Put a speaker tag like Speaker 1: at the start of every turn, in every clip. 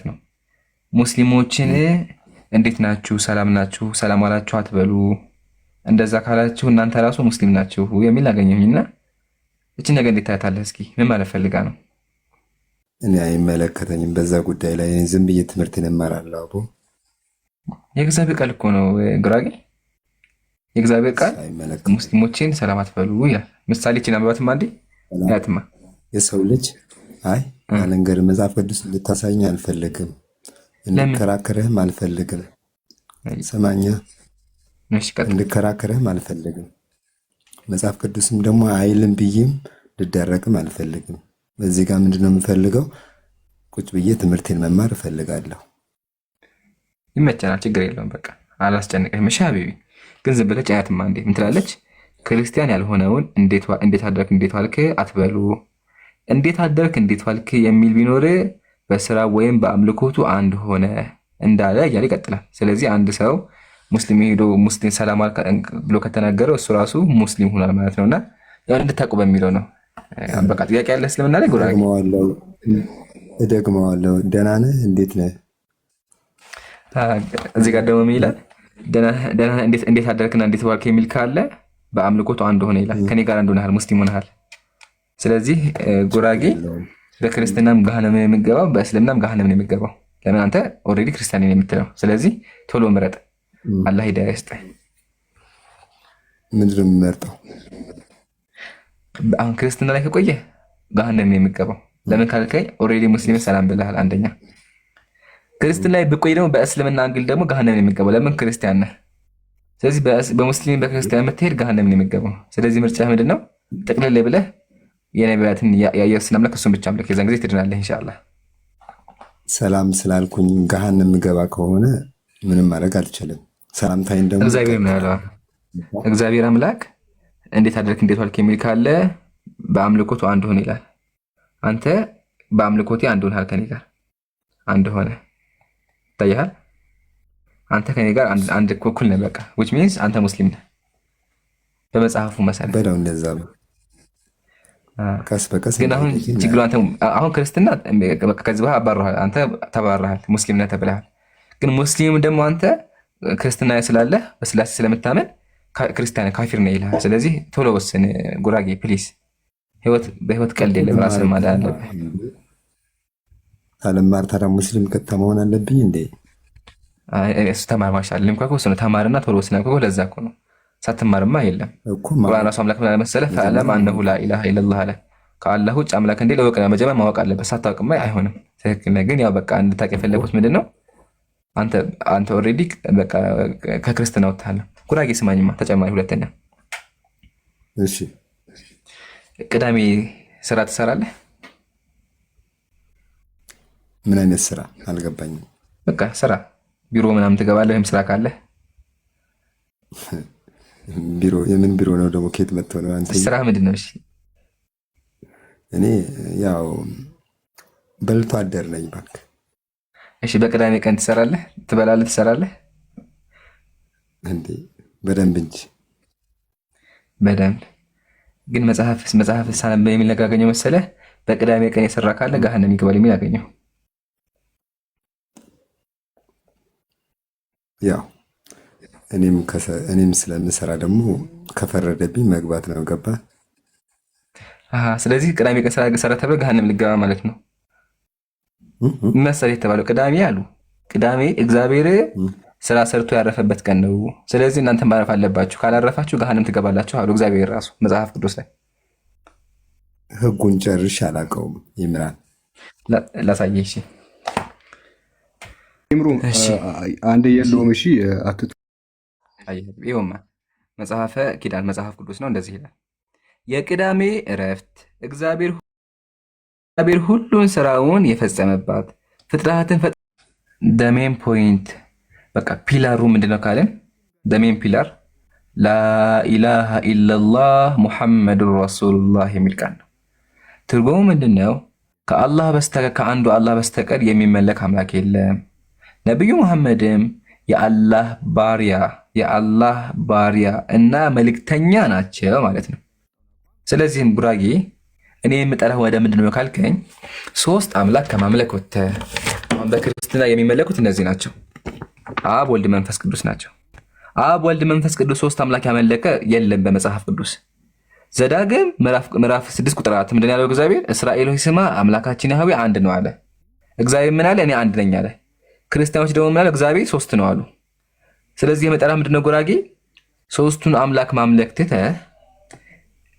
Speaker 1: ነው። ሙስሊሞችን እንዴት ናችሁ፣ ሰላም ናችሁ፣ ሰላም አላችሁ አትበሉ። እንደዛ ካላችሁ እናንተ ራሱ ሙስሊም ናችሁ የሚል አገኘሁኝና እቺን ነገር እንዴት ታያታለህ? እስኪ ምን ማለት ፈልጋ ነው?
Speaker 2: እኔ አይመለከተኝም በዛ ጉዳይ ላይ። እኔ ዝም ብዬ ትምህርትን እማራለሁ። አቦ
Speaker 1: የእግዚአብሔር ቃል እኮ ነው ጉራጌ። የእግዚአብሔር ቃል ሙስሊሞችን ሰላም አትበሉ ይላል። ምሳሌ ችን አንብባትማ እንዴ ያትማ
Speaker 2: የሰው ልጅ አይ አለንገር መጽሐፍ ቅዱስ ልታሳኝ አልፈልግም፣ እንከራከርህም አልፈልግም። ሰማኛ እንድከራከርህም አልፈልግም። መጽሐፍ ቅዱስም ደግሞ አይልም ብዬም ልደረቅም አልፈልግም። በዚህ ጋር ምንድነው የምፈልገው? ቁጭ ብዬ ትምህርቴን መማር እፈልጋለሁ።
Speaker 1: ይመቸናል፣ ችግር የለውም። በቃ አላስጨንቅህም። እሺ ሀቢቢ፣ ግን ዝም ብለህ ጫያትማ እንዴ ምን ትላለች? ክርስቲያን ያልሆነውን እንዴት አደርክ እንዴት ዋልክ አትበሉ። እንዴት አደርክ እንዴት ዋልክ የሚል ቢኖር በስራ ወይም በአምልኮቱ አንድ ሆነ እንዳለ እያለ ይቀጥላል። ስለዚህ አንድ ሰው ሙስሊም ሄዶ ሙስሊም ሰላም ብሎ ከተናገረው እሱ ራሱ ሙስሊም ሆኗል ማለት ነውና ያው እንድታውቁ በሚለው ነው። በቃ ጥያቄ ያለ እስልምና ላይ ጉራጌ
Speaker 2: እደግመዋለሁ። ደህና ነህ እንዴት ነህ?
Speaker 1: እዚህ ጋር ደግሞ ምን ይላል? ደህና እንዴት አደርክና እንዴት ዋልክ የሚል ካለ በአምልኮቱ አንድ ሆነ ይላል። ከኔ ጋር አንድ ሆነሃል፣ ሙስሊም ሆነሃል። ስለዚህ ጉራጌ በክርስትናም ገሃነም ነው የሚገባው፣ በእስልምናም ገሃነም ነው የሚገባው። ለምን አንተ ኦልሬዲ ክርስቲያን ነኝ የምትለው። ስለዚህ ቶሎ ምረጥ። አላህ ሂዳያ ይስጥህ።
Speaker 2: ምንድን ነው የምመርጠው?
Speaker 1: አሁን ክርስትና ላይ ከቆየ ገሃነም ነው የሚገባው። ለምን ካልከኝ ኦልሬዲ ሙስሊም ሰላም ብለሃል። አንደኛ ክርስትና ላይ ብቆይ ደግሞ በእስልምና አንግል ደግሞ ገሃነም ነው የሚገባው። ለምን ክርስቲያን ነህ። ስለዚህ በሙስሊም በክርስቲያን የምትሄድ ገሃነም ነው የሚገባው። ስለዚህ ምርጫ ምንድን ነው? ጥቅልል ብለህ የነቢያትን የኢየሱስን አምላክ እሱን ብቻ አምልክ። የዛን ጊዜ ትድናለህ ኢንሻአላህ።
Speaker 2: ሰላም ስላልኩኝ ገሃነም የምገባ ከሆነ ምንም ማድረግ አልችልም። ሰላምታይን ደግሞ
Speaker 1: እግዚአብሔር ነው ያለው። እግዚአብሔር አምላክ እንዴት አደርክ እንዴት ዋልክ የሚል ካለ በአምልኮቱ አንድ ሆነ ይላል። አንተ በአምልኮቴ አንድ ሆነሃል፣ ከኔ ጋር አንድ ሆነ ይታያል። አንተ ከኔ ጋር አንድ እኩል ነህ። በቃ which means አንተ ሙስሊም ነህ በመጽሐፉ መሰረት
Speaker 2: በለው። እንደዛ ነው። ቀስ በቀስ
Speaker 1: ግን አሁን ችግሩ አንተ አሁን ክርስትና በቃ ከዚህ በኋላ አባረሃል። አንተ ተባረሃል፣ ሙስሊም ነህ ተብለሃል። ግን ሙስሊም ደግሞ አንተ ክርስትና ስላለህ በስላሴ ስለምታመን ክርስቲያን ካፊር ነው ይላል። ስለዚህ ቶሎ ወስን ጉራጌ ፕሊስ። በህይወት ቀልድ የለም። ራስን ማዳን አለብህ።
Speaker 2: አለማር ታዲያ ሙስሊም መሆን አለብኝ እንዴ?
Speaker 1: እሱ ተማር ማሻል ልምኳ እኮ ነው። ተማርና ቶሎ ወስን እኮ ለዛ እኮ ነው። ሳትማርማ የለም። ቁርአን ራሱ አምላክ ምን መሰለህ? ፈአለም አነሁ ላ ኢላሃ ኢለላህ አለ። ከአላህ ውጭ አምላክ እንዴ ለወቅ መጀመሪያ ማወቅ አለበት። ሳታውቅማ አይሆንም። ትክክል ነህ። ግን ያው በቃ እንድታውቅ የፈለጉት ምንድን ነው? አንተ ኦልሬዲ በቃ ከክርስትና ወጥተሃል። ጉራጌ ስማኝማ፣ ተጨማሪ ሁለተኛ።
Speaker 2: እሺ
Speaker 1: ቅዳሜ ስራ ትሰራለህ?
Speaker 2: ምን አይነት ስራ አልገባኝም።
Speaker 1: በቃ ስራ ቢሮ ምናምን ትገባለህ ወይም ስራ ካለህ?
Speaker 2: ቢሮ? የምን ቢሮ ነው ደግሞ? ከየት መጥቶ ነው አንተ?
Speaker 1: ስራ ምንድን ነው? እሺ
Speaker 2: እኔ ያው በልቶ አደር ነኝ ባክ።
Speaker 1: እሺ በቅዳሜ ቀን ትሰራለህ? ትበላለህ? ትሰራለህ
Speaker 2: እንዴ? በደንብ እንጂ
Speaker 1: በደንብ። ግን መጽሐፍ ሳነብ የሚል ነገር አገኘው መሰለህ? በቅዳሜ ቀን የሰራ ካለ ገሃነም ይገባል የሚል አገኘው።
Speaker 2: ያው እኔም ስለምሰራ ደግሞ ከፈረደብኝ መግባት ነው። ገባ?
Speaker 1: ስለዚህ ቅዳሜ ቀን ሰራ ተብሎ ገሃነም ልገባ ማለት ነው መሰለህ የተባለው። ቅዳሜ አሉ ቅዳሜ እግዚአብሔር ስራ ሰርቶ ያረፈበት ቀን ነው። ስለዚህ እናንተ ማረፍ አለባችሁ፣ ካላረፋችሁ ገሃነም ትገባላችሁ አሉ እግዚአብሔር ራሱ መጽሐፍ ቅዱስ ላይ።
Speaker 2: ህጉን ጨርሼ አላውቀውም። ይምራን
Speaker 1: ላሳየህ። እሺ
Speaker 3: ይምሩ አንድ የለውም። እሺ አትቱ
Speaker 1: ይኸውማ መጽሐፈ ኪዳን መጽሐፍ ቅዱስ ነው። እንደዚህ ይላል፣ የቅዳሜ እረፍት እግዚአብሔር ሁሉን ስራውን የፈጸመባት ፍጥረታትን ደሜን ፖይንት በቃ ፒላሩ ምንድነው ካለን ደሜን ፒላር ላኢላሃ ኢለላህ ሙሐመዱን ረሱሉላህ የሚል ቃል ነው። ትርጉሙ ምንድነው? ከአላህ በስተቀር ከአንዱ አላህ በስተቀር የሚመለክ አምላክ የለም። ነቢዩ ሙሐመድም የአላህ ባሪያ እና መልእክተኛ ናቸው ማለት ነው። ስለዚህም ጉራጌ እኔ የምጠራህ ወደ ምንድን ነው ካልከኝ፣ ሶስት አምላክ ከማምለክ ወጥተህ አሁን በክርስትና የሚመለኩት እነዚህ ናቸው። አብ ወልድ መንፈስ ቅዱስ ናቸው። አብ ወልድ መንፈስ ቅዱስ ሶስት አምላክ ያመለከ የለም በመጽሐፍ ቅዱስ። ዘዳግም ምዕራፍ 6 ቁጥር 4 ምንድን ያለው እግዚአብሔር? እስራኤል ሆይ ስማ አምላካችን ያህዌ አንድ ነው አለ። እግዚአብሔር ምን አለ? እኔ አንድ ነኝ አለ። ክርስቲያኖች ደግሞ ምን አለ? እግዚአብሔር ሶስት ነው አሉ። ስለዚህ የመጠራ ምንድን ነው ጎራጌ? ሶስቱን አምላክ ማምለክ ትተህ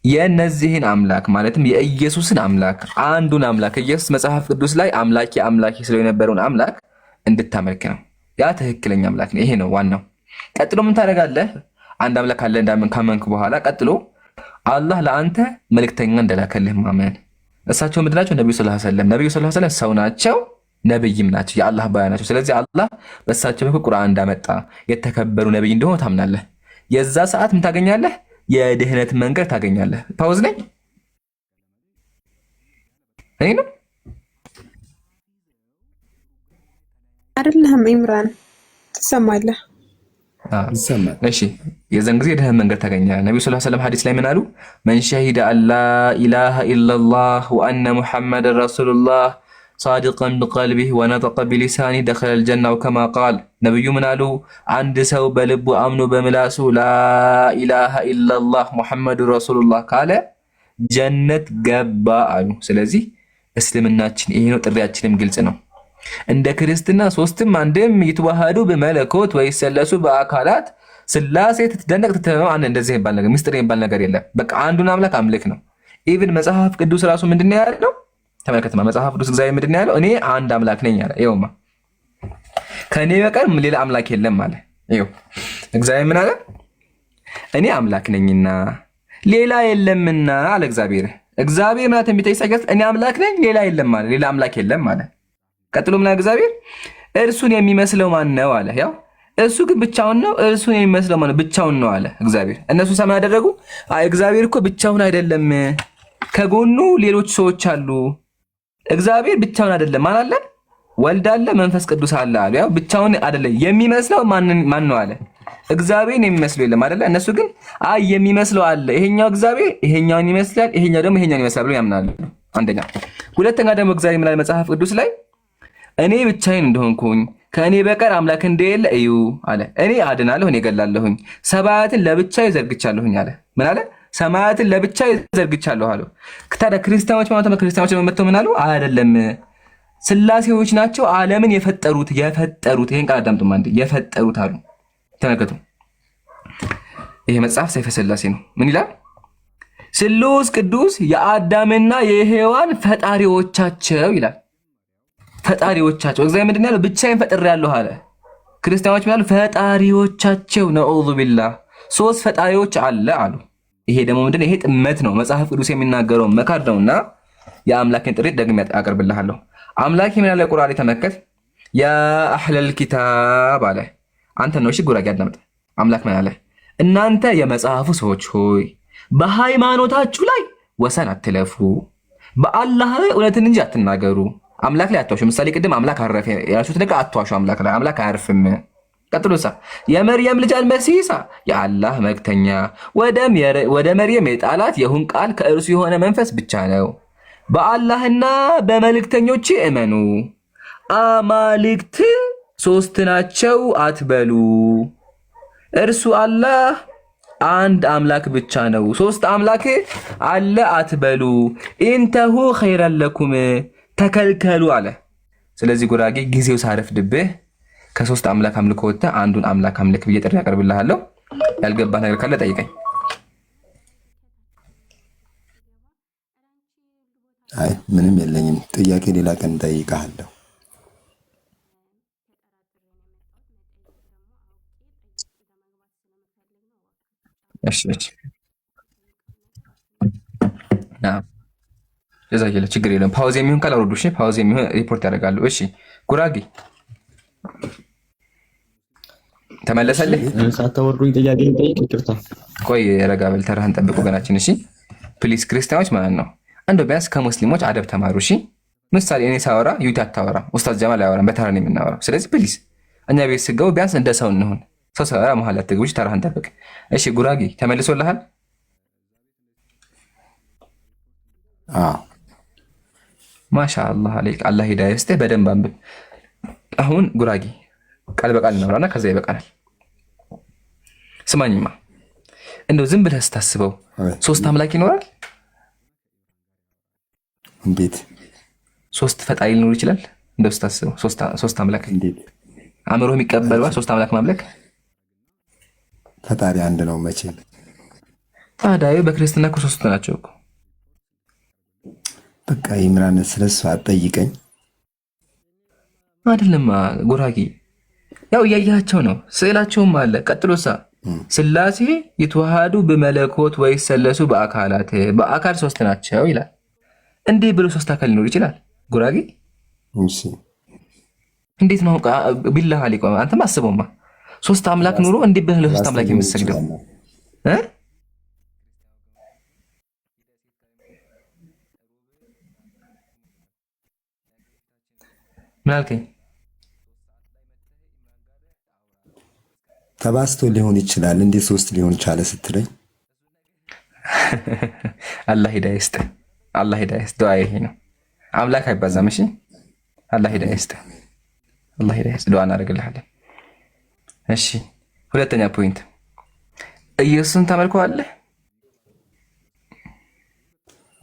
Speaker 1: የእነዚህን አምላክ ማለትም የኢየሱስን አምላክ አንዱን አምላክ ኢየሱስ መጽሐፍ ቅዱስ ላይ አምላኬ አምላኬ ስለው የነበረውን አምላክ እንድታመልክ ነው። ያ ትክክለኛ አምላክ ነው። ይሄ ነው ዋናው። ቀጥሎ ምን ታደርጋለህ? አንድ አምላክ አለ እንዳምን ካመንክ በኋላ ቀጥሎ አላህ ለአንተ መልእክተኛ እንደላከልህ ማመን። እሳቸው ምንድን ናቸው? ነቢዩ ሰለላሁ ዐለይሂ ወሰለም። ነቢዩ ሰለላሁ ዐለይሂ ወሰለም ሰው ናቸው፣ ነብይም ናቸው፣ የአላህ ባሪያ ናቸው። ስለዚህ አላህ በእሳቸው በኩል ቁርአን እንዳመጣ የተከበሩ ነብይ እንደሆኑ ታምናለህ። የዛ ሰዓት ምን ታገኛለህ? የድህነት መንገድ ታገኛለህ። ፓውዝ ነኝ እኔ ነው
Speaker 4: አይደለም ኢምራን ትሰማለህ?
Speaker 1: እሺ የዛን ጊዜ የድህነት መንገድ ታገኛለህ። ነብዩ ሰለላሁ ዐለይሂ ወሰለም ሐዲስ ላይ ምን አሉ? መን ሸሂደ አላ ኢላሃ ኢላላህ ወአነ ሙሐመድን ረሱሉላህ ሳዲቀን ቢቀልቢህ ወነጠቀ ቢሊሳኒ ደኸለል ጀና ከማ ቃል። ነብዩ ምን አሉ? አንድ ሰው በልቡ አምኖ በምላሱ ላኢላሃ ኢላላህ ሙሐመዱ ረሱሉላህ ካለ ጀነት ገባ አሉ። ስለዚህ እስልምናችን ይሄ ነው፣ ጥሪያችንም ግልጽ ነው። እንደ ክርስትና ሶስትም አንድም ይተዋሃዱ በመለኮት ወይሰለሱ በአካላት ስላሴ ትደነቅ ትተማመን እንደዚህ ይባል ነገር ምስጢር ይባል ነገር የለም። በቃ አንዱን አምላክ አምልክ ነው። ኢቭን መጽሐፍ ቅዱስ ራሱ ምንድነው ያለው? ተመልከትማ መጽሐፍ ቅዱስ እግዚአብሔር ምንድነው ያለው? እኔ አንድ አምላክ ነኝ አለ። ይኸውማ ከእኔ በቀር ሌላ አምላክ የለም አለ። ይኸው እግዚአብሔር ምን አለ? እኔ አምላክ ነኝና ሌላ የለምና አለ እግዚአብሔር። እግዚአብሔር ማለት የሚጠይቅ እኔ አምላክ ነኝ ሌላ የለም አለ። ሌላ አምላክ የለም አለ። ቀጥሎ ምን አለ እግዚአብሔር? እርሱን የሚመስለው ማን ነው አለ። ያው እሱ ግን ብቻውን ነው፣ እርሱን የሚመስለው ማን ነው? ብቻውን ነው አለ እግዚአብሔር። እነሱ ሰማ ያደረጉ አይ እግዚአብሔር እኮ ብቻውን አይደለም፣ ከጎኑ ሌሎች ሰዎች አሉ። እግዚአብሔር ብቻውን አይደለም፣ ማን አለ? ወልድ አለ፣ መንፈስ ቅዱስ አለ አሉ። ያው ብቻውን አይደለም፣ የሚመስለው ማን ነው አለ። እግዚአብሔርን የሚመስለው የለም አይደለ? እነሱ ግን አይ የሚመስለው አለ፣ ይሄኛው እግዚአብሔር ይሄኛውን ይመስላል፣ ይሄኛው ደግሞ ይሄኛውን ይመስላል ብለው ያምናሉ። አንደኛ። ሁለተኛ ደግሞ እግዚአብሔር ምን አለ መጽሐፍ ቅዱስ ላይ? እኔ ብቻዬን እንደሆንኩኝ ከእኔ በቀር አምላክ እንደሌለ እዩ አለ። እኔ አድናለሁ፣ እኔ እገላለሁኝ፣ ሰማያትን ለብቻዬ ዘርግቻለሁኝ አለ። ምን አለ? ሰማያትን ለብቻዬ ዘርግቻለሁ አለ። ታዲያ ክርስቲያኖች ማለት ነው፣ ክርስቲያኖች መጥተው ምን አሉ? አይደለም ስላሴዎች ናቸው ዓለምን የፈጠሩት። ይሄን ቃል አዳምጡ። አንዴ የፈጠሩት አሉ። ተመልከቱ። ይሄ መጽሐፍ ሰይፈ ስላሴ ነው። ምን ይላል? ስሉስ ቅዱስ የአዳምና የሔዋን ፈጣሪዎቻቸው ይላል። ፈጣሪዎቻቸው እግዚአብሔር ምንድን ያለው? ብቻዬን ፈጥሬያለሁ አለ። ክርስቲያኖች ምን ያሉ? ፈጣሪዎቻቸው ነዑዙ ቢላህ ሶስት ፈጣሪዎች አለ አሉ። ይሄ ደግሞ ምንድነው? ይሄ ጥመት ነው። መጽሐፍ ቅዱስ የሚናገረው መካድ ነውና የአምላክን ጥሪ ደግሜ አቀርብልሃለሁ። አምላክ ምን ያለ ቁርአን ተመከት ያ አህለል ኪታብ አለ። አንተ ነው እሺ ጉራጌ አዳምጥ። አምላክ ምን አለ? እናንተ የመጽሐፉ ሰዎች ሆይ በሃይማኖታችሁ ላይ ወሰን አትለፉ፣ በአላህ ላይ እውነትን እንጂ አትናገሩ። አምላክ ላይ አትዋሹ። ምሳሌ ቅድም አምላክ አረፈ ያልኩት ነገር አትዋሹ። አምላክ ላይ አምላክ አያርፍም። ቀጥሎሳ የመርየም ልጅ አልመሲሳ የአላህ መልእክተኛ ወደ መርየም የጣላት የሁን ቃል ከእርሱ የሆነ መንፈስ ብቻ ነው። በአላህና በመልእክተኞች እመኑ። አማልክት ሶስት ናቸው አትበሉ። እርሱ አላህ አንድ አምላክ ብቻ ነው። ሶስት አምላክ አለ አትበሉ። ኢንተሁ ኸይረን ለኩም ተከልከሉ አለ። ስለዚህ ጉራጌ ጊዜው ሳረፍድብህ ከሶስት አምላክ አምልኮ ወጥተህ አንዱን አምላክ አምልክ ብዬ ጥሪ ያቀርብልሃለሁ። ያልገባህ ነገር ካለ ጠይቀኝ።
Speaker 2: አይ ምንም የለኝም። ጥያቄ ሌላ ቀን ጠይቀሃለሁ።
Speaker 1: እሺ ጀዛኪላ ችግር የለም። ፓውዝ የሚሆን ካላወርዱ እሺ፣ ፓውዝ የሚሆን ሪፖርት ያደርጋሉ። እሺ ጉራጌ ተመለሰልህ?
Speaker 5: ሳታወርዱኝ ጥያቄ ጠይቅ። ይቅርታ
Speaker 1: ቆይ ረጋ በል ተራህን ጠብቅ ወገናችን። እሺ ፕሊስ ክርስቲያኖች ማለት ነው እንደው ቢያንስ ከሙስሊሞች አደብ ተማሩ። እሺ ምሳሌ እኔ ሳወራ ዩቲ አታወራ፣ ኡስታዝ ጀማል አያወራም፣ በተራ ነው የምናወራው። ስለዚህ ፕሊስ እኛ ቤት ስገቡ ቢያንስ እንደ ሰው እንሁን። ሰው ሳወራ መሀል አትግቡ። ተራህን ጠብቅ። እሺ ጉራጌ ተመልሶልሃል?
Speaker 2: አዎ
Speaker 1: ማሻአላህ አለይክ። አላህ ሂዳያ ይስጥህ። በደንብ አንብብ። አሁን ጉራጌ ቃል በቃል እናውራና ከዛ ይበቃናል። ስማኝማ እንደው ዝም ብለህ ስታስበው ሶስት አምላክ ይኖራል?
Speaker 2: እንዴት
Speaker 1: ሶስት ፈጣሪ ሊኖር ይችላል? እንደው ስታስበው ሶስት አምላክ
Speaker 2: እንዴት
Speaker 1: አእምሮ የሚቀበል ሶስት አምላክ ማምለክ?
Speaker 2: ፈጣሪ አንድ ነው መቼም።
Speaker 1: ታዲያ በክርስትና እኮ ሶስት ናቸው እኮ።
Speaker 2: በቃ ይምራን ስለሱ አትጠይቀኝ።
Speaker 1: አይደለማ ጉራጌ ያው እያያቸው ነው፣ ስዕላቸውም አለ። ቀጥሎሳ ስላሴ ይተዋሃዱ በመለኮት ወይሰለሱ በአካላት በአካል ሶስት ናቸው ይላል። እንዴ ብሎ ሶስት አካል ሊኖር ይችላል ጉራጌ?
Speaker 2: እሺ
Speaker 1: እንዴት ነው? ቢላህ አለይኩ አንተም አስበውማ ሶስት አምላክ ኑሮ እንዴት ብለህ ለሶስት አምላክ የምትሰግደው? ምን አልከኝ?
Speaker 2: ተባስቶ ሊሆን ይችላል። እንዴት ሶስት ሊሆን ቻለ ስትለኝ
Speaker 1: አላህ ሂዳያ ይስጥህ። አላህ ሂዳያ ይስጥህ። ዱዓ ይሄ ነው። አምላክ አይባዛም። እሺ አላህ ሂዳያ ይስጥህ። አላህ ሂዳያ ይስጥህ። ዱዓ እናደርግልሃለን። እሺ ሁለተኛ ፖይንት፣ ኢየሱስን ታመልከዋለህ?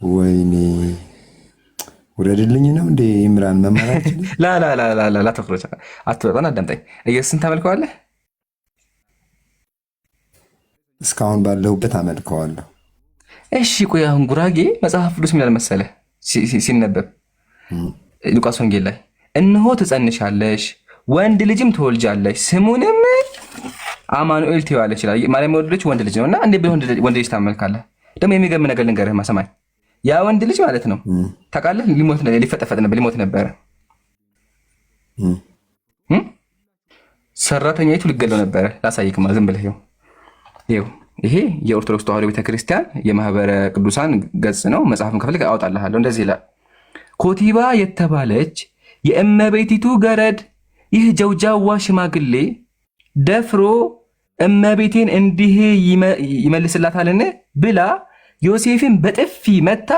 Speaker 2: ወይኔ ውረድልኝ ነው እንዴ ኢምራን መማራችን?
Speaker 1: ላ ተخرج አትወጣና አዳምጠኝ። ኢየሱስን ታመልከዋለህ?
Speaker 2: እስካሁን ባለሁበት አመልከዋለሁ።
Speaker 1: እሺ ቆይ አሁን ጉራጌ መጽሐፍ ቅዱስ ምን ያለ መሰለህ ሲነበብ ሉቃስ ወንጌል ላይ እነሆ ትጸንሻለሽ ወንድ ልጅም ትወልጃለሽ ስሙንም አማኑኤል ትይዋለሽ ይላል። ማርያም የወለደችው ወንድ ልጅ ነውና እንዴ ወንድ ልጅ ታመልካለህ? ደግሞ የሚገርም ነገር ልንገርህ ማሰማኝ። ያ ወንድ ልጅ ማለት ነው ታውቃለህ፣ ሊፈጠፈጥ ነበር፣ ሊሞት ነበረ። ሰራተኛይቱ ልገለው ነበረ። ላሳይክማ ዝም ብለህ ይኸው ይሄ የኦርቶዶክስ ተዋሕዶ ቤተክርስቲያን የማህበረ ቅዱሳን ገጽ ነው። መጽሐፍን ከፈልግ አወጣልሃለሁ። እንደዚህ ይላል። ኮቲባ የተባለች የእመቤቲቱ ገረድ ይህ ጀውጃዋ ሽማግሌ ደፍሮ እመቤቴን እንዲህ ይመልስላታልን ብላ ዮሴፍን በጥፊ መታ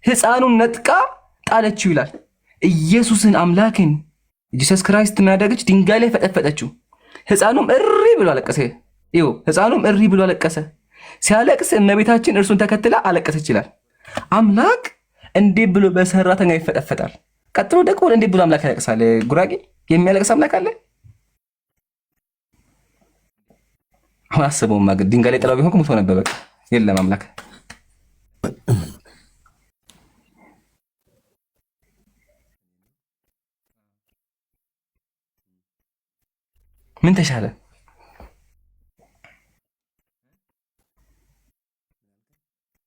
Speaker 1: ሕፃኑን ነጥቃ ጣለችው ይላል። ኢየሱስን አምላክን ጂሰስ ክራይስት እናደገች ድንጋይ ላይ ፈጠፈጠችው። ሕፃኑም እሪ ብሎ አለቀሰ። ይኸው ሕፃኑም እሪ ብሎ አለቀሰ። ሲያለቅስ እመቤታችን እርሱን ተከትላ አለቀሰች ይላል። አምላክ እንዴት ብሎ በሰራተኛ ይፈጠፈጣል? ቀጥሎ ደግሞ እንዴት ብሎ አምላክ ያለቅሳል? ጉራጌ የሚያለቅስ አምላክ አለ? አሁን አስበውማ ድንጋይ ላይ ጥላው ቢሆን ሙቶ ነበር። በቃ የለም አምላክ። ምን ተሻለ?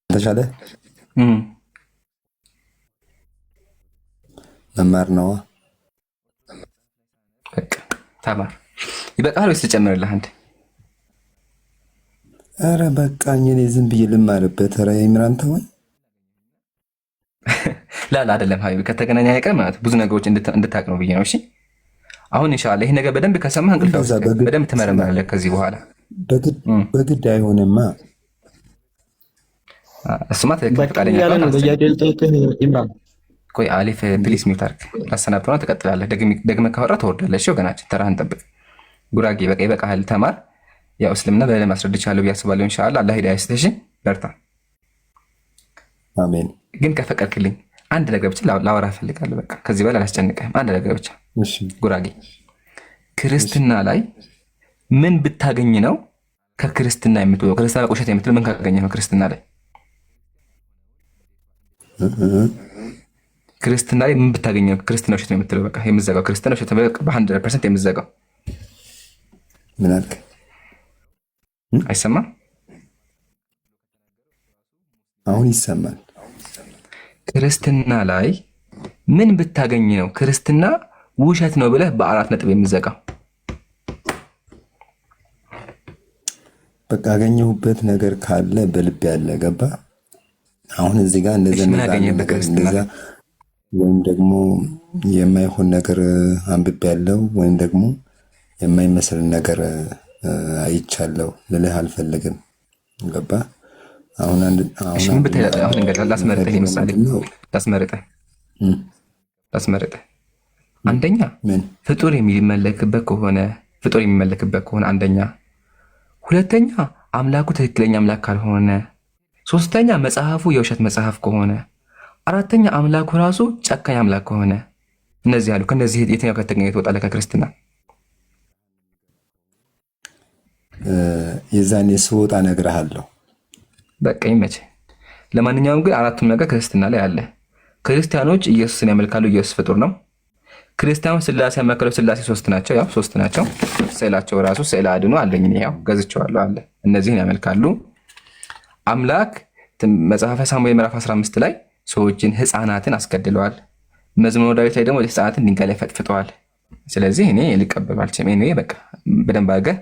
Speaker 2: ተሻለ መማር ነዋ።
Speaker 1: በቃ ተማር። ይበቃል ወይስ ልጨምርልህ አንድ?
Speaker 2: ኧረ በቃኝ፣ እኔ ዝም ብዬ ልማርበት። ኧረ ኢምራን ተወኝ።
Speaker 1: ላላ አይደለም ሀቢቢ፣ ከተገናኘ አይቀር ማለት ብዙ ነገሮች እንድታቅ ነው ብዬ ነው። እሺ አሁን ኢንሻአላህ ይሄ ነገር በደንብ ከሰማህ እንቅልፍ በደንብ ትመረምራለህ ከዚህ በኋላ።
Speaker 2: በግድ አይሆንማ።
Speaker 1: እሱማ ትክክል ፈቃደኛ
Speaker 5: ኢምራን።
Speaker 1: ቆይ አሊፍ ፕሊስ ሚውት አድርግ። ላሰናብተውና ትቀጥላለህ። ደግመህ ካወራህ ትወርዳለህ። እሺ ወገናችን ተራህን ጠብቅ። ጉራጌ በቃ ይበቃሃል፣ ተማር። ያው እስልምና በደንብ አስረድቻለሁ ብዬ አስባለሁ። ኢንሻአላህ አላህ ሂዳያ ይስጥህ። በርታ።
Speaker 2: አሜን።
Speaker 1: ግን ከፈቀድክልኝ አንድ ነገር ብቻ ላወራ እፈልጋለሁ። በቃ ከዚህ በላይ አላስጨንቅህም። አንድ ነገር ብቻ ጉራጌ፣ ክርስትና ላይ ምን ብታገኝ ነው ከክርስትና የምትወው? ክርስትና ቆሸት የምትለው ምን ካገኘ ነው? ክርስትና ላይ ክርስትና ላይ ምን ብታገኝ ነው ክርስትና ውሸት ነው የምትለው? በቃ የምትዘጋው ክርስትና ውሸት በ100% የምትዘጋው።
Speaker 2: ምን አልክ?
Speaker 1: አይሰማም?
Speaker 2: አሁን ይሰማል።
Speaker 1: ክርስትና ላይ ምን ብታገኝ ነው ክርስትና ውሸት ነው ብለህ በ4 ነጥብ የምትዘጋው?
Speaker 2: በቃ ያገኘሁበት ነገር ካለ በልብ ያለ ገባ። አሁን እዚህ ጋር እንደዛ ወይም ደግሞ የማይሆን ነገር አንብቤ ያለው ወይም ደግሞ የማይመስል ነገር አይቻለሁ ልልህ አልፈልግም። ገባ። አሁን
Speaker 1: እሺ ምን ብታይ አሁን እንግዲህ ላስመርጥህ ምሳሌ
Speaker 2: እም፣
Speaker 1: ላስመርጥህ አንደኛ
Speaker 2: ምን
Speaker 1: ፍጡር የሚመለክበት ከሆነ አንደኛ፣ ሁለተኛ አምላኩ ትክክለኛ አምላክ ካልሆነ፣ ሶስተኛ መጽሐፉ የውሸት መጽሐፍ ከሆነ፣ አራተኛ አምላኩ ራሱ ጨካኝ አምላክ ከሆነ። እነዚህ አሉ። ከነዚህ የትኛው ከተገኘ ትወጣለህ ከክርስትና?
Speaker 2: የዛኔ ስወጣ እነግርሃለሁ።
Speaker 1: በቃ ይመችህ። ለማንኛውም ግን አራቱም ነገር ክርስትና ላይ አለ። ክርስቲያኖች ኢየሱስን ያመልካሉ። ኢየሱስ ፍጡር ነው። ክርስቲያኖች ስላሴ ያመልካሉ። ስላሴ ሶስት ናቸው። ያው ሶስት ናቸው። ስዕላቸው ራሱ ስዕል አድኖ አለኝ ያው ገዝቼዋለሁ አለ። እነዚህን ያመልካሉ። አምላክ መጽሐፈ ሳሙኤል ምዕራፍ 15 ላይ ሰዎችን ህፃናትን አስገድለዋል። መዝሙረ ዳዊት ላይ ደግሞ ህፃናትን ድንጋይ ላይ ፈጥፍጠዋል። ስለዚህ እኔ ልቀበል አልችልም። እኔ በቃ በደንብ አድርገህ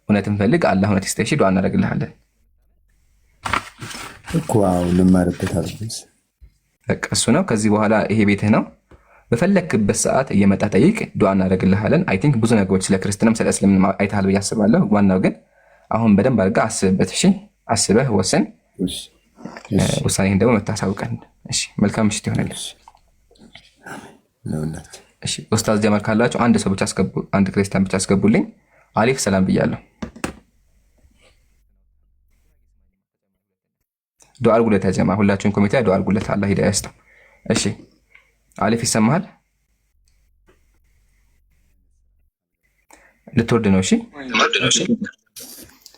Speaker 1: እውነትን ፈልግ፣ አላህ እውነት ይስጥሽ፣ ዱዓ እናደርግልሃለን
Speaker 2: እኮ ልማርበት አልኩት።
Speaker 1: በቃ እሱ ነው። ከዚህ በኋላ ይሄ ቤትህ ነው። በፈለክበት ሰዓት እየመጣ ጠይቅ፣ ዱዓ እናደርግልሃለን። አይ ቲንክ ብዙ ነገሮች ስለ ክርስትናም ስለ እስልምና አይተሃል ብዬ አስባለሁ። ዋናው ግን አሁን በደንብ አድርገህ አስብበት። እሺ አስበህ ወስን። ውሳኔህን ደግሞ መታሳውቀን። እሺ መልካም ምሽት ይሆናል። እሺ ኡስታዝ ጀማል ካላችሁ አንድ ሰው ብቻ አስገቡ፣ አንድ ክርስቲያን ብቻ አስገቡልኝ። አሊፍ ሰላም ብያለሁ። ዱዓ አድርጉለት ጀማ፣ ሁላችሁም ኮሚቴ ዱዓ አድርጉለት፣ አላህ ሂዳያ ይስጠው። እሺ አሊፍ ይሰማሃል? ልትወርድ ነው? እሺ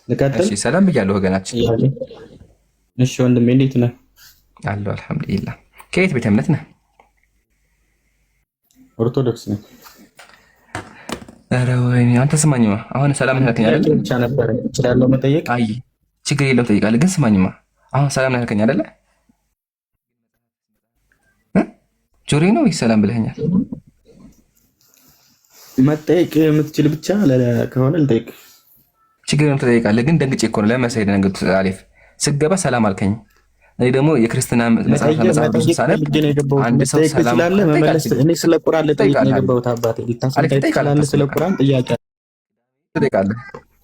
Speaker 5: ልቀጥል?
Speaker 1: እሺ ሰላም ብያለሁ ወገናችን።
Speaker 5: እሺ ወንድሜ እንዴት ነህ?
Speaker 1: አለሁ አልሐምዱሊላህ። ከየት ቤተ እምነት ነህ?
Speaker 5: ኦርቶዶክስ ነኝ።
Speaker 1: ኧረ ወይኔ አንተ ስማኝማ፣ አሁን ሰላም ነህ ያልከኝ አይደል?
Speaker 5: ብቻ ነበር እችላለሁ መጠየቅ።
Speaker 1: አይ ችግር የለውም ጠይቃለህ። ግን ስማኝማ፣ አሁን ሰላም ነህ ያልከኝ አይደለ? ጆሮዬ ነው ወይስ ሰላም ብለኸኛል?
Speaker 5: መጠየቅ የምትችል ብቻ ከሆነ ልጠይቅ።
Speaker 1: ችግር የለውም ትጠይቃለህ። ግን ደንግጬ እኮ ነው። ለምን መሰለኝ ደንግጬ አሊፍ ስገባ ሰላም አልከኝ። እኔ ደግሞ የክርስትና መጽሐፍ ሳነብ አንድ ሰው ሰላም
Speaker 5: መመለስ እኔ ስለ ቁርአን ልጠይቅ ነው የገባሁት። አባቴ ልታስጠይቅ ትችላለህ። ስለ ቁርአን ጥያቄ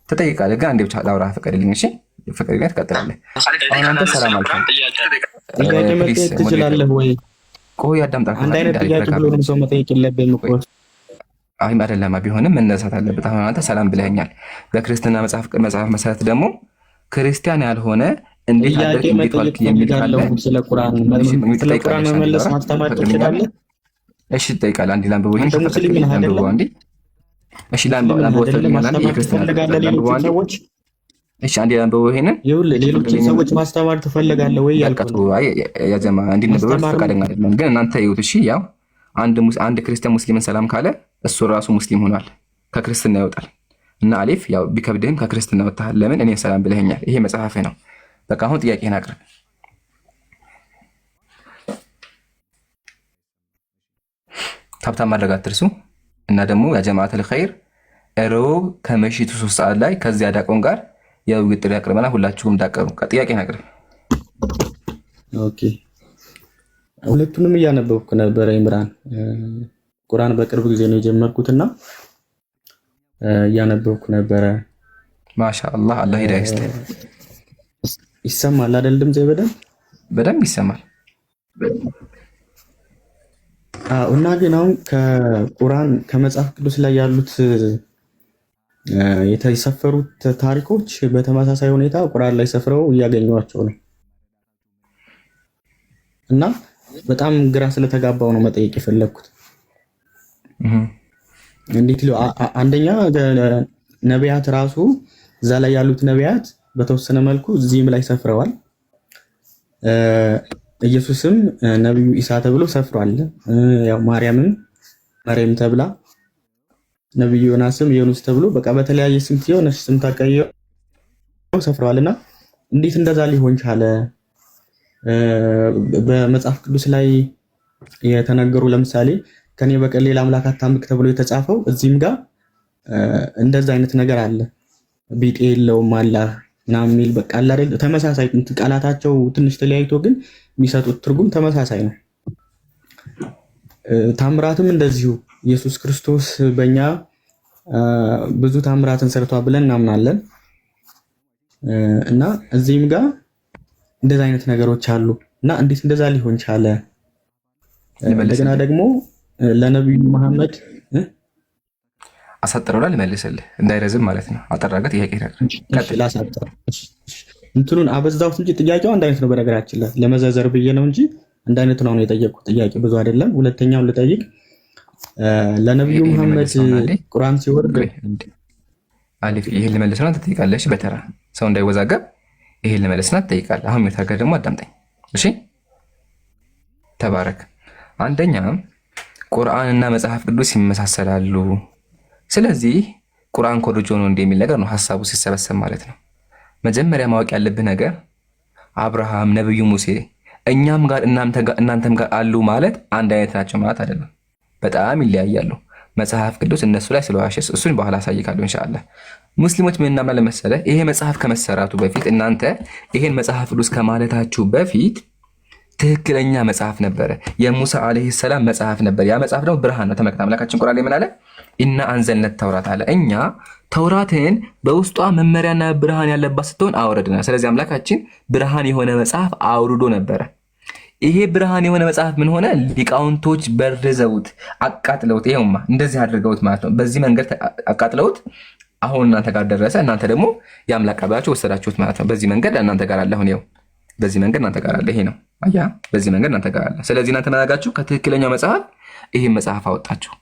Speaker 1: ትጠይቃለህ። ግን አንዴ ብቻ ላውራ ፍቀድልኝ። እሺ ፍቀድልኝ፣ ትቀጥላለህ። አሁን አንተ ሰላም አልከኝ።
Speaker 5: ጥያቄ መጠየቅ ትችላለህ ወይ?
Speaker 1: ቆይ አዳምጣ።
Speaker 5: አንድ አይነት ጥያቄ ብሎ ሰው መጠየቅ የለብህም እኮ።
Speaker 1: አይ አይደለም፣ ቢሆንም መነሳት አለበት። አሁን አንተ ሰላም ብለኸኛል። በክርስትና መጽሐፍ መሰረት ደግሞ ክርስቲያን ያልሆነ እንዴት አደረክ እንዴት ዋልክ የሚል ካለ
Speaker 5: ስለ ቁርአን መመለስ ማስተማር ትችላለህ።
Speaker 1: እሺ ትጠይቃለህ። አንዴ ላንብበው። ይሄን ላንብበው አንዴ። እሺ ላንብበው ትፈልጋለህ? አንዴ የክርስትና ሰዎች እሺ አንዴ ላንብበው። ይሄንን
Speaker 5: ሌሎች ሰዎች ማስተማር ትፈልጋለህ ወይ ያልኩት?
Speaker 1: አይ ያ ጀማ እንዲነበብ ፈቃደኛ አይደለም። ግን እናንተ ይሁት። እሺ ያው አንድ ክርስቲያን ሙስሊምን ሰላም ካለ እሱ ራሱ ሙስሊም ሆኗል፣ ከክርስትና ይወጣል። እና አሊፍ ያው ቢከብድህም ከክርስትና ወጣሃል። ለምን? እኔ ሰላም ብለኸኛል። ይሄ መጽሐፍህ ነው። በቃ አሁን ጥያቄህን አቅርብ። ታብታብ ማድረግ አትርሱ። እና ደግሞ ያ ጀማዓተል ኸይር ሮብ ከምሽቱ 3 ሰዓት ላይ ከዚያ ዲያቆን ጋር የውይይት ጥሪ አቅርበናል። ሁላችሁም እንዳቀሩ ጥያቄህን አቅርብ።
Speaker 5: ኦኬ ሁለቱንም እያነበብኩ ነበረ። ኢምራን ቁርአን በቅርብ ጊዜ ነው የጀመርኩትና እያነበብኩ ነበረ።
Speaker 1: ማሻአላህ አላህ ሂዳያ ይስጥህ።
Speaker 5: ይሰማል አይደል? ድምጼ በደንብ ይሰማል። እና ግን አሁን ከቁርአን ከመጽሐፍ ቅዱስ ላይ ያሉት የተሰፈሩት ታሪኮች በተመሳሳይ ሁኔታ ቁርአን ላይ ሰፍረው እያገኘኋቸው ነው እና በጣም ግራ ስለተጋባው ነው መጠየቅ የፈለግኩት። እንዴት አንደኛ ነቢያት ራሱ እዛ ላይ ያሉት ነቢያት በተወሰነ መልኩ እዚህም ላይ ሰፍረዋል። ኢየሱስም ነብዩ ኢሳ ተብሎ ሰፍሯል። ያው ማርያምም መርየም ተብላ፣ ነብዩ ዮናስም ዮኑስ ተብሎ በቃ በተለያየ ስም የሆነች ስም ተቀይረው ሰፍረዋልና እንዴት እንደዛ ሊሆን ቻለ? በመጽሐፍ ቅዱስ ላይ የተነገሩ ለምሳሌ ከኔ በቀር ሌላ አምላክ አታምልክ ተብሎ የተጻፈው እዚህም ጋር እንደዛ አይነት ነገር አለ። ቢጤ የለውም አላህ ምናምን የሚል በቃ አለ አይደል? ተመሳሳይ ቃላታቸው ትንሽ ተለያይቶ ግን የሚሰጡት ትርጉም ተመሳሳይ ነው። ታምራትም እንደዚሁ ኢየሱስ ክርስቶስ በእኛ ብዙ ታምራትን ሰርቷል ብለን እናምናለን እና እዚህም ጋር እንደዛ አይነት ነገሮች አሉ እና እንዴት እንደዛ ሊሆን ቻለ? እንደገና ደግሞ ለነብዩ መሐመድ
Speaker 1: አሳጥረውላ ልመልስልህ እንዳይረዝም ማለት ነው። አጠራገ ጥያቄ
Speaker 5: ላሳጥር እንትኑን አበዛሁት እንጂ ጥያቄው አንድ አይነት ነው። በነገራችን ላይ ለመዘዘር ብዬ ነው እንጂ አንድ አይነት ነው የጠየቅኩት። ጥያቄ ብዙ አይደለም። ሁለተኛውን ልጠይቅ። ለነብዩ መሐመድ ቁርአን ሲወርድ
Speaker 1: አሊፍ ይሄን ልመልስና ትጠይቃለሽ። በተራ ሰው እንዳይወዛገብ ይሄን ልመልስና ትጠይቃለህ። አሁን የታገር ደግሞ አዳምጠኝ እሺ። ተባረክ። አንደኛ ቁርአንና መጽሐፍ ቅዱስ ይመሳሰላሉ። ስለዚህ ቁርአን ኮርጆ ነው እንደሚል ነገር ነው ሐሳቡ ሲሰበሰብ ማለት ነው። መጀመሪያ ማወቅ ያለብህ ነገር አብርሃም፣ ነብዩ ሙሴ እኛም ጋር እናንተም ጋር አሉ ማለት አንድ አይነት ናቸው ማለት አይደለም። በጣም ይለያያሉ። መጽሐፍ ቅዱስ እነሱ ላይ ስለዋሸስ እሱን በኋላ አሳይካለሁ ኢንሻአላህ። ሙስሊሞች ምን እናምናለን መሰለህ? ይሄ መጽሐፍ ከመሰራቱ በፊት እናንተ ይሄን መጽሐፍ ቅዱስ ከማለታችሁ በፊት ትክክለኛ መጽሐፍ ነበረ። የሙሳ አለይሂ ሰላም መጽሐፍ ነበር። ያ መጽሐፍ ደግሞ ብርሃን ነው። ተመልከት፣ አምላካችን ቁርአን ላይ ምን አለ? ኢና አንዘልነት ተውራት አለ። እኛ ተውራትን በውስጧ መመሪያና ብርሃን ያለባት ስትሆን አወረድና። ስለዚህ አምላካችን ብርሃን የሆነ መጽሐፍ አውርዶ ነበረ። ይሄ ብርሃን የሆነ መጽሐፍ ምን ሆነ? ሊቃውንቶች በርዘውት አቃጥለውት፣ ይሄውማ እንደዚህ አድርገውት ማለት ነው። በዚህ መንገድ አቃጥለውት አሁን እናንተ ጋር ደረሰ። እናንተ ደግሞ የአምላክ ቃላችሁ ወሰዳችሁት ማለት ነው። በዚህ መንገድ እናንተ ጋር አለ። አሁን ይኸው በዚህ መንገድ እናንተ ጋር አለ። ይሄ ነው አያ፣ በዚህ መንገድ እናንተ ጋር አለ። ስለዚህ እናንተ መናጋችሁ ከትክክለኛው መጽሐፍ ይሄን መጽሐፍ አወጣችሁ።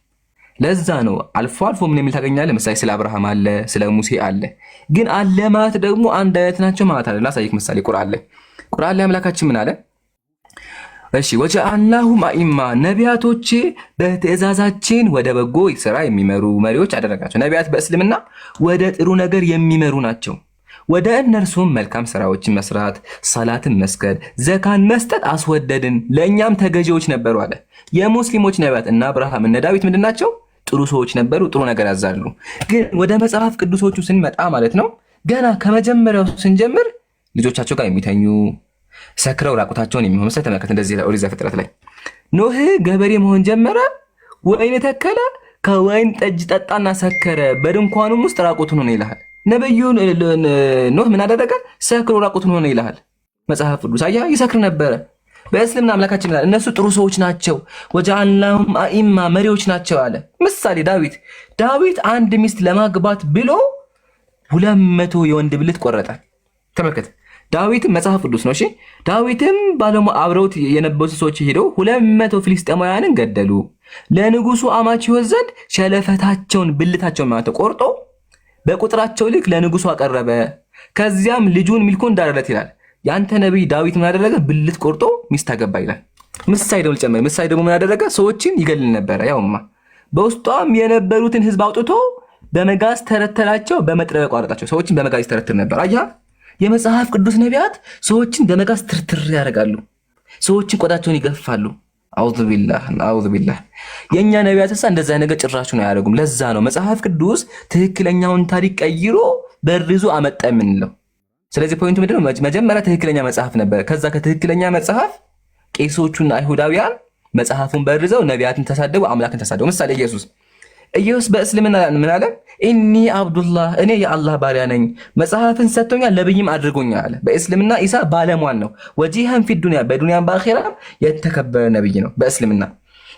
Speaker 1: ለዛ ነው አልፎ አልፎ ምን የሚል ታገኛለህ? ምሳሌ ስለ አብርሃም አለ፣ ስለ ሙሴ አለ። ግን አለ ማለት ደግሞ አንድ አይነት ናቸው ማለት አይደለም። ላሳይክ ምሳሌ ቁርአን ላይ አምላካችን ምን አለ? እሺ ወጀዐልናሁም አኢማ ነቢያቶቼ በትእዛዛችን ወደ በጎ ስራ የሚመሩ መሪዎች አደረጋቸው። ነቢያት በእስልምና ወደ ጥሩ ነገር የሚመሩ ናቸው። ወደ እነርሱም መልካም ስራዎችን መስራት፣ ሰላትን መስገድ፣ ዘካን መስጠት አስወደድን፣ ለእኛም ተገዢዎች ነበሩ አለ። የሙስሊሞች ነቢያት እና አብርሃም እነ ዳዊት ምንድን ናቸው? ጥሩ ሰዎች ነበሩ፣ ጥሩ ነገር ያዛሉ። ግን ወደ መጽሐፍ ቅዱሶቹ ስንመጣ ማለት ነው ገና ከመጀመሪያው ስንጀምር ልጆቻቸው ጋር የሚተኙ ሰክረው ራቁታቸውን የሚሆኑ መሰለ። ተመልከት፣ እንደዚህ ላይ ኦሪት ዘፍጥረት ላይ ኖህ ገበሬ መሆን ጀመረ፣ ወይን ተከለ፣ ከወይን ጠጅ ጠጣና ሰከረ፣ በድንኳኑም ውስጥ ራቁቱን ሆነ ይልሃል። ነብዩ ኖህ ምን አደረገ? ሰክሮ ራቁቱን ሆነ ይልሃል መጽሐፍ ቅዱስ። አያ ይሰክር ነበረ። በእስልምና አምላካችን ይላል እነሱ ጥሩ ሰዎች ናቸው፣ ወጀዐልናሁም አኢማ መሪዎች ናቸው አለ። ምሳሌ ዳዊት አንድ ሚስት ለማግባት ብሎ 200 የወንድ ብልት ቆረጠ። ተመልከት፣ ዳዊትም መጽሐፍ ቅዱስ ነው እሺ። ዳዊትም አብረውት የነበሩ ሰዎች ሄደው 200 ፍልስጤማውያንን ገደሉ። ለንጉሱ አማች ይወት ዘንድ ሸለፈታቸውን ብልታቸውን ማለት ቆርጦ በቁጥራቸው ልክ ለንጉሱ አቀረበ። ከዚያም ልጁን ሚልኮን ዳረለት ይላል። ያንተ ነብይ ዳዊት ምን አደረገ? ብልት ቆርጦ ሚስት አገባ ይላል። ምሳሌ ደግሞ ምን አደረገ? ሰዎችን ይገል ነበረ። ያውማ በውስጧም የነበሩትን ህዝብ አውጥቶ በመጋዝ ተረተራቸው፣ በመጥረቢያ ቋረጣቸው። ሰዎችን በመጋዝ ተረትር ነበር። አያ የመጽሐፍ ቅዱስ ነቢያት ሰዎችን በመጋዝ ትርትር ያደርጋሉ። ሰዎችን ቆዳቸውን ይገፋሉ። አውዙ ቢላህ። የኛ ነቢያትሳ እንደዛ ነገር ጭራሹ ነው ያደርጉም። ለዛ ነው መጽሐፍ ቅዱስ ትክክለኛውን ታሪክ ቀይሮ በርዙ አመጣ የምንለው። ስለዚህ ፖይንቱ ምንድነው? መጀመሪያ ትክክለኛ መጽሐፍ ነበር። ከዛ ከትክክለኛ መጽሐፍ ቄሶቹና አይሁዳውያን መጽሐፉን በርዘው ነቢያትን ተሳደቡ፣ አምላክን ተሳደቡ። ምሳሌ ኢየሱስ በእስልምና ምን አለ? ኢኒ አብዱላህ እኔ የአላህ ባሪያ ነኝ፣ መጽሐፍን ሰጥቶኛል፣ ነብይም አድርጎኛል አለ። በእስልምና ኢሳ ባለሟል ነው። ወጂሃን ፊ ዱንያ በዱንያም በአኺራም የተከበረ ነብይ ነው በእስልምና።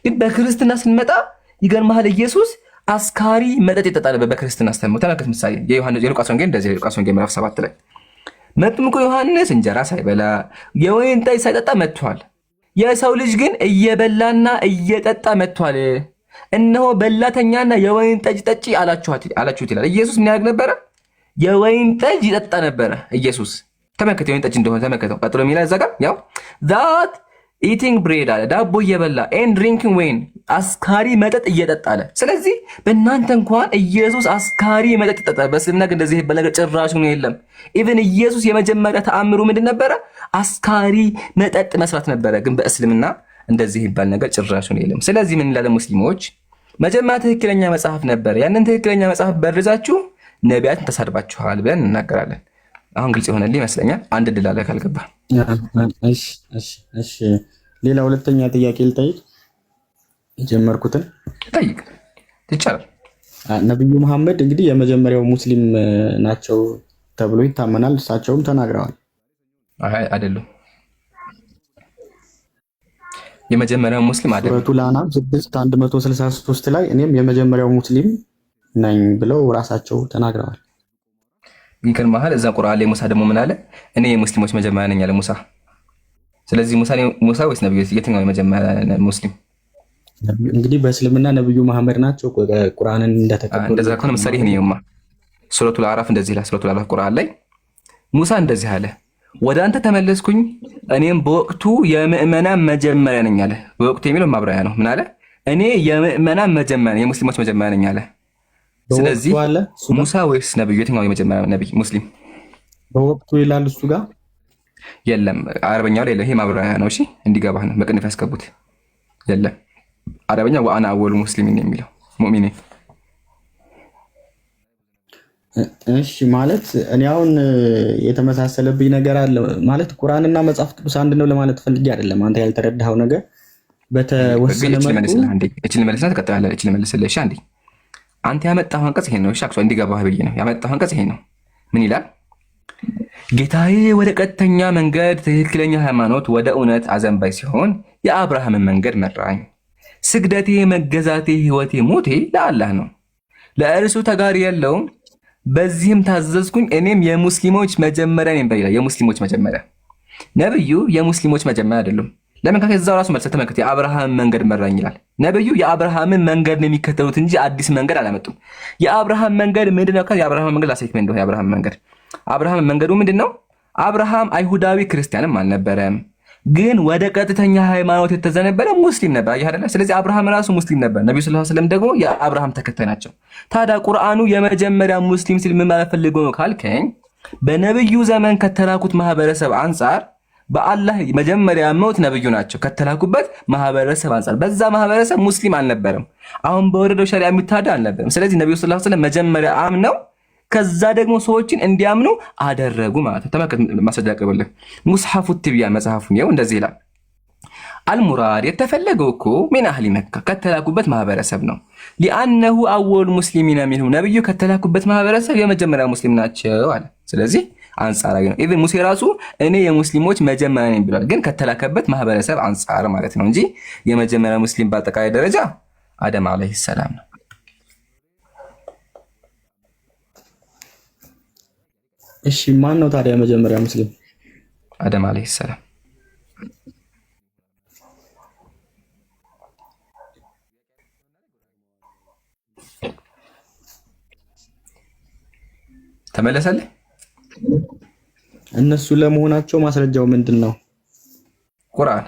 Speaker 1: ግን በክርስትና ስንመጣ ይገርምሃል፣ ኢየሱስ አስካሪ መጠጥ ይጠጣል በክርስትና አስተምሮ። ተመልከት ምሳሌ የሉቃስ ወንጌል እንደዚህ የሉቃስ ወንጌል ምዕራፍ 7 ላይ መጥምቁ ዮሐንስ እንጀራ ሳይበላ የወይን ጠጅ ሳይጠጣ መጥቷል። የሰው ልጅ ግን እየበላና እየጠጣ መጥቷል። እነሆ በላተኛና የወይን ጠጅ ጠጪ አላችሁት ይላል። ኢየሱስ ምን ያደርግ ነበረ? የወይን ጠጅ ይጠጣ ነበረ ኢየሱስ። ተመልከት የወይን ጠጅ እንደሆነ ተመልከተው። ቀጥሎ የሚለው እዛ ጋር ያው that eating bread አለ፣ ዳቦ እየበላ and drinking wine አስካሪ መጠጥ እየጠጣ አለ። ስለዚህ በእናንተ እንኳን ኢየሱስ አስካሪ መጠጥ ይጠጣል። በእስልምና ግን እንደዚህ ይባል ነገር ጭራሽ ነው የለም። ኢቭን ኢየሱስ የመጀመሪያ ተአምሩ ምንድን ነበረ? አስካሪ መጠጥ መስራት ነበረ። ግን በእስልምና እንደዚህ ይባል ነገር ጭራሽ ነው የለም። ስለዚህ ምን እንላለን ሙስሊሞች? መጀመሪያ ትክክለኛ መጽሐፍ ነበር። ያንን ትክክለኛ መጽሐፍ በርዛችሁ ነቢያትን ተሳድባችኋል ብለን እናገራለን። አሁን ግልጽ ይሆናል ይመስለኛል። አንድ ድል አለ ካልገባ።
Speaker 5: እሺ ሌላ ሁለተኛ ጥያቄ ልጠይቅ። የጀመርኩትን
Speaker 1: ጠይቅ ይቻላል።
Speaker 5: ነብዩ መሐመድ እንግዲህ የመጀመሪያው ሙስሊም ናቸው ተብሎ ይታመናል። እሳቸውም ተናግረዋል።
Speaker 1: አይደሉም የመጀመሪያው ሙስሊም አይደለም።
Speaker 5: ሱረቱል አንዓም 6:163 ላይ እኔም የመጀመሪያው ሙስሊም ነኝ ብለው ራሳቸው ተናግረዋል።
Speaker 1: ግን መሀል እዛ ቁርአን ላይ ሙሳ ደግሞ ምን አለ? እኔ የሙስሊሞች መጀመሪያ ነኝ አለ ሙሳ። ስለዚህ ሙሳ ወይስ ነብዩ የትኛው የመጀመሪያ ሙስሊም?
Speaker 5: እንግዲህ በእስልምና ነብዩ መሐመድ ናቸው ቁርአንን እንደተቀበሉ።
Speaker 1: እንደዛ ከሆነ ምሳሌ ይሄን ይሁማ። ሱረቱል አዕራፍ እንደዚህ ይላል። ሱረቱል አዕራፍ ቁርአን ላይ ሙሳ እንደዚህ አለ፣ ወደ አንተ ተመለስኩኝ እኔም በወቅቱ የምእመናን መጀመሪያ ነኝ አለ። በወቅቱ የሚለው ማብራሪያ ነው። ምን አለ? እኔ የምእመናን መጀመሪያ የሙስሊሞች መጀመሪያ ነኝ አለ። ስለዚህ ሙሳ ወይስ ነብዩ የትኛው የመጀመሪያ ነብይ ሙስሊም?
Speaker 5: በወቅቱ ይላል እሱ ጋር
Speaker 1: የለም። አረበኛው ላይ ይሄ ማብራሪያ ነው። እሺ እንዲገባህ ነው። በቅንፍ ያስገቡት የለም። አረበኛ ወአና አወሉ ሙስሊሚን የሚለው ሙእሚን።
Speaker 5: እሺ ማለት እኔ አሁን የተመሳሰለብኝ ነገር አለ ማለት ቁርአንና መጽሐፍ ቅዱስ አንድ ነው ለማለት ፈልጌ አይደለም። አንተ ያልተረዳኸው ነገር በተወሰነ መልኩ
Speaker 1: እቺን መልስና ተቀጥላለህ። እቺን መልስልህ። እሺ አንዴ አንተ ያመጣኸው አንቀጽ ይሄን ነው። እሺ አክሷ እንዲገባህ ብዬ ነው ያመጣኸው አንቀጽ ይሄን ነው። ምን ይላል? ጌታዬ ወደ ቀጥተኛ መንገድ፣ ትክክለኛ ሃይማኖት፣ ወደ እውነት አዘንባይ ሲሆን የአብርሃምን መንገድ መራኝ። ስግደቴ፣ መገዛቴ፣ ህይወቴ፣ ሞቴ ለአላህ ነው፣ ለእርሱ ተጋሪ የለውም። በዚህም ታዘዝኩኝ፣ እኔም የሙስሊሞች መጀመሪያ ነኝ በይላል። የሙስሊሞች መጀመሪያ ነብዩ የሙስሊሞች መጀመሪያ አይደሉም። ለምን ከዛው ራሱ መልስ ተመልከት። የአብርሃምን መንገድ መራኝ ይላል። ነብዩ የአብርሃምን መንገድ ነው የሚከተሉት እንጂ አዲስ መንገድ አላመጡም። የአብርሃም መንገድ ምንድነው? የአብርሃም መንገድ ላሳይክ እንደሆነ የአብርሃም መንገድ አብርሃም መንገዱ ምንድነው? አብርሃም አይሁዳዊ ክርስቲያንም አልነበረም፣ ግን ወደ ቀጥተኛ ሃይማኖት የተዘነበለ ሙስሊም ነበር። አየህ አይደለ? ስለዚህ አብርሃም ራሱ ሙስሊም ነበር። ነብዩ ሰለላሁ ዐለይሂ ወሰለም ደግሞ የአብርሃም ተከታይ ናቸው። ታዲያ ቁርአኑ የመጀመሪያ ሙስሊም ሲል ምን ማለት ፈልጎ ነው ካልከኝ፣ በነብዩ ዘመን ከተላኩት ማህበረሰብ አንጻር በአላህ መጀመሪያ ያመኑት ነብዩ ናቸው። ከተላኩበት ማህበረሰብ አንጻር በዛ ማህበረሰብ ሙስሊም አልነበረም። አሁን በወረደው ሸሪዓ የሚታዳ አልነበረም። ስለዚህ ነብዩ ሰለላሁ ዐለይሂ ወሰለም መጀመሪያ አምነው ከዛ ደግሞ ሰዎችን እንዲያምኑ አደረጉ ማለት ነው። ተመልከት፣ ማስረጃ ቀበለ ሙስሐፉ ትቢያን መጽሐፉን ይኸው እንደዚህ ይላል። አልሙራድ የተፈለገው እኮ ሚን አህሊ መካ ከተላኩበት ማህበረሰብ ነው። ሊአነሁ አወሉ ሙስሊሚና ሚንሁ ነብዩ ከተላኩበት ማህበረሰብ የመጀመሪያ ሙስሊም ናቸው አለ። ስለዚህ አንጻራዊ ነው። ኢቭን ሙሴ ራሱ እኔ የሙስሊሞች መጀመሪያ ነኝ ብሏል። ግን ከተላከበት ማህበረሰብ አንጻር ማለት ነው እንጂ የመጀመሪያ ሙስሊም በአጠቃላይ ደረጃ አደም አለይሂ ሰላም ነው።
Speaker 5: እሺ ማን ነው ታዲያ የመጀመሪያ ሙስሊም?
Speaker 1: አደም አለይሂ ሰላም። ተመለሰልህ?
Speaker 5: እነሱ ለመሆናቸው ማስረጃው ምንድን ነው?
Speaker 1: ቁርአን።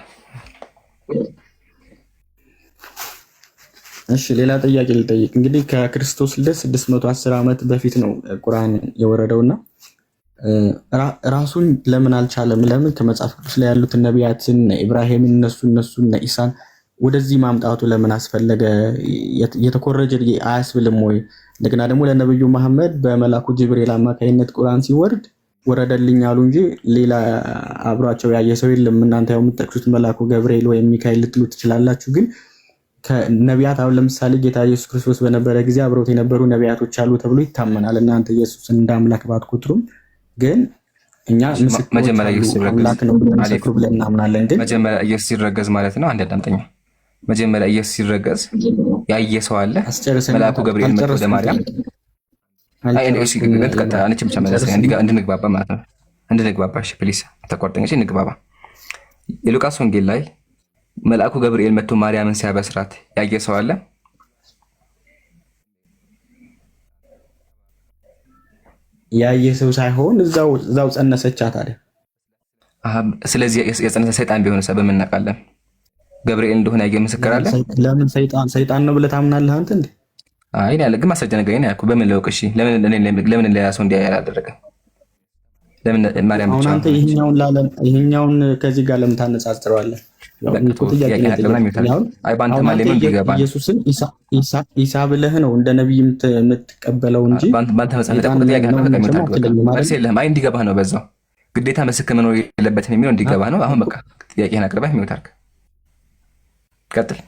Speaker 5: እሺ ሌላ ጥያቄ ልጠይቅ። እንግዲህ ከክርስቶስ ልደት 610 ዓመት በፊት ነው ቁርአን የወረደውና ራሱን ለምን አልቻለም? ለምን ከመጽሐፍ ቅዱስ ላይ ያሉትን ነቢያትን ኢብራሂምን እነሱን ኢሳን ወደዚህ ማምጣቱ ለምን አስፈለገ? የተኮረጀ አያስብልም ወይ? እንደገና ደግሞ ለነብዩ መሐመድ በመላኩ ጅብሪል አማካይነት ቁርአን ሲወርድ ወረደልኝ አሉ እንጂ ሌላ አብሯቸው ያየ ሰው የለም። እናንተ ያው የምትጠቅሱት መላኩ ገብርኤል ወይም ሚካኤል ልትሉ ትችላላችሁ። ግን ከነቢያት አሁን ለምሳሌ ጌታ ኢየሱስ ክርስቶስ በነበረ ጊዜ አብሮት የነበሩ ነቢያቶች አሉ ተብሎ ይታመናል። እናንተ ኢየሱስን እንደ አምላክ ባትቆጥሩም ግን እኛ
Speaker 1: መጀመሪያ ኢየሱስ
Speaker 5: አምላክ ነው ብለን እናምናለን። ግን
Speaker 1: መጀመሪያ ኢየሱስ ሲረገዝ ማለት ነው። አንድ አዳምጠኛ። መጀመሪያ ኢየሱስ ሲረገዝ ያየ ሰው አለ? መልአኩ ገብርኤል መጥቶ ወደ ማርያም እንድንግባባ ማለት ነው። እንድንግባባ እሺ፣ ፕሊስ አታቋርጠኝ። እሺ እንግባባ። የሉቃስ ወንጌል ላይ መልአኩ ገብርኤል መጥቶ ማርያምን ሲያበስራት ያየ ሰው አለ?
Speaker 5: ያየ ሰው ሳይሆን እዛው ጸነሰቻት አይደል?
Speaker 1: ስለዚህ የጸነሰ ሰይጣን ቢሆን በምን እናውቃለን? ገብርኤል እንደሆነ ያየ ምስክር አለ?
Speaker 5: ለምን ሰይጣን ነው ብለህ ታምናለህ አንተ እንዴ?
Speaker 1: አይ ያለ ግን ማስረጃ ነገር ነው ያልኩ። በምን ለውቅ? እሺ ለምን ሌላ ሰው እንዲያ ያላደረገ? ለምን ማርያም ብቻ?
Speaker 5: አንተ ይሄኛውን ከዚህ ጋር ለምን ታነጻጽረዋለህ?
Speaker 1: በአንተ ማለምን ቢገባ
Speaker 5: ኢየሱስን ኢሳ ብለህ ነው እንደ ነብይ የምትቀበለው እንጂ
Speaker 1: በአንተ መጽሐፍ መልስ የለህም። አይ እንዲገባህ ነው። በዛው ግዴታ ምስክር መኖር የለበትም የሚለው እንዲገባህ ነው። አሁን በቃ ጥያቄህን አቅርበህ የሚወት አድርግ። ቀጥል።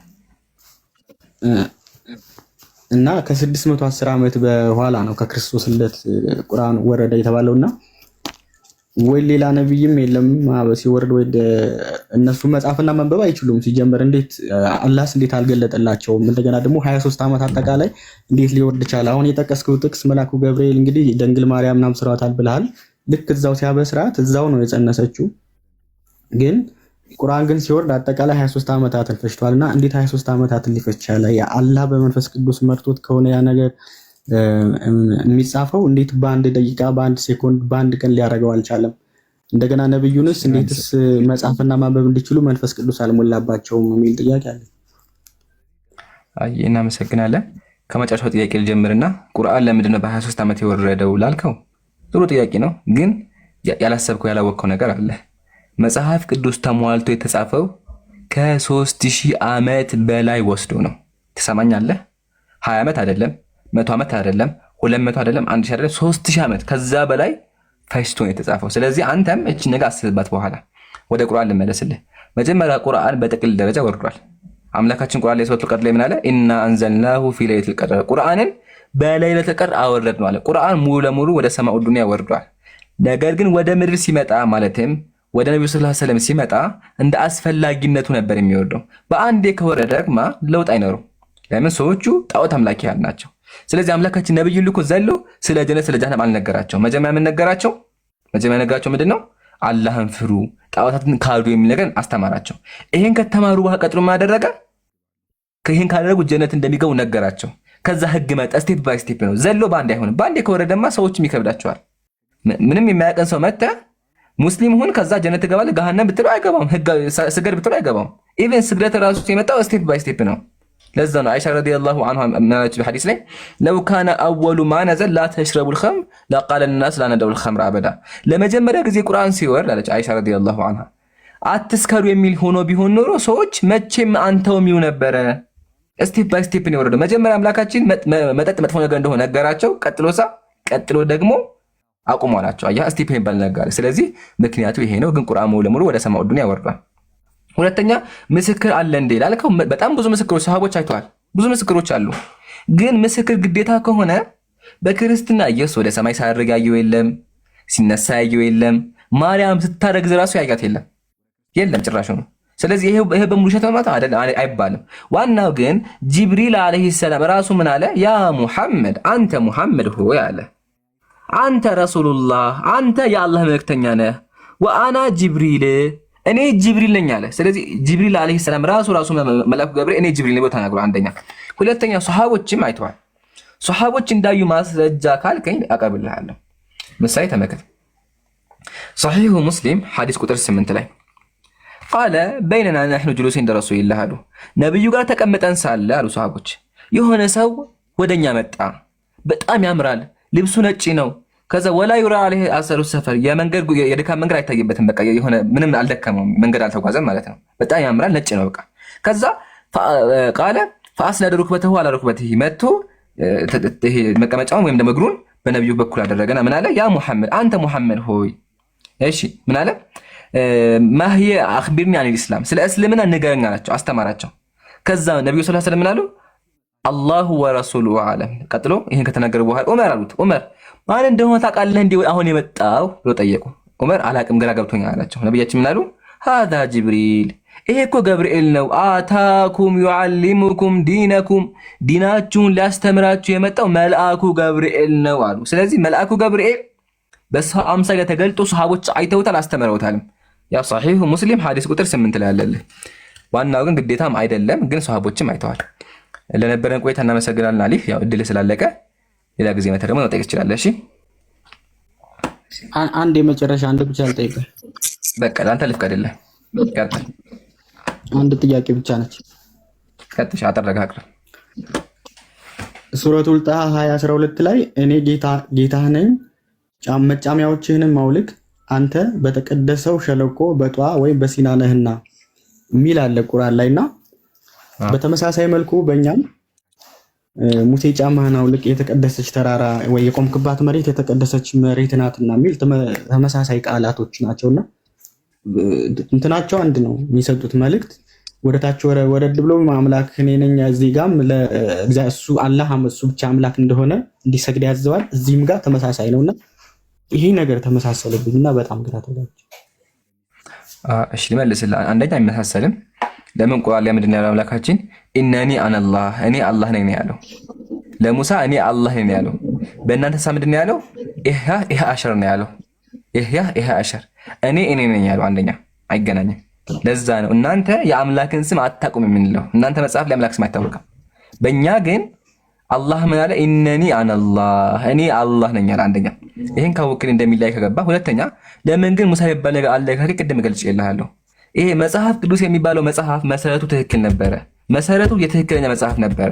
Speaker 5: እና ከ610 ዓመት በኋላ ነው ከክርስቶስ ልደት ቁርአን ወረደ የተባለውና ወይ ሌላ ነብይም የለም ሲወርድ ወይ እነሱ መጻፍና መንበብ አይችሉም ሲጀመር። እንዴት አላህስ እንዴት አልገለጠላቸውም? እንደገና ደግሞ 23 ዓመት አጠቃላይ እንዴት ሊወርድ ቻለ? አሁን የጠቀስከው ጥቅስ መልአኩ ገብርኤል እንግዲህ ድንግል ማርያም አብስሯታል ብለሃል። ልክ እዛው ሲያበስራት እዛው ነው የጸነሰችው። ግን ቁርአን ግን ሲወርድ አጠቃላይ 23 ዓመታትን ፈጅቷልና እንዴት 23 ዓመታትን ሊፈጅ ቻለ? አላህ በመንፈስ ቅዱስ መርቶት ከሆነ ያ ነገር የሚጻፈው እንዴት በአንድ ደቂቃ፣ በአንድ ሴኮንድ፣ በአንድ ቀን ሊያደርገው አልቻለም? እንደገና ነብዩንስ እንዴትስ መጻፍና ማንበብ እንዲችሉ መንፈስ ቅዱስ አልሞላባቸውም የሚል ጥያቄ አለ።
Speaker 1: አይ እናመሰግናለን። ከመጨረሻው ጥያቄ ልጀምርና ቁርአን ለምንድን ነው በ23 ዓመት የወረደው ላልከው ጥሩ ጥያቄ ነው። ግን ያላሰብከው ያላወቅከው ነገር አለ። መጽሐፍ ቅዱስ ተሟልቶ የተጻፈው ከ3000 ዓመት በላይ ወስዶ ነው። ትሰማኛለህ? 20 ዓመት አይደለም፣ 100 ዓመት አይደለም፣ 200 አይደለም፣ 1000 አይደለም፣ 3000 ዓመት ከዛ በላይ ፈጅቶ ነው የተጻፈው። ስለዚህ አንተም እቺ ነገር አስብባት። በኋላ ወደ ቁርአን ልመለስልህ። መጀመሪያ ቁርአን በጥቅል ደረጃ ወርዷል። አምላካችን ቁርአን ላይ ሱረቱል ቀድር ላይ ምን አለ? ኢና አንዘልናሁ ፊ ለይለቱል ቀድር፣ ቁርአንን በለይለቱል ቀድር አወረድነው አለ። ቁርአን ሙሉ ለሙሉ ወደ ሰማኡ ዱንያ ወርዷል። ነገር ግን ወደ ምድር ሲመጣ ማለትም ወደ ነብዩ ሰለላሁ ዐለይሂ ወሰለም ሲመጣ እንደ አስፈላጊነቱ ነበር የሚወርደው። በአንዴ ከወረደ ደግሞ ለውጥ አይኖርም። ለምን? ሰዎቹ ጣዖት አምላኪያን ናቸው። ስለዚህ አምላካችን ነብዩን ልኮ ዘሎ ስለ ጀነት ስለ ጀሃነም አልነገራቸው። መጀመሪያ የምንነገራቸው ምንድነው? አላህን ፍሩ፣ ጣዖታትን ካዱ የሚል ነገር አስተማራቸው። ይሄን ከተማሩ በኋላ ቀጥሎ ማደረገ ይሄን ካደረጉ ጀነት እንደሚገቡ ነገራቸው። ከዛ ህግ መጣ። ስቴፕ ባይ ስቴፕ ነው። ዘሎ በአንዴ አይሆንም። በአንዴ ከወረደማ ሰዎችም ይከብዳቸዋል። ምንም የማያቀን ሰው መጣ ሙስሊም ሁን ከዛ ጀነት ትገባለህ፣ ገሃነም ብትለው አይገባም። ህግ ስገድ ብትለው አይገባም። ኢቭን ስግደት ራሱ የመጣው ስቴፕ ባይ ስቴፕ ነው። ለዛ ነው አይሻ ረዲየላሁ ዐንሃ ማለች በሐዲስ ላይ ለው ካነ አወሉ ማ ነዘል ላ ተሽረቡል ኸምር ለቃለ الناس ላ ነደውል ኸምር አበዳ። ለመጀመሪያ ጊዜ ቁርአን ሲወርድ አለች አይሻ ረዲየላሁ ዐንሃ አትስከሩ የሚል ሆኖ ቢሆን ኖሮ ሰዎች መቼም አንተውም ይው ነበረ። ስቴፕ ባይ ስቴፕ ነው የወረደው። መጀመሪያ አምላካችን መጠጥ መጥፎ ነገር እንደሆነ ነገራቸው። ቀጥሎ ደግሞ አቁሙ አላቸው። አያ ስቴፕ ይባል ነገር። ስለዚህ ምክንያቱ ይሄ ነው። ግን ቁርአን ሙሉ ለሙሉ ወደ ሰማኡ ዱንያ ወርዷል። ሁለተኛ ምስክር አለ እንዴ ላልከው በጣም ብዙ ምስክሮች ሰሃቦች አይተዋል። ብዙ ምስክሮች አሉ። ግን ምስክር ግዴታ ከሆነ በክርስትና ኢየሱስ ወደ ሰማይ ሳያርግ ያየው የለም፣ ሲነሳ ያየው የለም፣ ማርያም ስታረግዝ ራሱ ያያት የለም ጭራሽ ነው። ስለዚህ ይሄ በሙሉ ውሸት ማለት አይባልም። ዋናው ግን ጅብሪል አለይሂ ሰላም ራሱ ምን አለ? ያ ሙሐመድ አንተ ሙሐመድ ሆይ አለ አንተ ረሱሉላህ አንተ የአላህ መልእክተኛ ነህ። ወአና ጅብሪል እኔ ጅብሪል ነኝ አለ። ስለዚህ ጅብሪል አለይሂ ሰላም ራሱ መልአኩ ገብርኤል እኔ ጅብሪል ነኝ ብሎ ተናግሯል። አንደኛ። ሁለተኛ ሱሐቦችም አይተዋል። ሱሐቦች እንዳዩ ማስረጃ ካልከኝ አቀርብልሃለሁ። ምሳሌ ተመልከት። ሰሒሁ ሙስሊም ሐዲስ ቁጥር 8 ላይ ቃለ በይነና ነሕኑ ጁሉሲን እንደ ረሱሊላህ አሉ። ነብዩ ጋር ተቀምጠን ሳለ አሉ ሱሐቦች የሆነ ሰው ወደኛ መጣ። በጣም ያምራል፣ ልብሱ ነጭ ነው። ከዛ ወላ ዩራ አለይሂ አሰሩ ሰፈር የድካም መንገድ አይታይበትም። በቃ የሆነ ምንም አልደከመውም፣ መንገድ አልተጓዘም ማለት ነው። በጣም ያምራል፣ ነጭ ነው በቃ። ከዛ ቃለ ፈአስነደ ሩክበተሁ አላ ሩክበቲሂ መጥቶ ይሄ መቀመጫውን ወይም ደግሞ እግሩን በነብዩ በኩል አደረገና ምን አለ? ያ ሙሐመድ አንተ ሙሐመድ ሆይ እሺ ምን አለ? ማህየ አኽቢርኒ አን ልእስላም ስለ እስልምና ንገረኝ አላቸው፣ አስተማራቸው። ከዛ ነብዩ ሰለላሁ ዐለይሂ ወሰለም ምን አሉ? አላሁ ወረሱሉሁ አለም። ቀጥሎ ይሄን ከተናገሩ በኋላ ዑመር አሉት፣ ዑመር ማን እንደሆነ ታውቃለህ እንዴ አሁን የመጣው ብሎ ጠየቁ። ዑመር አላቅም ግራ ገብቶኛል አላቸው። ነብያችን ምን አሉ? ሃዛ ጅብሪል ይሄ እኮ ገብርኤል ነው። አታኩም ዩዓሊሙኩም ዲነኩም ዲናችሁን ሊያስተምራችሁ የመጣው መልአኩ ገብርኤል ነው አሉ። ስለዚህ መልአኩ ገብርኤል በሰው አምሳያ ተገልጦ ሰሃቦች አይተውታል፣ አስተምረውታል። ያ ሰሒሁ ሙስሊም ሐዲስ ቁጥር 8 ላይ አለልህ። ዋናው ግን ግዴታም አይደለም፣ ግን ሰሃቦችም አይተዋል። ለነበረን ቆይታ እናመሰግናለን። አሊ ያው እድል ስላለቀ ሌላ ጊዜ መተህ ደግሞ መጠየቅ ትችላለህ። እሺ
Speaker 5: አንድ የመጨረሻ አንድ ብቻ ልጠይቅህ።
Speaker 1: በቃ ለአንተ ልፍቀድልህ። ቀጥል።
Speaker 5: አንድ ጥያቄ ብቻ ነች።
Speaker 1: ቀጥሽ አጠረጋ አቅርብ።
Speaker 5: ሱረቱል ጣሃ 20:12 ላይ እኔ ጌታህ ነኝ መጫሚያዎችህንም አውልቅ አንተ በተቀደሰው ሸለቆ በጧ ወይም በሲና ነህና የሚል አለ ቁርአን ላይና በተመሳሳይ መልኩ በእኛም ሙሴ ጫማህን አውልቅ የተቀደሰች ተራራ ወይ የቆምክባት መሬት የተቀደሰች መሬት ናትና የሚል ተመሳሳይ ቃላቶች ናቸውና እንትናቸው አንድ ነው። የሚሰጡት መልእክት ወደታች ወረድ ብሎ አምላክ እኔ ነኝ እዚህ ጋም ለእሱ አላህ እሱ ብቻ አምላክ እንደሆነ እንዲሰግድ ያዘዋል። እዚህም ጋር ተመሳሳይ ነውና ይሄ ነገር ተመሳሰለብኝና በጣም ግራ ተጋብቼ።
Speaker 1: እሺ ልመልስልህ። አንደኛ አይመሳሰልም። ለምን ቁርአን ላይ ምንድን ነው ያለው አምላካችን? ኢነኒ አነላህ እኔ አላህ ነኝ ነው ያለው። ለሙሳ እኔ አላህ ነኝ ነው ያለው። በእናንተ ሳ ምንድን ነው ያለው? ኢህ አሸር ነው ያለው። ኢህ አሸር እኔ ነኝ ያለው። አንደኛ አይገናኝም። ለዛ ነው እናንተ የአምላክን ስም አታውቁም የምንለው። እናንተ መጽሐፍ ላይ አምላክ ስም አይታወቅም። በእኛ ግን አላህ ምን አለ? ኢነኒ አነላህ እኔ አላህ ነኝ አለ። አንደኛ ይሄን ካወቅን እንደሚላይ ከገባ። ሁለተኛ ለምን ግን ሙሳ የሚባል ነገር አለ? ቅድም ገልጬልሃለሁ። ይሄ መጽሐፍ ቅዱስ የሚባለው መጽሐፍ መሰረቱ ትክክል ነበረ። መሰረቱ የትክክለኛ መጽሐፍ ነበረ።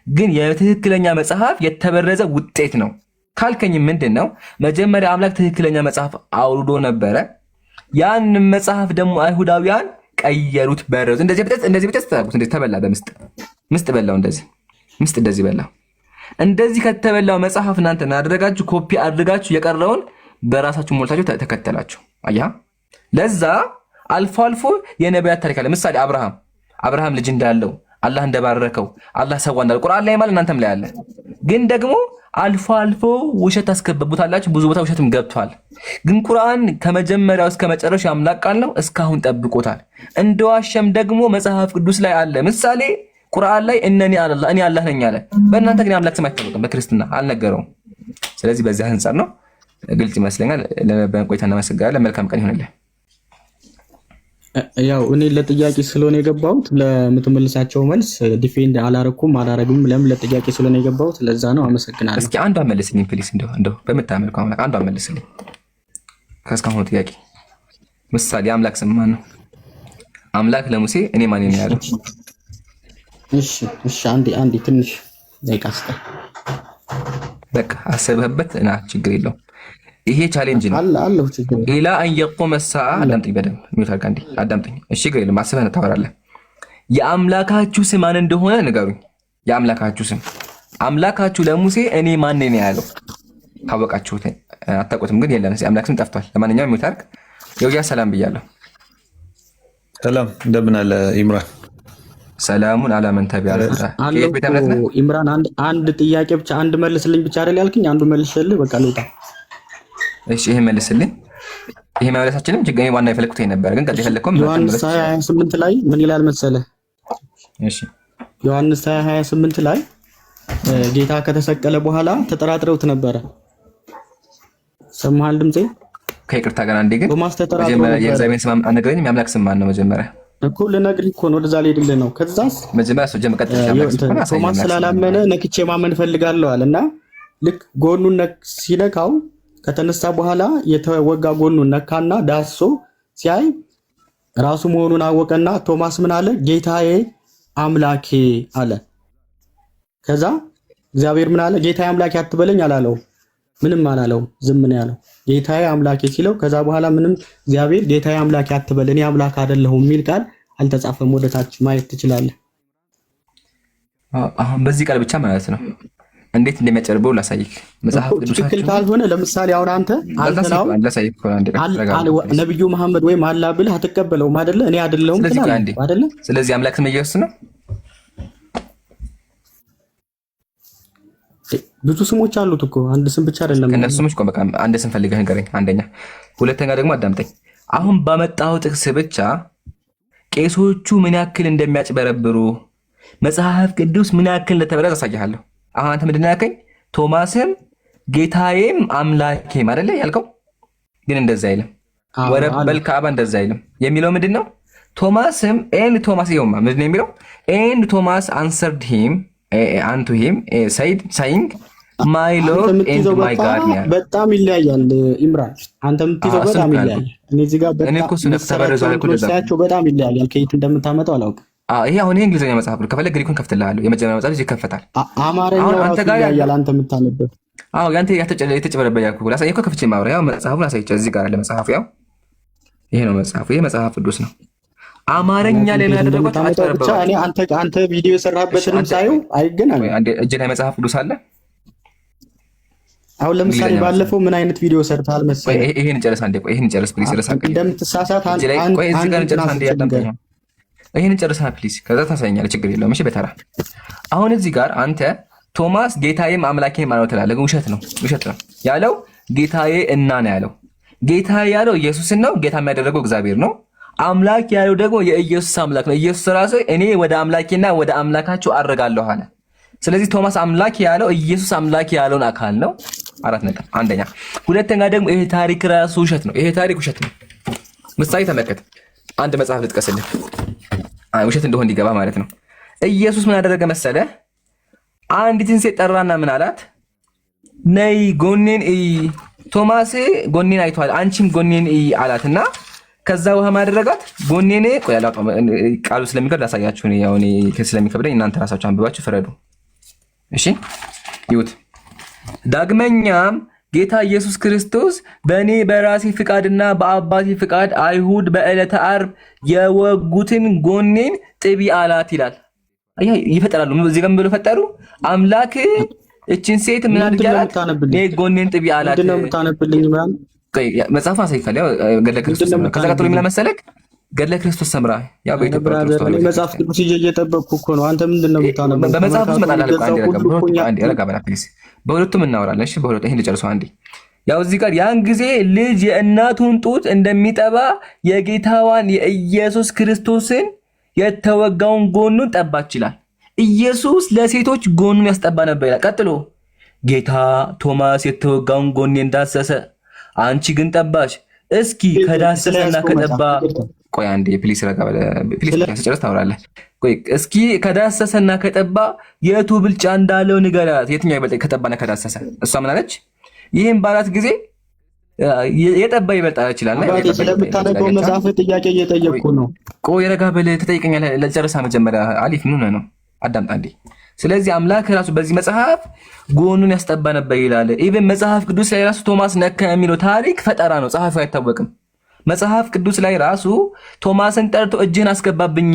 Speaker 1: ግን የትክክለኛ መጽሐፍ የተበረዘ ውጤት ነው ካልከኝ ምንድን ነው? መጀመሪያ አምላክ ትክክለኛ መጽሐፍ አውርዶ ነበረ። ያን መጽሐፍ ደግሞ አይሁዳውያን ቀየሩት፣ በረዙ። እንደዚህ ብጠስ ተጣቁት። እንደዚህ ተበላ፣ ምስጥ በላው። ምስጥ እንደዚህ በላው። እንደዚህ ከተበላው መጽሐፍ እናንተ አደረጋችሁ፣ ኮፒ አድርጋችሁ የቀረውን በራሳችሁ ሞልታችሁ ተከተላችሁ። አያ ለዛ አልፎ አልፎ የነቢያት ታሪክ አለ። ምሳሌ አብርሃም ልጅ እንዳለው አላህ እንደባረከው አላህ ሰዋ እንዳለው ቁርአን ላይ ማለት እናንተም ላይ አለ። ግን ደግሞ አልፎ አልፎ ውሸት ታስከበቡታላችሁ። ብዙ ቦታ ውሸትም ገብቷል። ግን ቁርአን ከመጀመሪያው እስከ መጨረሻው አምላክ ቃል ነው፣ እስካሁን ጠብቆታል። እንደዋሸም ደግሞ መጽሐፍ ቅዱስ ላይ አለ። ምሳሌ ቁርአን ላይ እነኒ አላህ እኔ አላህ ነኝ አለ። በእናንተ ግን አምላክ ስም አይታወቅም፣ በክርስትና አልነገረውም። ስለዚህ በዚህ አንፃር ነው ግልጽ ይመስለኛል። ለነበረን ቆይታ እናመሰግናለን። መልካም ቀን ይሁንልህ።
Speaker 5: ያው እኔ ለጥያቄ ስለሆነ የገባሁት ለምትመልሳቸው መልስ ዲፌንድ አላረግም። ለምን ለጥያቄ ስለሆነ የገባሁት ለዛ ነው። አመሰግናለሁ።
Speaker 1: እስኪ አንዷን መልስልኝ ፕሊስ። እንደው በምታመልከው አምላክ አንዷን መልስልኝ። ከእስካሁኑ ጥያቄ ምሳሌ አምላክ ስም ማን ነው? አምላክ ለሙሴ እኔ ማን ነኝ ያለው?
Speaker 5: እሺ አንዴ ትንሽ ደቂቃ ስጠኝ።
Speaker 1: በቃ አሰብህበት እና ችግር የለውም። ይሄ ቻሌንጅ ነው
Speaker 5: አለሁ ችግር
Speaker 1: ኢላ አን የቁመ ሰዓ። አዳምጠኝ በደንብ ሚውት አድርግ አንዴ አዳምጠኝ። እሺ ችግር የለም። አስበህ ታወራለህ። የአምላካችሁ ስም ማን እንደሆነ ንገሩኝ። የአምላካችሁ ስም አምላካችሁ ለሙሴ እኔ ማን ነኝ ያለው ካወቃችሁት፣ አታውቁትም ግን የለም አምላክ ስም ጠፍቷል። ለማንኛውም ሚውት አድርግ። የውያ ሰላም ብያለሁ።
Speaker 6: ሰላም እንደምን አለ ኢምራን?
Speaker 1: ሰላሙን አላመን ተቢያለ
Speaker 5: ኢምራን አንድ ጥያቄ ብቻ አንድ መልስልኝ ብቻ አይደል ያልክኝ? አንዱ መልስልኝ በቃ ልውጣ።
Speaker 1: እሺ ይሄ መልስልኝ። ይሄ መመለሳችንም ችግር ዋና የፈለኩት ነበር፣ ግን ቀጥ የፈለኩም
Speaker 5: ዮሐንስ 28 ላይ ምን ይላል መሰለህ?
Speaker 1: እሺ
Speaker 5: ዮሐንስ 28 ላይ ጌታ ከተሰቀለ በኋላ ተጠራጥረውት ነበረ። ሰማሃል ድምጼ?
Speaker 1: ከይቅርታ ጋር አንዴ ግን
Speaker 5: መጀመሪያ
Speaker 1: የእግዚአብሔር ስም አነግረኝ። የአምላክ ስም ማን ነው? መጀመሪያ
Speaker 5: እኮ ልነግርህ እኮ ነው፣ ወደዛ ልሄድልህ ነው። ከዛስ
Speaker 1: መጀመሪያ ሰው ጀመቀጥ
Speaker 5: ቶማስ ስላላመነ ነክቼ ማመን ፈልጋለሁ አለና ልክ ጎኑን ሲነካው ከተነሳ በኋላ የተወጋ ጎኑን ነካና ዳሶ ሲያይ ራሱ መሆኑን አወቀና ቶማስ ምን አለ? ጌታዬ አምላኬ አለ። ከዛ እግዚአብሔር ምን አለ? ጌታዬ አምላኬ አትበለኝ አላለው። ምንም አላለው፣ ዝም ነው ያለው። ጌታዬ አምላኬ ሲለው ከዛ በኋላ ምንም እግዚአብሔር ጌታዬ አምላኬ አትበል እኔ አምላክ አይደለሁም የሚል ቃል አልተጻፈም። ወደታች ማየት ትችላለህ።
Speaker 1: አሁን በዚህ ቃል ብቻ ማለት ነው እንዴት እንደሚያጨርበው ላሳይክ። መጽሐፍ ቅዱስ
Speaker 5: ትክክል ካልሆነ ለምሳሌ አሁን አንተ ነብዩ መሐመድ ወይም አላህ ብለህ አትቀበለውም አይደለ? እኔ አይደለሁም ትላለህ አይደለ?
Speaker 1: ስለዚህ አምላክ ስም ኢየሱስ ነው።
Speaker 5: ብዙ ስሞች አሉት እኮ አንድ ስም ብቻ አይደለም።
Speaker 1: ከነሱ ስሞች በቃ አንድ ስም ፈልገህ ንገረኝ። አንደኛ። ሁለተኛ ደግሞ አዳምጠኝ። አሁን ባመጣው ጥቅስ ብቻ ቄሶቹ ምን ያክል እንደሚያጭበረብሩ መጽሐፍ ቅዱስ ምን ያክል እንደተበረዘ አሳይሃለሁ። አሁን አንተ ምንድን ነው ያልከኝ? ቶማስም ጌታዬም አምላኬም አይደለ ያልከው? ግን እንደዛ አይልም። ወረበል ካዕባ እንደዛ አይልም። የሚለው ምንድን ነው? ቶማስም ኤንድ ቶማስ ይኸውማ ምንድን ነው የሚለው? ኤንድ ቶማስ አንሰርድ ሂም አንቱ ሂም ሳይንግ ማይ ሎርድ ኤንድ ማይ ጋድ ነው።
Speaker 5: በጣም ይለያያል ኢምራን፣ አንተ የምትይዘው በጣም ይለያያል። እኔ እዚህ ጋር በጣም ይለያያል። ከየት እንደምታመጣው አላውቅም።
Speaker 1: ይሄ አሁን ይሄ እንግሊዝኛ መጽሐፍ ነው። ከፈለግ ግሪኩን ከፍትልሃለሁ። የመጀመሪያ መጽሐፍ እዚህ ይከፈታል።
Speaker 5: አማርኛው አንተ ጋር ያያል። አንተ የምታነበት
Speaker 1: ያንተ የተጨበረበ ያልኩህ ላሳየህ እኮ ከፍቼ ማውራ ያው መጽሐፉን አሳይቼ እዚህ ጋር አለ መጽሐፉ። ያው ይሄ ነው መጽሐፉ። ይሄ መጽሐፍ ቅዱስ ነው። አማርኛ ላይ ያደረጉት
Speaker 5: ብቻ እኔ አንተ ቪዲዮ የሰራበትንም ሳየው አይገናኝም።
Speaker 1: እጅ ላይ መጽሐፍ ቅዱስ አለ።
Speaker 5: አሁን ለምሳሌ ባለፈው ምን አይነት ቪዲዮ ሰርተሃል መሰለህ?
Speaker 1: ይሄን ጨርስ አንዴ። ቆይ ይሄን ጨርስ ፕሊስ።
Speaker 5: እንደምትሳሳት
Speaker 1: ቆይ እዚህ ጋር ጨርስ አንዴ። ያዳምጠኝ። ይሄን ጨርስ ፕሊስ። ከዛ ታሳየኛለህ። ችግር የለውም። እሺ በተራ አሁን እዚህ ጋር አንተ ቶማስ ጌታዬም አምላኬም ማለት ትላለህ። ውሸት ነው ያለው ጌታዬ እና ነው ያለው። ጌታ ያለው ኢየሱስን ነው። ጌታ የሚያደረገው እግዚአብሔር ነው። አምላክ ያለው ደግሞ የኢየሱስ አምላክ ነው። ኢየሱስ ራሱ እኔ ወደ አምላኬና ወደ አምላካችሁ አድርጋለሁ አለ። ስለዚህ ቶማስ አምላክ ያለው ኢየሱስ አምላክ ያለውን አካል ነው። 4 ነጥብ። አንደኛ። ሁለተኛ ደግሞ ይሄ ታሪክ ራሱ ውሸት ነው። ይሄ ታሪክ ውሸት ነው። ምሳሌ ተመልከት። አንድ መጽሐፍ ልጥቀስልህ ውሸት እንደሆነ እንዲገባ ማለት ነው። ኢየሱስ ምን አደረገ መሰለ? አንዲትን ሴት ጠራና ምን አላት? ነይ ጎኔን እይ። ቶማስ ጎኔን አይቷል፣ አንቺም ጎኔን እይ አላትና ከዛ ውሃ ማደረጋት ጎኔን ቃሉ ስለሚከብድ ላሳያችሁ። ያው እኔ ስለሚከብደኝ እናንተ ራሳችሁ አንብባችሁ ፍረዱ። እሺ ይሁት። ዳግመኛም ጌታ ኢየሱስ ክርስቶስ በእኔ በራሴ ፍቃድና በአባቴ ፍቃድ አይሁድ በዕለተ ዓርብ የወጉትን ጎኔን ጥቢ አላት ይላል። ይፈጠራሉ። እዚህ ጋር ብሎ ፈጠሩ። አምላክ እችን ሴት ምን አድርጋላት? ጎኔን ጥቢ አላት።
Speaker 5: ምንድነው የምታነብልኝ?
Speaker 1: መጽሐፍ አሳይካል። ያው ገድለ ክርስቶስ ሰምራ። ከዛ ቀጥሎ የሚለው መሰለክ ገድለ ክርስቶስ ሰምራ። ያው በኢትዮጵያ
Speaker 5: መጽሐፍ ቅዱስ እየጠበቅኩ እኮ ነው። አንተ ምንድነው የምታነበው?
Speaker 1: በመጽሐፍ ውስጥ መጣላል እኮ አንዴ ረጋ በላ ፕሊዝ። በሁለቱም እናወራለን። እሺ በሁለቱ ይሄን ልጨርሰው አንዴ። ያው እዚህ ጋር ያን ጊዜ ልጅ የእናቱን ጡት እንደሚጠባ የጌታዋን የኢየሱስ ክርስቶስን የተወጋውን ጎኑን ጠባች ይላል። ኢየሱስ ለሴቶች ጎኑን ያስጠባ ነበር ይላል። ቀጥሎ ጌታ ቶማስ የተወጋውን ጎኔን ዳሰሰ፣ አንቺ ግን ጠባሽ። እስኪ ከዳሰሰና ከጠባ ቆይ አንዴ ፕሊስ ረጋ በለ ፕሊስ ስጨርስ ታወራለህ። ቆይ እስኪ ከዳሰሰና ከጠባ የቱ ብልጫ እንዳለው ንገራት። የትኛው ይበልጥ ከጠባና ከዳሰሰ? እሷ ምን አለች? ይህም ባላት ጊዜ የጠባ ይበልጣል ይችላል።
Speaker 5: ስለምታነበው መጽሐፍ ጥያቄ እየጠየቅኩ ነው።
Speaker 1: ቆይ ረጋ በለ ትጠይቀኛለህ። ለጨርሳ መጀመሪያ አሊፍ ምን ነው አዳምጣ እንዴ። ስለዚህ አምላክ ራሱ በዚህ መጽሐፍ ጎኑን ያስጠባ ነበር ይላል። ኢቭን መጽሐፍ ቅዱስ ላይ ራሱ ቶማስ ነካ የሚለው ታሪክ ፈጠራ ነው። ጸሐፊው አይታወቅም። መጽሐፍ ቅዱስ ላይ ራሱ ቶማስን ጠርቶ እጅህን አስገባብኝ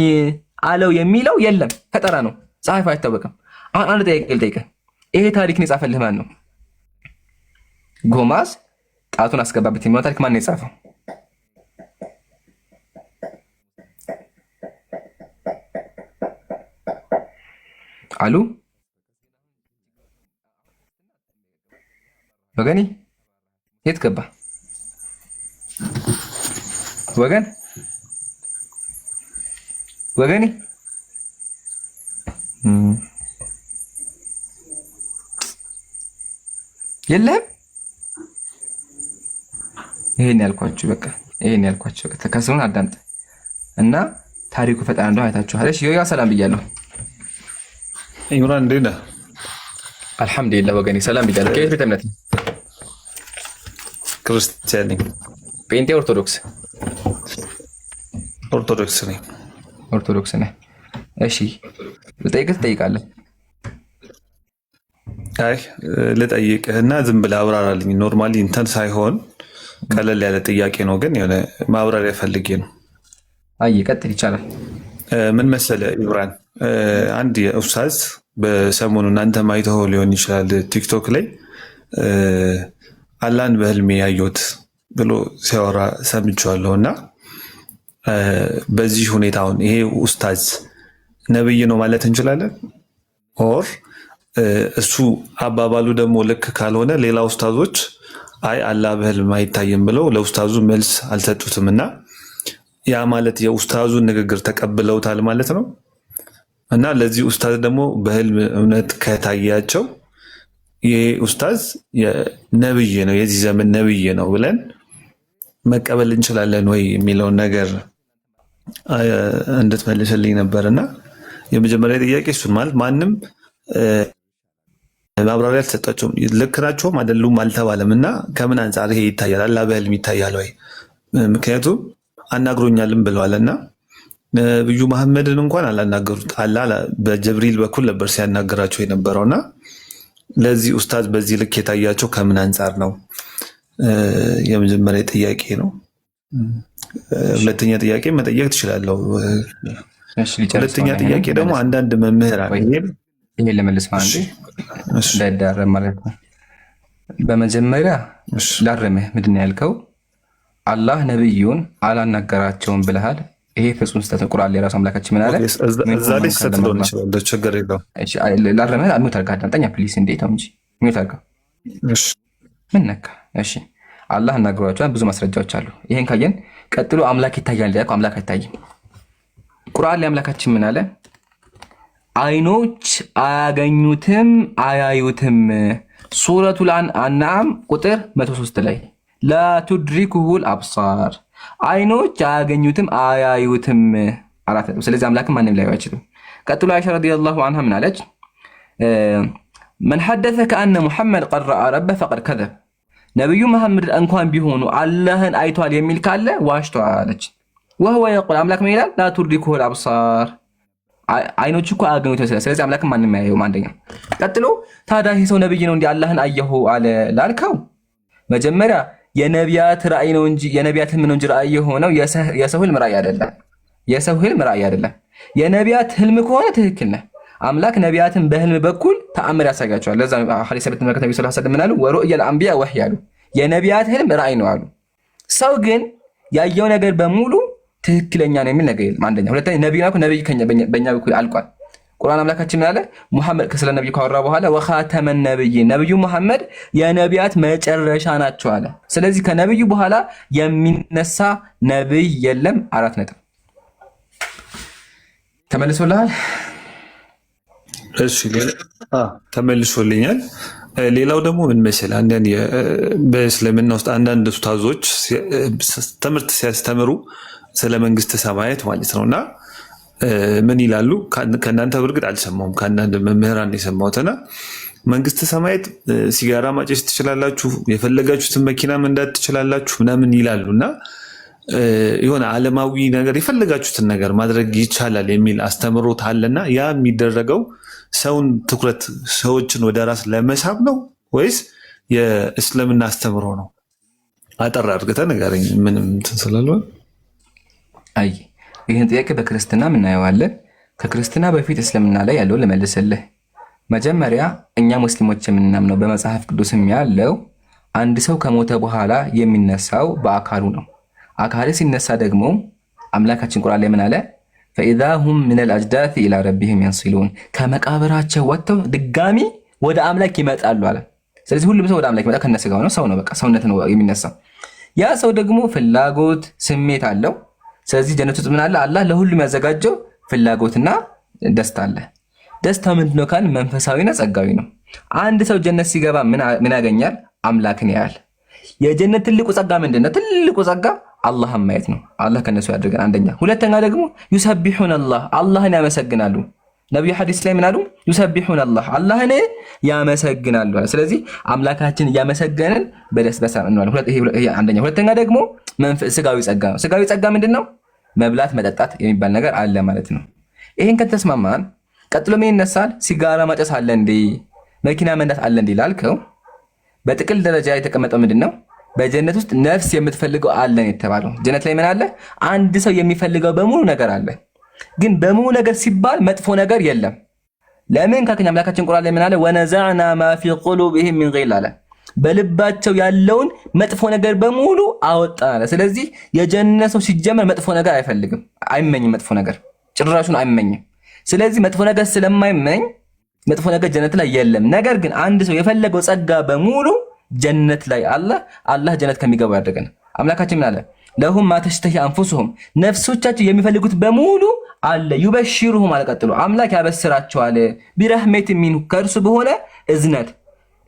Speaker 1: አለው የሚለው የለም፣ ፈጠራ ነው። ጸሐፊው አይታወቅም። አሁን አንድ ጥያቄ ልጠይቅህ። ይሄ ታሪክን የጻፈልህ ማን ነው? ቶማስ ጣቱን አስገባበት የሚለው ታሪክ ማን ነው የጻፈው? አሉ ወገኔ የት ገባ? ወገኔ የለም። ይሄን ያልኳችሁ በቃ ይሄን ያልኳችሁ በቃ ተከስሩን አዳምጥ እና ታሪኩ ፈጣን እንደሆነ አይታችኋል። እሺ ያ ሰላም ብያለሁ።
Speaker 6: ኢምራን እንዴት ነህ?
Speaker 1: አልሐምዱሊላህ ወገኔ ሰላም ብያለሁ። ከየት ቤተ እምነት?
Speaker 6: ክርስቲያን ነኝ።
Speaker 1: ጴንጤ ኦርቶዶክስ?
Speaker 6: ኦርቶዶክስ ነኝ።
Speaker 1: ኦርቶዶክስ ነህ? እሺ ልጠይቅህ ትጠይቃለህ?
Speaker 6: አይ ልጠይቅህና ዝም ብለህ አብራራልኝ። ኖርማሊ እንትን ሳይሆን ቀለል ያለ ጥያቄ ነው፣ ግን የሆነ ማብራሪያ ፈልጌ ነው።
Speaker 1: አይ ቀጥል ይቻላል።
Speaker 6: ምን መሰለህ ኢምራን፣ አንድ ኡስታዝ በሰሞኑ እናንተ ማይተው ሊሆን ይችላል ቲክቶክ ላይ አላህን በህልሜ ያየሁት ብሎ ሲያወራ ሰምቼዋለሁ። እና በዚህ ሁኔታውን ይሄ ኡስታዝ ነብይ ነው ማለት እንችላለን? ኦር እሱ አባባሉ ደግሞ ልክ ካልሆነ ሌላ ኡስታዞች አይ አላህ በህልም አይታይም ብለው ለኡስታዙ መልስ አልሰጡትም እና ያ ማለት የኡስታዙን ንግግር ተቀብለውታል ማለት ነው። እና ለዚህ ኡስታዝ ደግሞ በህልም እውነት ከታያቸው ይሄ ኡስታዝ ነብይ ነው፣ የዚህ ዘመን ነብይ ነው ብለን መቀበል እንችላለን ወይ የሚለውን ነገር እንድትመልስልኝ ነበርና የመጀመሪያ ጥያቄ እሱን። ማለት ማንም ማብራሪያ አልተሰጣቸውም፣ ልክ ናቸውም አይደሉም አልተባለም። እና ከምን አንጻር ይሄ ይታያል? አላህ በህልም ይታያል ወይ? ምክንያቱም አናግሮኛልም ብለዋል እና ነብዩ መሐመድን እንኳን አላናገሩት። አላህ በጀብሪል በኩል ነበር ሲያናገራቸው የነበረውና ለዚህ ኡስታዝ በዚህ ልክ የታያቸው ከምን አንጻር ነው? የመጀመሪያ ጥያቄ ነው። ሁለተኛ ጥያቄ መጠየቅ ትችላለሁ። ሁለተኛ ጥያቄ ደግሞ አንዳንድ መምህራን
Speaker 1: ይሄ ለመልስ ማለት እንዳይዳረም ማለት ነው። በመጀመሪያ ላረመህ ምንድን ነው ያልከው? አላህ ነብዩን አላናገራቸውም ብለሃል። ይሄ ፍጹም ስህተት ነው። ቁርአን ላይ ራሱ አምላካችን ምን አለ?
Speaker 6: እዛ ላይ ስህተት ሊሆን ይችላል፣ ችግር የለውም።
Speaker 1: ላረመህ አድሚት አድርጋ አዳምጠኛ ፕሊስ። እንዴት ነው እንጂ ሚውት አድርጋ። ምን ነካ? እሺ አላህ እናግሯቸዋል። ብዙ ማስረጃዎች አሉ። ይሄን ካየን ቀጥሎ አምላክ ይታያል እንዴ? አምላክ አይታይም። ቁርአን ላይ አምላካችን ምን አለ? አይኖች አያገኙትም አያዩትም። ሱረቱል አንዓም ቁጥር 103 ላይ ላ ቱድሪኩሁል አብሳር፣ አይኖች አያገኙትም አያዩትም። አራት ነጥብ። ስለዚህ አምላክም ማንም ሊያዩ አይችልም። ቀጥሎ አይሻ ረዲየላሁ ዐንሃ ምን አለች? መን ሐደሰ ከአነ ሙሐመድ ቀድ ረአ ረበ ፈቀድ ከዘብ፣ ነቢዩ መሐመድ እንኳን ቢሆኑ አላህን አይቷል የሚል ካለ ዋሽቷል አለች። ወህወ የቁል፣ አምላክ ምን ይላል? ላ ቱድሪኩሁል አብሳር፣ አይኖች እኮ አያገኙትም። ስለዚህ አምላክም ማንም አያየውም። አንደኛ። ቀጥሎ ታዲያ ይህ ሰው ነብይ ነው እንዲህ አላህን አየሁ አለ ላልከው፣ መጀመሪያ የነቢያት ራእይ ነው እንጂ የነቢያት ህልም ነው እንጂ ራእይ የሆነው የሰው ህልም ራእይ አይደለም። የሰው ህልም ራእይ አይደለም። የነቢያት ህልም ከሆነ ትክክል ነህ። አምላክ ነቢያትን በህልም በኩል ተአምር ያሳያቸዋል። ለዛ ሐዲስ ሰበት መከተ ነብዩ ሰለላሁ ዐለይሂ ወሰለም ምን አሉ? ወሩእየል አንቢያ ወህይ አሉ። የነቢያት ህልም ራእይ ነው አሉ። ሰው ግን ያየው ነገር በሙሉ ትክክለኛ ነው የሚል ነገር የለም። አንደኛ። ሁለተኛ ነብይ በእኛ በኩል አልቋል። ቁርአን አምላካችን ምን አለ? ሙሐመድ ስለ ነብይ ካወራ በኋላ ወኻተመን ነብይ፣ ነብዩ ሙሐመድ የነቢያት መጨረሻ ናቸው አለ። ስለዚህ ከነብዩ በኋላ የሚነሳ ነብይ የለም። አራት ነጥብ። ተመልሶልሃል?
Speaker 6: እሺ ተመልሶልኛል። ሌላው ደግሞ ምን መሰለህ፣ አንዳንድ በእስልምና ውስጥ አንዳንድ ኡስታዞች ትምህርት ሲያስተምሩ ስለ መንግስተ ሰማያት ማለት ነውና ምን ይላሉ? ከእናንተ በእርግጥ አልሰማሁም፣ ከአንዳንድ መምህራን የሰማሁትና መንግስተ ሰማያት ሲጋራ ማጨስ ትችላላችሁ፣ የፈለጋችሁትን መኪና መንዳት ትችላላችሁ ምናምን ይላሉና የሆነ ዓለማዊ ነገር የፈለጋችሁትን ነገር ማድረግ ይቻላል የሚል አስተምሮት አለና ያ የሚደረገው ሰውን ትኩረት ሰዎችን ወደ ራስ ለመሳብ ነው ወይስ የእስልምና አስተምሮ ነው? አጠር አድርገህ ንገረኝ። ምንም እንትን ስላልሆነ
Speaker 1: አይ ይህን ጥያቄ በክርስትና እናየዋለን። ከክርስትና በፊት እስልምና ላይ ያለው ልመልስልህ። መጀመሪያ እኛ ሙስሊሞች የምናምነው በመጽሐፍ ቅዱስም ያለው አንድ ሰው ከሞተ በኋላ የሚነሳው በአካሉ ነው። አካል ሲነሳ ደግሞ አምላካችን ቁርአን ላይ ምን አለ? ፈኢዛ ሁም ሚነል አጅዳቲ ኢላ ረቢሂም የንሲሉን፣ ከመቃብራቸው ወጥተው ድጋሚ ወደ አምላክ ይመጣሉ አለ። ስለዚህ ሁሉም ሰው ወደ አምላክ ይመጣ ከነስጋው ነው፣ ሰው ነው፣ በቃ ሰውነት ነው የሚነሳው። ያ ሰው ደግሞ ፍላጎት፣ ስሜት አለው። ስለዚህ ጀነት ውስጥ ምን አለ? አላህ ለሁሉም ያዘጋጀው ፍላጎትና ደስታ አለ። ደስታ ምንድነው ካል መንፈሳዊና ጸጋዊ ነው። አንድ ሰው ጀነት ሲገባ ምን ያገኛል? አምላክን ያያል። የጀነት ትልቁ ጸጋ ምንድነው? ትልቁ ጸጋ አላህን ማየት ነው። አላህ ከነሱ ያድርገን። አንደኛ። ሁለተኛ ደግሞ ዩሰቢሑን አላህን ያመሰግናሉ። ነብዩ ሐዲስ ላይ ምን አሉ? ዩሰቢሑን አላህን ያመሰግናሉ። ስለዚህ አምላካችን እያመሰገንን በደስታ እንዋለን። ይሄ አንደኛ። ሁለተኛ ደግሞ ስጋዊ ጸጋ ነው። ስጋዊ ጸጋ ምንድነው? መብላት መጠጣት የሚባል ነገር አለ ማለት ነው። ይሄን ከተስማማን ቀጥሎ ምን ይነሳል? ሲጋራ ማጨስ አለ እንዴ? መኪና መንዳት አለ እንዴ ላልከው በጥቅል ደረጃ የተቀመጠው ምንድነው? በጀነት ውስጥ ነፍስ የምትፈልገው አለን የተባለው። ጀነት ላይ ምን አለ? አንድ ሰው የሚፈልገው በሙሉ ነገር አለ። ግን በሙሉ ነገር ሲባል መጥፎ ነገር የለም። ለምን ካከኛ አምላካችን ቁርአን ላይ ምን አለ? ወነዛዕና ማ ፊ ቁሉብሂም ሚን ጊል አለ። በልባቸው ያለውን መጥፎ ነገር በሙሉ አወጣን አለ። ስለዚህ የጀነት ሰው ሲጀመር መጥፎ ነገር አይፈልግም፣ አይመኝም። መጥፎ ነገር ጭራሹን አይመኝም። ስለዚህ መጥፎ ነገር ስለማይመኝ መጥፎ ነገር ጀነት ላይ የለም። ነገር ግን አንድ ሰው የፈለገው ጸጋ በሙሉ ጀነት ላይ አለ። አላህ ጀነት ከሚገቡ ያደርገን። አምላካችን ምን አለ? ለሁም ማ ተሽተሂ አንፉሱሁም፣ ነፍሶቻቸው የሚፈልጉት በሙሉ አለ። ዩበሽሩሁም አልቀጥሉ፣ አምላክ ያበስራቸዋል። ቢረህመት ሚንሁ፣ ከእርሱ በሆነ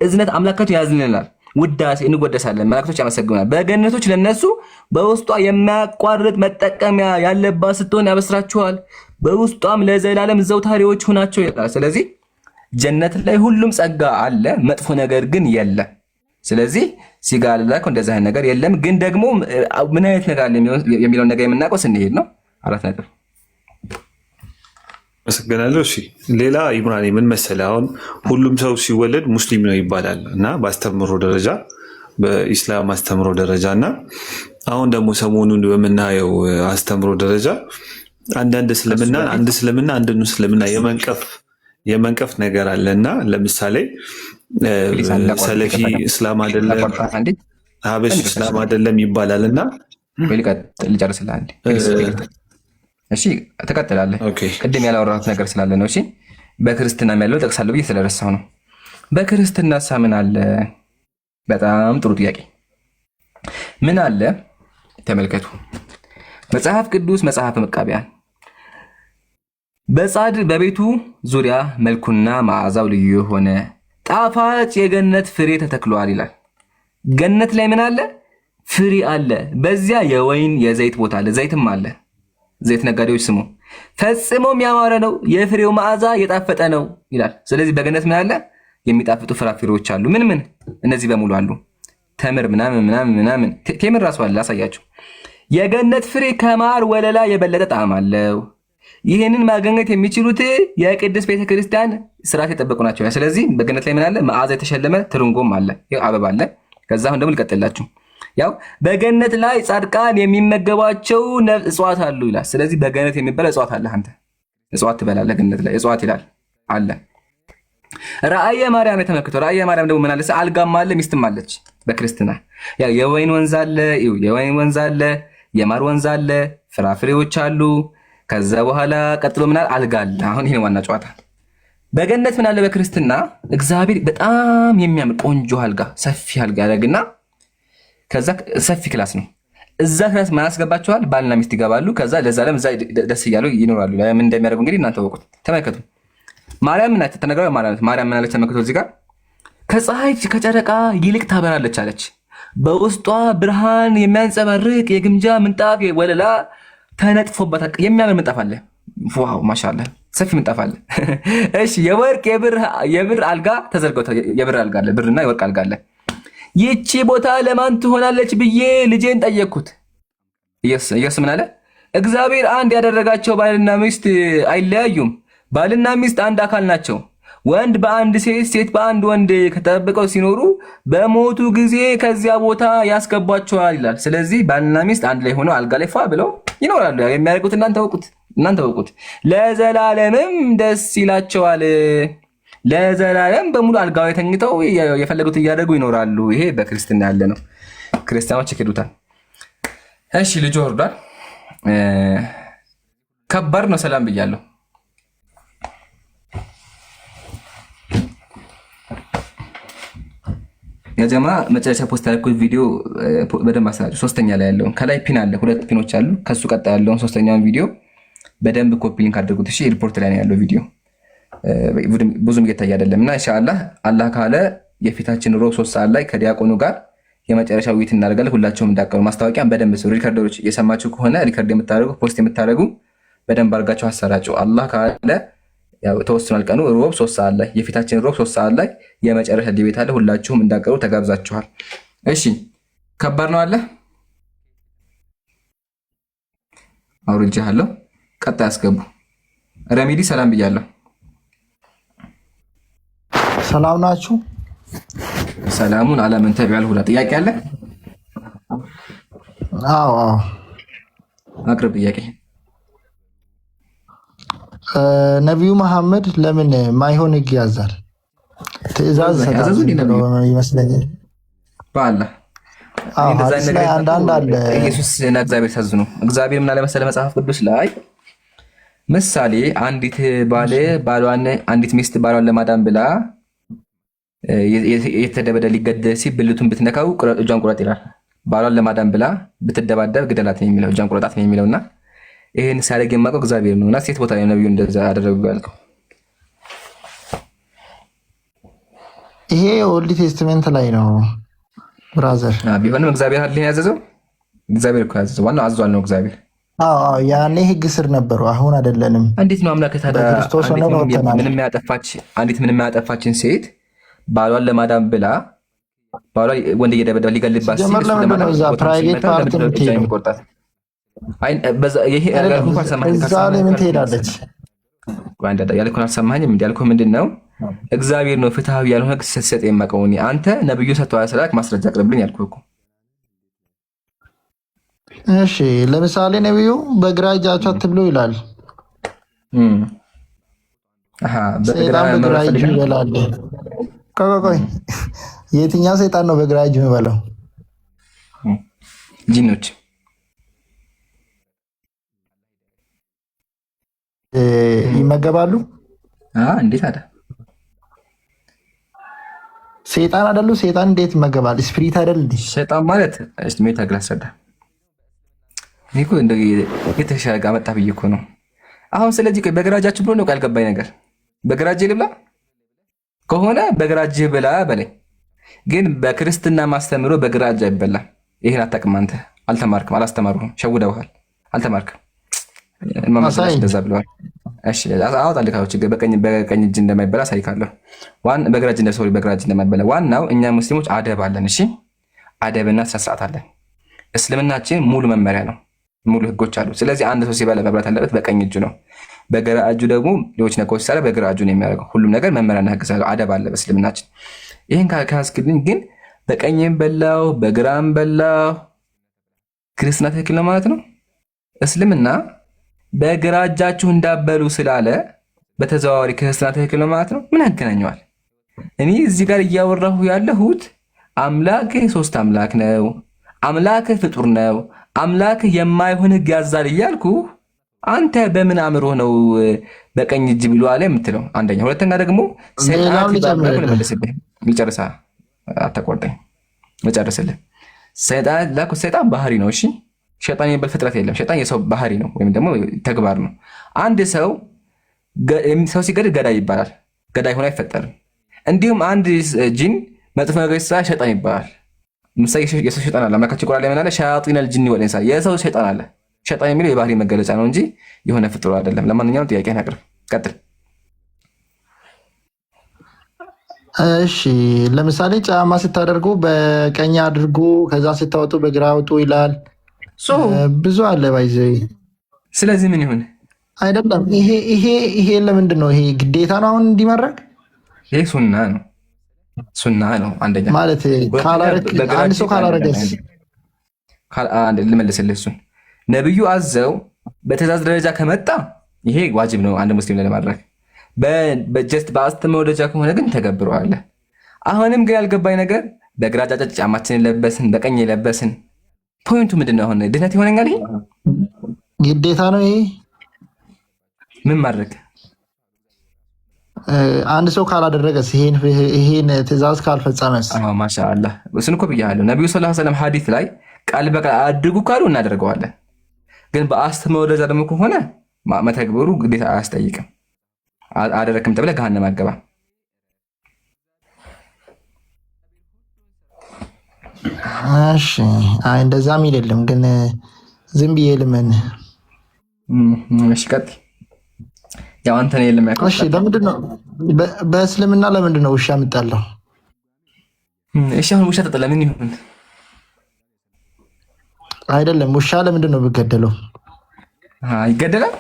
Speaker 1: እዝነት አምላካቸው ያዝልናል። ውዳሴ እንወደሳለን፣ መላእክቶች ያመሰግናል። በገነቶች ለነሱ በውስጧ የማያቋርጥ መጠቀሚያ ያለባት ስትሆን ያበስራቸዋል። በውስጧም ለዘላለም ዘውታሪዎች ሆናቸው ይላል። ስለዚህ ጀነት ላይ ሁሉም ጸጋ አለ፣ መጥፎ ነገር ግን የለም። ስለዚህ ሲጋራ ላይ እንደዛ አይነት ነገር የለም። ግን ደግሞ ምን አይነት ነገር አለ የሚለውን ነገር የምናውቀው ስንሄድ ነው። አራት ነጥብ።
Speaker 6: አመሰግናለሁ። እሺ ሌላ ኢብራሂም ምን መሰለህ፣ አሁን ሁሉም ሰው ሲወለድ ሙስሊም ነው ይባላል እና በአስተምሮ ደረጃ በኢስላም አስተምሮ ደረጃ እና አሁን ደግሞ ሰሞኑን በምናየው አስተምሮ ደረጃ አንዳንድ እስልምና አንድን እስልምና የመንቀፍ ነገር አለና ለምሳሌ ሰለፊ እስላም አይደለም፣ ሀበሽ እስላም አይደለም ይባላልና
Speaker 1: ልጨርስልህ አንዴ። እሺ ተቀጥላለህ። ቅድም ያላወራሁት ነገር ስላለ ነው። እሺ በክርስትናም ያለው ጠቅሳለሁ ብዬ ስለረሳሁ ነው። በክርስትና ምን አለ? በጣም ጥሩ ጥያቄ። ምን አለ ተመልከቱ። መጽሐፍ ቅዱስ መጽሐፈ መቃብያን በጻድቅ በቤቱ ዙሪያ መልኩና መዓዛው ልዩ የሆነ ጣፋጭ የገነት ፍሬ ተተክሏል ይላል። ገነት ላይ ምን አለ? ፍሬ አለ። በዚያ የወይን የዘይት ቦታ አለ፣ ዘይትም አለ። ዘይት ነጋዴዎች ስሙ፣ ፈጽሞም ያማረ ነው፣ የፍሬው መዓዛ የጣፈጠ ነው ይላል። ስለዚህ በገነት ምን አለ? የሚጣፍጡ ፍራፍሬዎች አሉ። ምን ምን? እነዚህ በሙሉ አሉ። ተምር ምናምን ምናምን ምናምን፣ ቴምር ራሱ አለ። አሳያችሁ። የገነት ፍሬ ከማር ወለላ የበለጠ ጣዕም አለው። ይህንን ማግኘት የሚችሉት የቅድስት ቤተክርስቲያን ስርዓት የጠበቁ ናቸው። ስለዚህ በገነት ላይ ምን አለ? መዓዛ የተሸለመ ትርንጎም አለ፣ አበባ አለ። ከዛ አሁን ደግሞ ልቀጥላችሁ። ያው በገነት ላይ ጻድቃን የሚመገቧቸው እጽዋት አሉ ይላል። ስለዚህ በገነት የሚበላ እጽዋት አለ። አንተ እጽዋት ትበላለህ ገነት ላይ እጽዋት ይላል አለ። ራእየ ማርያም የተመለከተው ራእየ ማርያም ደግሞ ምን አለ? አልጋም አለ ሚስትም አለች በክርስትና። ያው የወይን ወንዝ አለ፣ የወይን ወንዝ አለ፣ የማር ወንዝ አለ፣ ፍራፍሬዎች አሉ። ከዛ በኋላ ቀጥሎ ምን አለ? አልጋ አለ። አሁን ይሄን ዋና ጨዋታ። በገነት ምን አለ? በክርስትና እግዚአብሔር በጣም የሚያምር ቆንጆ አልጋ፣ ሰፊ አልጋ ያደርግና ከዛ ሰፊ ክላስ ነው። እዛ ክላስ ማን ያስገባቸዋል? ባልና ሚስት ይገባሉ። ከዛ ለዛለም እዛ ደስ እያሉ ይኖራሉ። ምን እንደሚያደርጉ እንግዲህ እናንተ ወቁት። ተመልከቱ። ማርያም ምን ተነገረው? ማርያም ምን አለች? ተመልከቱ እዚህ ጋር ከፀሐይ ከጨረቃ ይልቅ ታበራለች አለች። በውስጧ ብርሃን የሚያንጸባርቅ የግምጃ ምንጣፍ ወለላ ተነጥፎበታል። የሚያምር ምንጣፍ አለ። ዋው ማሻአላ ሰፊ ምንጣፍ አለ። እሺ የወርቅ የብር አልጋ ተዘርግቷል። የብር አልጋ አለ፣ ብርና የወርቅ አልጋ አለ። ይቺ ቦታ ለማን ትሆናለች ብዬ ልጄን ጠየቅኩት። ኢየሱስ ምን አለ? እግዚአብሔር አንድ ያደረጋቸው ባልና ሚስት አይለያዩም። ባልና ሚስት አንድ አካል ናቸው። ወንድ በአንድ ሴት፣ ሴት በአንድ ወንድ ከተጠብቀው ሲኖሩ በሞቱ ጊዜ ከዚያ ቦታ ያስገቧቸዋል ይላል። ስለዚህ ባልና ሚስት አንድ ላይ ሆነው አልጋ ላይ ፏ ብለው ይኖራሉ። የሚያደርጉት እናንተ ወቁት። ለዘላለምም ደስ ይላቸዋል። ለዘላለም በሙሉ አልጋው ተኝተው የፈለጉት እያደረጉ ይኖራሉ። ይሄ በክርስትና ያለ ነው። ክርስቲያኖች ይክዱታል። እሺ ልጅ ወርዷል። ከባድ ነው። ሰላም ብያለሁ። የጀማ መጨረሻ ፖስት ያልኩት ቪዲዮ በደንብ አሰራጩ። ሶስተኛ ላይ ያለውን ከላይ ፒን አለ፣ 2 ፒኖች አሉ። ከሱ ቀጣይ ያለውን ሶስተኛውን ቪዲዮ በደንብ ኮፒ ሊንክ አድርጉት። እሺ ሪፖርት ላይ ነው ያለው ቪዲዮ ብዙም እየታየ አይደለም እና ኢንሻአላህ አላህ ካለ የፊታችን ሮብ 3 ሰዓት ላይ ከዲያቆኑ ጋር የመጨረሻ ውይይት እናደርጋለን። ሁላችሁም እንዳቀሩ ማስታወቂያን በደንብ ስሩ። ሪከርደሮች እየሰማችሁ ከሆነ ሪከርድ የምታደርጉ ፖስት የምታደርጉ በደንብ አድርጋችሁ አሰራጩ። አላህ ካለ ያው ተወስኗል ቀኑ ሮብ 3 ሰዓት ላይ የፊታችን ሮብ 3 ሰዓት ላይ የመጨረሻ ዲቤት አለ። ሁላችሁም እንዳቀሩ ተጋብዛችኋል። እሺ ከባድ ነው አለ አውርጃለሁ። ቀጣይ አስገቡ። ረሚዲ ሰላም ብያለሁ።
Speaker 7: ሰላም ናችሁ?
Speaker 1: ሰላሙን አለምን ተቢያል ሁላ ጥያቄ አለ?
Speaker 7: አዎ
Speaker 1: አቅርብ ጥያቄ።
Speaker 7: ነቢዩ መሐመድ ለምን ማይሆን ህግ ያዛል? ትእዛዝ ይመስለኛል።
Speaker 1: በአላህ
Speaker 7: አንዳንድ አለ
Speaker 1: ኢየሱስ እና እግዚአብሔር ሳዝኑ። እግዚአብሔር ምን አለ መሰለህ መጽሐፍ ቅዱስ ላይ ምሳሌ አንዲት ሚስት ባሏን ለማዳን ብላ የተደበደ ሊገደል ሲል ብልቱን ብትነካው እጇን ቁረጥ ይላል። ባሏን ለማዳን ብላ ብትደባደብ ግደላት ነው የሚለው፣ እጇን ቁረጣት ነው የሚለውና ይሄን ሲያደርግ የማውቀው እግዚአብሔር ነው። እና ሴት ቦታ ላይ ነብዩ እንደዛ አደረጉ ያልከው
Speaker 7: ይሄ ኦልድ ቴስትመንት ላይ ነው ብራዘር።
Speaker 1: ቢሆንም እግዚአብሔር አይደል ያዘዘው? እግዚአብሔር እኮ ያዘዘው ዋናው አዟል ነው እግዚአብሔር።
Speaker 7: ያኔ ህግ ስር ነበሩ፣ አሁን አይደለንም።
Speaker 1: እንዴት ነው አምላክ ታዲያ ምንም ያጠፋችን ሴት ባሏን ለማዳን ብላ ባሏ ወንድ እየደበደበ ሊገልባት ሲል
Speaker 7: ፕራይቬት ፓርት
Speaker 1: የሚቆርጣት
Speaker 7: እዛ ላይ ምን ትሄዳለች?
Speaker 1: ያልኩህን አልሰማኸኝም? ያልኩህ ምንድን ነው? እግዚአብሔር ነው ፍትሃዊ ያልሆነ ህግ ስትሰጥ የማውቀው እኔ። አንተ ነብዩ ሰጥተዋል ስላልክ ማስረጃ አቅርብልኝ ያልኩህ እኮ።
Speaker 7: እሺ ለምሳሌ ነብዩ በግራ እጃቸው አትብሉ ይላል። ሰይጣን በግራ እጁ ይበላል። ቆይ የትኛው ሰይጣን ነው በግራ እጁ የሚበላው?
Speaker 1: ጂኖች
Speaker 7: ይመገባሉ።
Speaker 1: እንዴት አለ
Speaker 7: ሴጣን አይደሉ? ሴጣን እንዴት ይመገባል? ስፒሪት አይደል እንዴ?
Speaker 1: ሸይጣን ማለት እሺ ሜታ ግላስ ረዳ እኮ እንደ የተሻለ ጋር መጣ ብዬ እኮ ነው አሁን። ስለዚህ በግራጃችሁ ብሎ ነው ያልገባኝ ነገር። በግራጅ ልብላ ከሆነ በግራጅ ብላ በላይ። ግን በክርስትና ማስተምሮ በግራጅ አይበላም። ይሄን አታውቅም አንተ። አልተማርክም፣ አላስተማሩህም፣ ሸውደውሃል፣ አልተማርክም። ማማሳሽ እንደዛ ብለዋል። እሺ አውጣልህ ካው ችግር በቀኝ እጅ እንደማይበላ ሳይካለሁ በግራጅ እንደማይበላ። ዋናው እኛ ሙስሊሞች አደብ አለን። እሺ አደብና ስነ ስርዓት አለን። እስልምናችን ሙሉ መመሪያ ነው፣ ሙሉ ህጎች አሉ። ስለዚህ አንድ ሰው ሲበላ መብላት ያለበት በቀኝ እጁ ነው። በግራ እጁ ደግሞ ሌሎች ነገሮች ሲሰራ በግራ እጁ ነው የሚያደርገው። ሁሉም ነገር መመሪያና ህግ ስላለው አደብ አለ በእስልምናችን። ይህን ካስክልኝ ግን በቀኝም በላው በግራም በላው ክርስትና ትክክል ነው ማለት ነው? እስልምና በግራ እጃችሁ እንዳበሉ ስላለ በተዘዋዋሪ ክርስትና ትክክል ነው ማለት ነው? ምን ያገናኘዋል? እኔ እዚህ ጋር እያወራሁ ያለሁት አምላክህ ሶስት አምላክ ነው፣ አምላክህ ፍጡር ነው፣ አምላክህ የማይሆን ህግ ያዛል እያልኩ አንተ በምን አምሮ ነው በቀኝ እጅ ብሎ አለ የምትለው? አንደኛ። ሁለተኛ ደግሞ ልጨርሳ አታቋርጠኝ፣ ልጨርስልህ። ሰይጣን ባህሪ ነው። እሺ ሸይጣን የሚባል ፍጥረት የለም። ሸይጣን የሰው ባህሪ ነው ወይም ደግሞ ተግባር ነው። አንድ ሰው ሲገድል ገዳይ ይባላል። ገዳይ ሆኖ አይፈጠርም። እንዲሁም አንድ ጂን መጥፎ ነገር ሲሰራ ሸይጣን ይባላል። ምሳሌ የሰው ሸይጣን አለ። አምላካችን ቁርአን ላይ ምን አለ? ሸያጢነል ጂኒ ወል ኢንስ፣ የሰው ሸይጣን አለ። ሸይጣን የሚለው የባህሪ መገለጫ ነው እንጂ የሆነ ፍጡር አይደለም። ለማንኛውም ጥያቄህን አቅርብ፣ ቀጥል።
Speaker 7: እሺ ለምሳሌ ጫማ ስታደርጉ በቀኝ አድርጉ፣ ከዛ ስታወጡ በግራ አውጡ ይላል። ብዙ አለ ባይዘ።
Speaker 1: ስለዚህ ምን ይሁን
Speaker 7: አይደለም። ይሄ ለምንድን ነው? ይሄ ግዴታ ነው አሁን እንዲመረግ?
Speaker 1: ይሄ ሱና ነው፣ ሱና ነው። አንደኛ
Speaker 7: ማለት አንድ ሰው ካላረገስ?
Speaker 1: ልመልስልህ እሱን ነብዩ አዘው በትእዛዝ ደረጃ ከመጣ ይሄ ዋጅብ ነው አንድ ሙስሊም ለማድረግ። በጀስት በአስተምህሮ ደረጃ ከሆነ ግን ተገብረዋለህ። አሁንም ግን ያልገባኝ ነገር በግራ እጃችን ጫማችንን ለበስን፣ በቀኝ የለበስን ፖይንቱ ምንድን ነው? አሁን ድህነት ይሆነኛል? ይሄ
Speaker 7: ግዴታ ነው? ይሄ
Speaker 1: ምን ማድረግ
Speaker 7: አንድ ሰው ካላደረገስ? ይሄን ትእዛዝ ካልፈጸመስ?
Speaker 1: ማሻአላህ እሱን እኮ ብያለሁ። ነቢዩ ሰለላሁ ዐለይሂ ወሰለም ሐዲስ ላይ ቃል በቃል አድርጉ ካሉ እናደርገዋለን። ግን በአስተምህሮ ደረጃ ደግሞ ከሆነ መተግበሩ ግዴታ አያስጠይቅም። አደረክም ተብለህ ገሃነም አትገባም።
Speaker 7: እሺ አይ እንደዛም አይደለም፣ ግን ዝም ብዬ ልመን።
Speaker 1: እሺ ቀጥል። ያው አንተ ነው የለም ያልከው።
Speaker 7: እሺ ለምንድን ነው በእስልምና ለምንድን ነው ውሻ የምጣለው?
Speaker 1: እሺ አሁን ውሻ ተጠላ ምን ይሁን?
Speaker 7: አይደለም ውሻ ለምንድን ነው የሚገደለው?
Speaker 1: ይገደላል?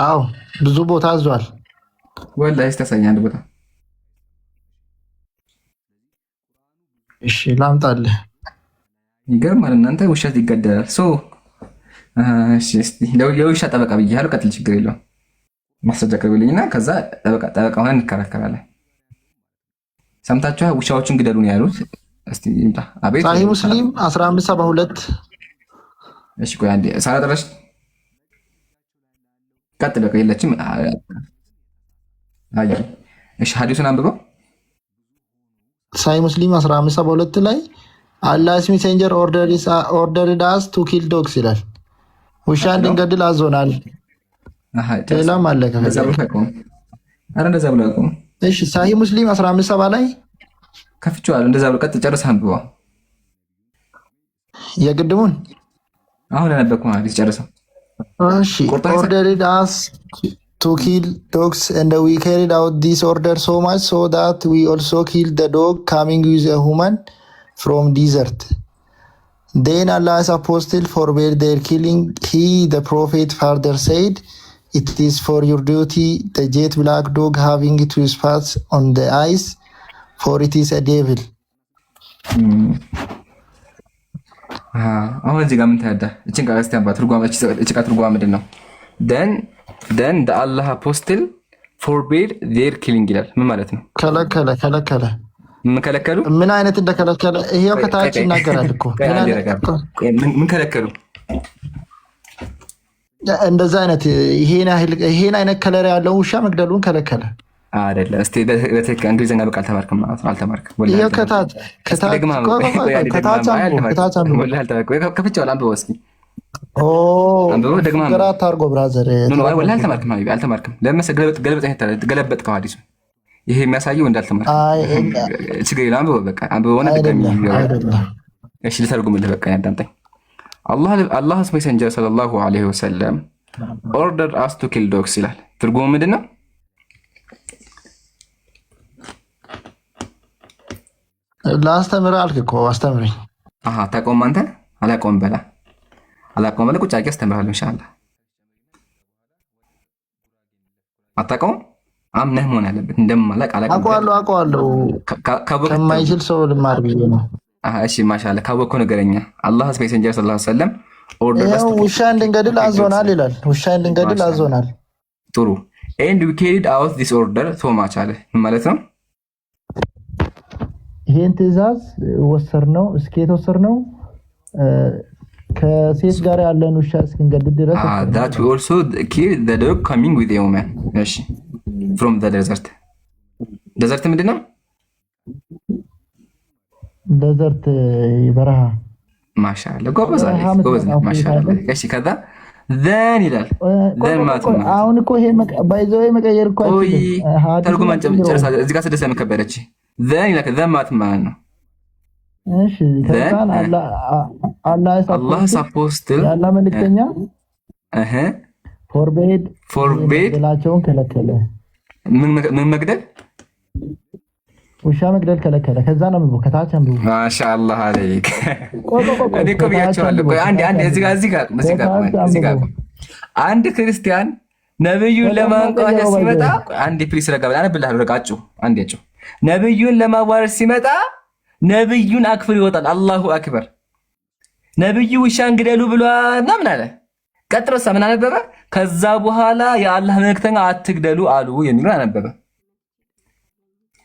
Speaker 7: አዎ ብዙ ቦታ አዟል።
Speaker 1: ወላሂ እስኪ አንድ ቦታ።
Speaker 7: እሺ ላምጣልህ።
Speaker 1: ይገርማል። እናንተ ውሻ ይገደላል። እሺ እስቲ የውሻ ጠበቃ ብያለሁ። ቀጥል፣ ችግር የለውም። ማስረጃ ቅርብልኝና ከዛ ጠበቃ ሆነን እንከራከራለን። ሰምታችኋል? ውሻዎችን ግደሉ ነው ያሉት። እስቲ ይምጣ። አቤት።
Speaker 7: ሳሂህ ሙስሊም 1572።
Speaker 1: እሺ ቆይ አንዴ ሳላደረሽ ቀጥል። በቃ የለችም። አይ እሺ ሐዲሱን አንብበው።
Speaker 7: ሳሂህ ሙስሊም 1572 ላይ አላህስ ሜሴንጀር ኦርደርድ አስ ቱ ኪል ዶግስ ይላል። ውሻ እንድንገድል አዞናል። ሌላም አለ ከዛ
Speaker 1: ብሎ አይቆም። አረ እንደዛ ብሎ አይቆም።
Speaker 7: እሺ ሳሂህ ሙስሊም 1570 ላይ
Speaker 1: ከፍቼዋለሁ። እንደዛ ብሎ ቀጥ ጨርሰህ አንብበው።
Speaker 7: የቅድሙን
Speaker 1: አሁን ያነበብኩ ሐዲስ ጨርሰው።
Speaker 7: እሺ ordered us to kill dogs and we carried out this order so much so that we also killed the dog coming with a human from desert. Then Allah's apostle forbade their killing. He, the prophet, further said, it is for your duty the jet black dog having two spots on the eyes, for it is a devil.
Speaker 1: አሁን እዚህ ጋር ምን ታያዳ? እቺን ቃል እስቲ አንባ ትርጓሜ ምንድን ነው? then the Allah apostle forbade their killing ይላል። ምን ማለት ነው?
Speaker 7: ከለከለ።
Speaker 1: ምን ከለከሉ?
Speaker 7: ምን አይነት እንደከለከለ ይሄው ከታች ይናገራል እኮ።
Speaker 1: ምን ከለከሉ?
Speaker 7: እንደዛ አይነት ይሄን አይነት ከለር ያለው ውሻ መግደሉን ከለከለ።
Speaker 1: አይደለም። እስቲ በትክክል እንግሊዝኛ በቃ አልተማርክም ማለት ነው። አልተማርክም ወላሂ
Speaker 7: ይኸው ከታች
Speaker 1: ከፍቼዋለሁ። አንብበው እስኪ አንብበው ደግመህ
Speaker 7: ግራ አታርጎ ብራዘር።
Speaker 1: ወላሂ አልተማርክም ሀቢቢ አልተማርክም። ለምን መሰለህ ገለበጥከው ሐዲሱን። ይሄ የሚያሳየው እንዳልተማርክ ችግር የለም። አንብበው በቃ አንብበውና ድጋሚ እሺ ልተርጉምልህ በቃ ያዳምጠኝ። አላህስ ሜሴንጀር ሰለላሁ ዐለይሂ ወሰለም ኦርደር አስ ቱ ኪል ዶግስ ይላል። ትርጉሙ ምንድን ነው?
Speaker 7: ላስተምርህ አልክ እኮ አስተምረኝ።
Speaker 1: አታውቀውም አንተ? አላውቀውም በላ ቁጭ አድርጌ አስተምርሃለሁ ኢንሻአላህ። አታውቀውም? አምነህ መሆን አለበት። እንደማላውቅ
Speaker 7: አውቀዋለሁ። ከማይችል ሰው ልማር ብዬ ነው።
Speaker 1: እሺ ማሻአላህ ካወቅኩ ነገረኛ። አላህስ ሜሴንጀር ሰለላሁ ዐለይሂ ወሰለም
Speaker 7: ውሻ እንድንገድል አዞናል ይላል። ውሻ እንድንገድል አዞናል።
Speaker 1: ጥሩ ኤንድ ዊ ካሪድ አውት ዲስ ኦርደር ሶ ማች አለ። ምን ማለት ነው?
Speaker 7: ይሄን ትዕዛዝ ወሰርነው እስከ የተወሰርነው ከሴት ጋር ያለን ውሻ እስክንገድል ድረስ
Speaker 1: that we also kill the dog coming with a woman እሺ from the desert desert ምንድን ነው?
Speaker 7: ደዘርት በረሃ።
Speaker 1: ማሻአላ ጎበዝ ማሻአላ። እሺ ከዛ ዘን ይላል። ዘን ማለት ነው።
Speaker 7: አሁን እኮ ይሄ ባይዘው መቀየር እኮ አይደለም።
Speaker 1: ተርጉማን ጨርሳ እዚህ ጋር ስድስት መከበረች። ዘን ይላል። ዘን ማለት
Speaker 7: እሺ ከዛን አላህ
Speaker 1: ሳፖስትል
Speaker 7: ያላ መልእክተኛ ፎርቤድ ላቸውን ከለከለ።
Speaker 1: ምን መግደል?
Speaker 7: ውሻ መግደል ከለከለ። ከዛ ነው ምቦ ከታች አንብቦ
Speaker 1: ማሻአላህ አለይክ። እኔ እኮ ብያቸዋለሁ። ቆይ አንዴ እዚህ ጋር አንድ ክርስቲያን ነብዩን ለማንቋሸሽ ሲመጣ አንዴ ፕሊስ ረጋ ብላ አነብልሃለሁ። ረጋጩ አንዴ ጩ ነብዩን ለማዋረድ ሲመጣ ነብዩን አክብር ይወጣል። አላሁ አክበር። ነብዩ ውሻን ግደሉ ብሏልና ምን አለ? ቀጥሎሳ ምን አነበበ? ከዛ በኋላ የአላህ መልእክተኛ አትግደሉ አሉ የሚለው አነበበ።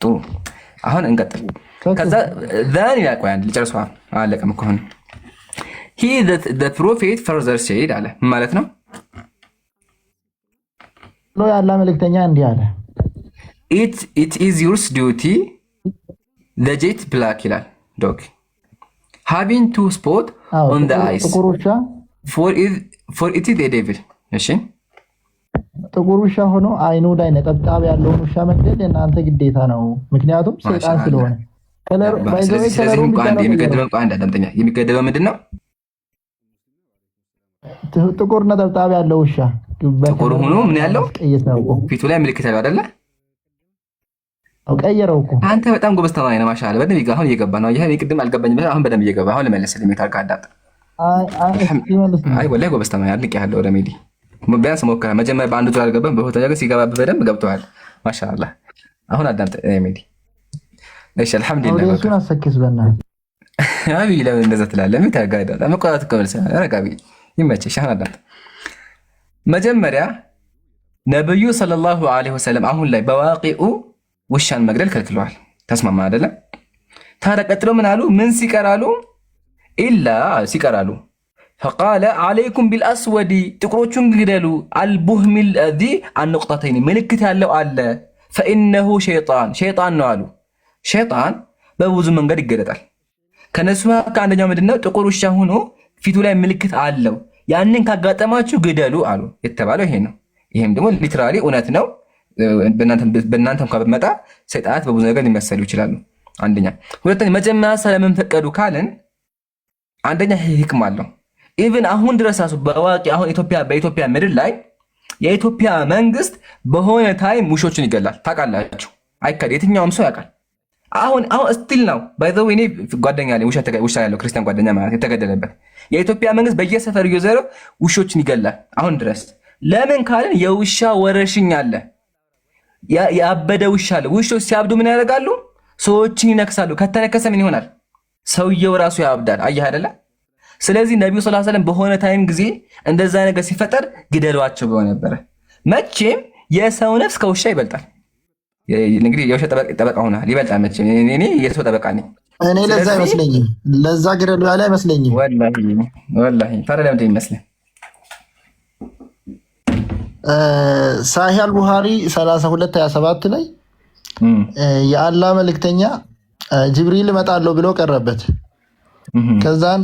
Speaker 1: ጥሩ አሁን እንቀጥል። ከዛ ዘን ይላል። ቆይ አንድ ልጨርሷ አለቀም እኮ አሁን he the prophet further said አለ ማለት ነው።
Speaker 7: ያላ መልእክተኛ እንዲህ አለ
Speaker 1: it is your duty the jet black ይላል dog having two spot on the eyes for it is a devil እሺ
Speaker 7: ጥቁር ውሻ ሆኖ አይኑ ላይ ነጠብጣብ ያለውን ውሻ መግደል የእናንተ ግዴታ ነው። ምክንያቱም ሰይጣን ስለሆነ ከለር ባይዘው ከለሩ
Speaker 1: የሚገደለው ምንድን ነው?
Speaker 7: ጥቁር ነጠብጣብ ያለው ውሻ
Speaker 1: ጥቁር ሆኖ ምን ያለው ፊቱ ላይ ምልክት ያለው አይደለ?
Speaker 7: ቀየረው እኮ
Speaker 1: አንተ በጣም ጎበዝ ተማሪ ነህ። ማሻአላ በደንብ ይገባ። አሁን እየገባ ነው። ይሄ ቅድም አልገባኝም። አሁን በደንብ እየገባ አሁን ልመለስልህ። ሜታል ካዳጥ አይ ወላሂ ጎበዝ ተማሪ አድንቄሃለሁ። ወደ ሜዲ ቢያንስ ሞከረ። መጀመሪያ በአንዱ ዙር አልገባም፣ በሁለተኛ ግን ሲገባ በደንብ ገብተዋል። ማሻአላ አሁን አዳምጥ ሜዲ። እሺ አልሐምዱሊላህ።
Speaker 7: እሱን አሰክስ በእናትህ
Speaker 1: አቢ ለምን እንደዛ ትላለህ? ሜታል ካዳጥ መቆጣት ከመልሰ ረጋቢ ይመችሽ። አሁን አዳምጥ። መጀመሪያ ነብዩ ሰለላሁ ዐለይሂ ወሰለም አሁን ላይ በዋቂኡ ውሻን መግደል ከልክለዋል። ተስማማ አይደለም? ታዲያ ቀጥሎ ምን አሉ? ምን ሲቀራሉ? ኢላ ሲቀራሉ ፈቃለ አለይኩም ቢልአስወዲ ጥቁሮቹን ግደሉ፣ አልቡህሚል ዚ አንቁጣተይኒ ምልክት ያለው አለ፣ ፈኢነሁ ሸይጣን ነው አሉ። ሸይጣን በብዙ መንገድ ይገለጣል። ከነሱ መካከል አንደኛው ምንድነው? ጥቁር ውሻ ሆኖ ፊቱ ላይ ምልክት አለው። ያንን ካጋጠማችሁ ግደሉ አሉ። የተባለው ይሄ ነው። ይሄም ደግሞ ሊትራሊ እውነት ነው። በእናንተ እንኳ ብትመጣ ሰይጣናት በብዙ ነገር ሊመሰሉ ይችላሉ። አንደኛ። ሁለተኛ መጀመሪያ ስለምን ፈቀዱ ካልን አንደኛ ህክም አለው። ኢቭን አሁን ድረስ ራሱ በዋቂ አሁን በኢትዮጵያ ምድር ላይ የኢትዮጵያ መንግስት በሆነ ታይም ውሾችን ይገላል። ታውቃላችሁ? አይካድ የትኛውም ሰው ያውቃል። አሁን ስቲል ነው ባይ ዘ ዌይ እኔ ጓደኛ አለኝ ውሻ ያለው ክርስቲያን ጓደኛ ማለት የተገደለበት የኢትዮጵያ መንግስት በየሰፈሩ እየዞረ ውሾችን ይገላል አሁን ድረስ። ለምን ካልን የውሻ ወረርሽኝ አለ። ያበደ ውሻ አለ። ውሾች ሲያብዱ ምን ያደርጋሉ? ሰዎችን ይነክሳሉ። ከተነከሰ ምን ይሆናል? ሰውየው ራሱ ያብዳል። አየህ አይደለ? ስለዚህ ነብዩ ሰለላሁ ዐለይሂ ወሰለም በሆነ ታይም ጊዜ እንደዛ ነገር ሲፈጠር ግደሏቸው ብለው ነበረ። መቼም የሰው ነፍስ ከውሻ ይበልጣል። እንግዲህ የውሻ ጠበቃ ሆናል ይበልጣል። መቼም እኔ የሰው ጠበቃ ነኝ።
Speaker 7: እኔ ለዛ አይመስለኝም። ለዛ ግደሉ ያለ አይመስለኝም።
Speaker 1: ወላሂ ታዲያ ለምንድን ይመስለኝ?
Speaker 7: ሳሂህ አልቡኻሪ 3227 ላይ የአላህ መልእክተኛ ጅብሪል እመጣለሁ ብሎ ቀረበት። ከዛን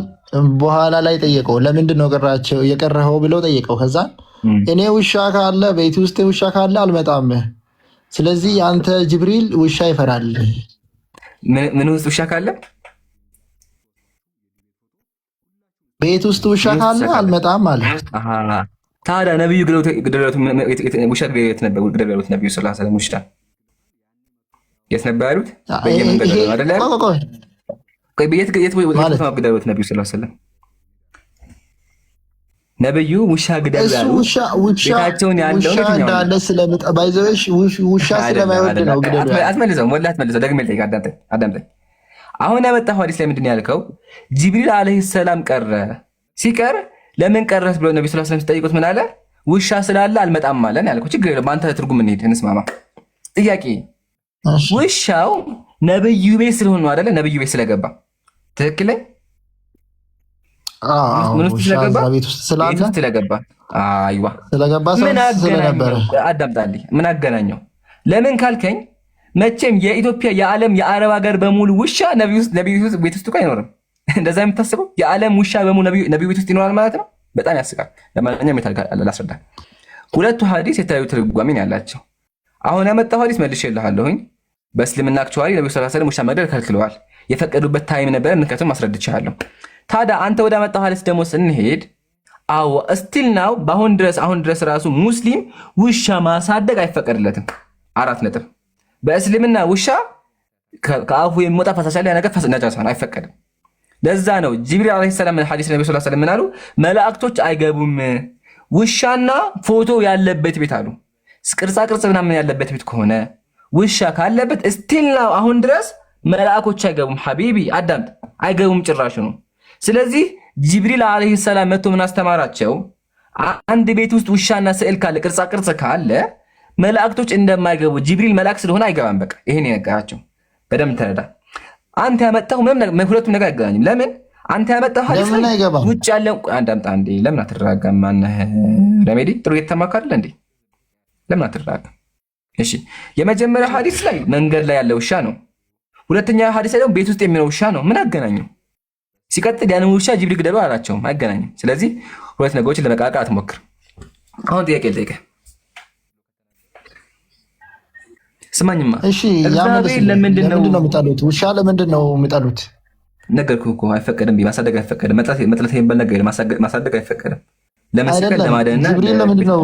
Speaker 7: በኋላ ላይ ጠየቀው፣ ለምንድን ነው የቀረኸው ብሎ ጠየቀው። ከዛን እኔ ውሻ ካለ ቤት ውስጥ ውሻ ካለ አልመጣም፣ ስለዚህ አንተ ጅብሪል ውሻ ይፈራል።
Speaker 1: ምን ውስጥ ውሻ ካለ?
Speaker 7: ቤት ውስጥ ውሻ ካለ አልመጣም አለ።
Speaker 1: ታዲያ ነብዩ ግደሉት ውሻ የት ነበር? ግደሉት ነብዩ ሰለላሁ ዐለይሂ ወሰለም ውሻ የት ነበር ያሉት? በየመንገዱ አይደለ? ቆይ በየት ግደሉት ነብዩ ሰለላሁ ዐለይሂ ወሰለም ነብዩ ውሻ ግደሉ ያሉ ቤታቸውን ያለው እንዳለ
Speaker 7: ስለምጠባይዘሽ ውሻ ስለማይወድ ነው ግደሉ።
Speaker 1: አትመልሰው፣ ወላሂ አትመልሰው። ደግሜ ልጠይቅ፣ አዳምጠኝ። አሁን ያመጣው ሐዲስ ላይ ምንድን ነው ያልከው? ጅብሪል አለይሂ ሰላም ቀረ። ሲቀር ለምን ቀረህ ብሎ ነብዩ ሰለላሁ ዐለይሂ ወሰለም ሲጠይቁት ምን አለ? ውሻ ስላለ አልመጣም አለን ያልከው። ችግር የለም፣ በአንተ ትርጉም እንሂድ፣ እንስማማ። ጥያቄ ውሻው ነብዩ ቤት ስለሆነ ነው አይደለ? ነብዩ ቤት ስለገባ ትክክል ነኝ? ምን ውስጥ ስለገባ? ቤት ውስጥ ስለገባ። አይዋ ስለገባ ስለነበረ አዳምጣልኝ። ምን አገናኘው? ለምን ካልከኝ መቼም የኢትዮጵያ የዓለም የአረብ ሀገር በሙሉ ውሻ ነብዩ ቤት ውስጥ አይኖርም። እንደዛ የምታስበው የዓለም ውሻ በሙሉ ነብዩ ቤት ውስጥ ይኖራል ማለት ነው? በጣም ያስቃል። ለማንኛውም ላስረዳ። ሁለቱ ሐዲስ የተለያዩ ትርጓሜ ያላቸው። አሁን ያመጣው ሐዲስ መልሼልሃለሁኝ። በእስልምና አክቹዋሊ ነብዩ ሰለላሁ ዐለይሂ ወሰለም ውሻ መግደል ከልክለዋል። የፈቀዱበት ታይም ነበረ፣ ምክንያቱም አስረድቻለሁ። ታዲያ አንተ ወደ አመጣው ሐዲስ ደግሞ ስንሄድ አዎ እስቲል ናው አሁን ድረስ ራሱ ሙስሊም ውሻ ማሳደግ አይፈቀድለትም። 4 ነጥብ። በእስልምና ውሻ ከአፉ የሚወጣ ፈሳሽ ያለ ነገር ነጃሳ ነው፣ አይፈቀድም። ለዛ ነው ጅብሪል አለይሂ ሰላም ሐዲስ ነብዩ ሰለላሁ ዐለይሂ ወሰለም ምን አሉ? መላእክቶች አይገቡም ውሻና ፎቶ ያለበት ቤት አሉ። ቅርጻ ቅርጽ ምናምን ያለበት ቤት ከሆነ ውሻ ካለበት እስቲል ናው አሁን ድረስ መላእክቶች አይገቡም። ሐቢቢ አዳምጥ፣ አይገቡም ጭራሽ ነው። ስለዚህ ጅብሪል አለይሂ ሰላም መጥቶ ምን አስተማራቸው? አንድ ቤት ውስጥ ውሻና ስዕል ካለ ቅርጻ ቅርጽ ካለ መላእክቶች እንደማይገቡ ጅብሪል መልአክ ስለሆነ አይገባም። በቃ ይሄን የነገራቸው በደንብ ተረዳ። አንተ ያመጣው ሁለቱም ነገር አይገናኝም። ለምን አንተ ያመጣው ሐዲስ ውጭ ያለው አንዳምጣ እንዴ? ለምን አትረጋጋም? ማነህ ረሜዲ ጥሩ የተማካለ እንዴ? ለምን አትረጋጋም? እሺ የመጀመሪያው ሐዲስ ላይ መንገድ ላይ ያለ ውሻ ነው። ሁለተኛ ሐዲስ ላይ ደግሞ ቤት ውስጥ የሚኖር ውሻ ነው። ምን አገናኘው? ሲቀጥል ያንን ውሻ ጅብሪል ግደሉ አላቸውም። አይገናኝም። ስለዚህ ሁለት ነገሮችን ለመቃቃ አትሞክር። አሁን ጥያቄ ልጠይቅህ። ስማኝማ፣
Speaker 7: እሺ ለምንድን ነው የሚጠሉት? ውሻ ለምንድን ነው የሚጠሉት?
Speaker 1: ነገርኩህ እኮ አይፈቀድም። ማሳደግ አይፈቀድም። መጥላት የሚባል ነገር ማሳደግ አይፈቀድም። ለመስቀል ለማደንና
Speaker 7: ጅብሪል ለምንድን ነው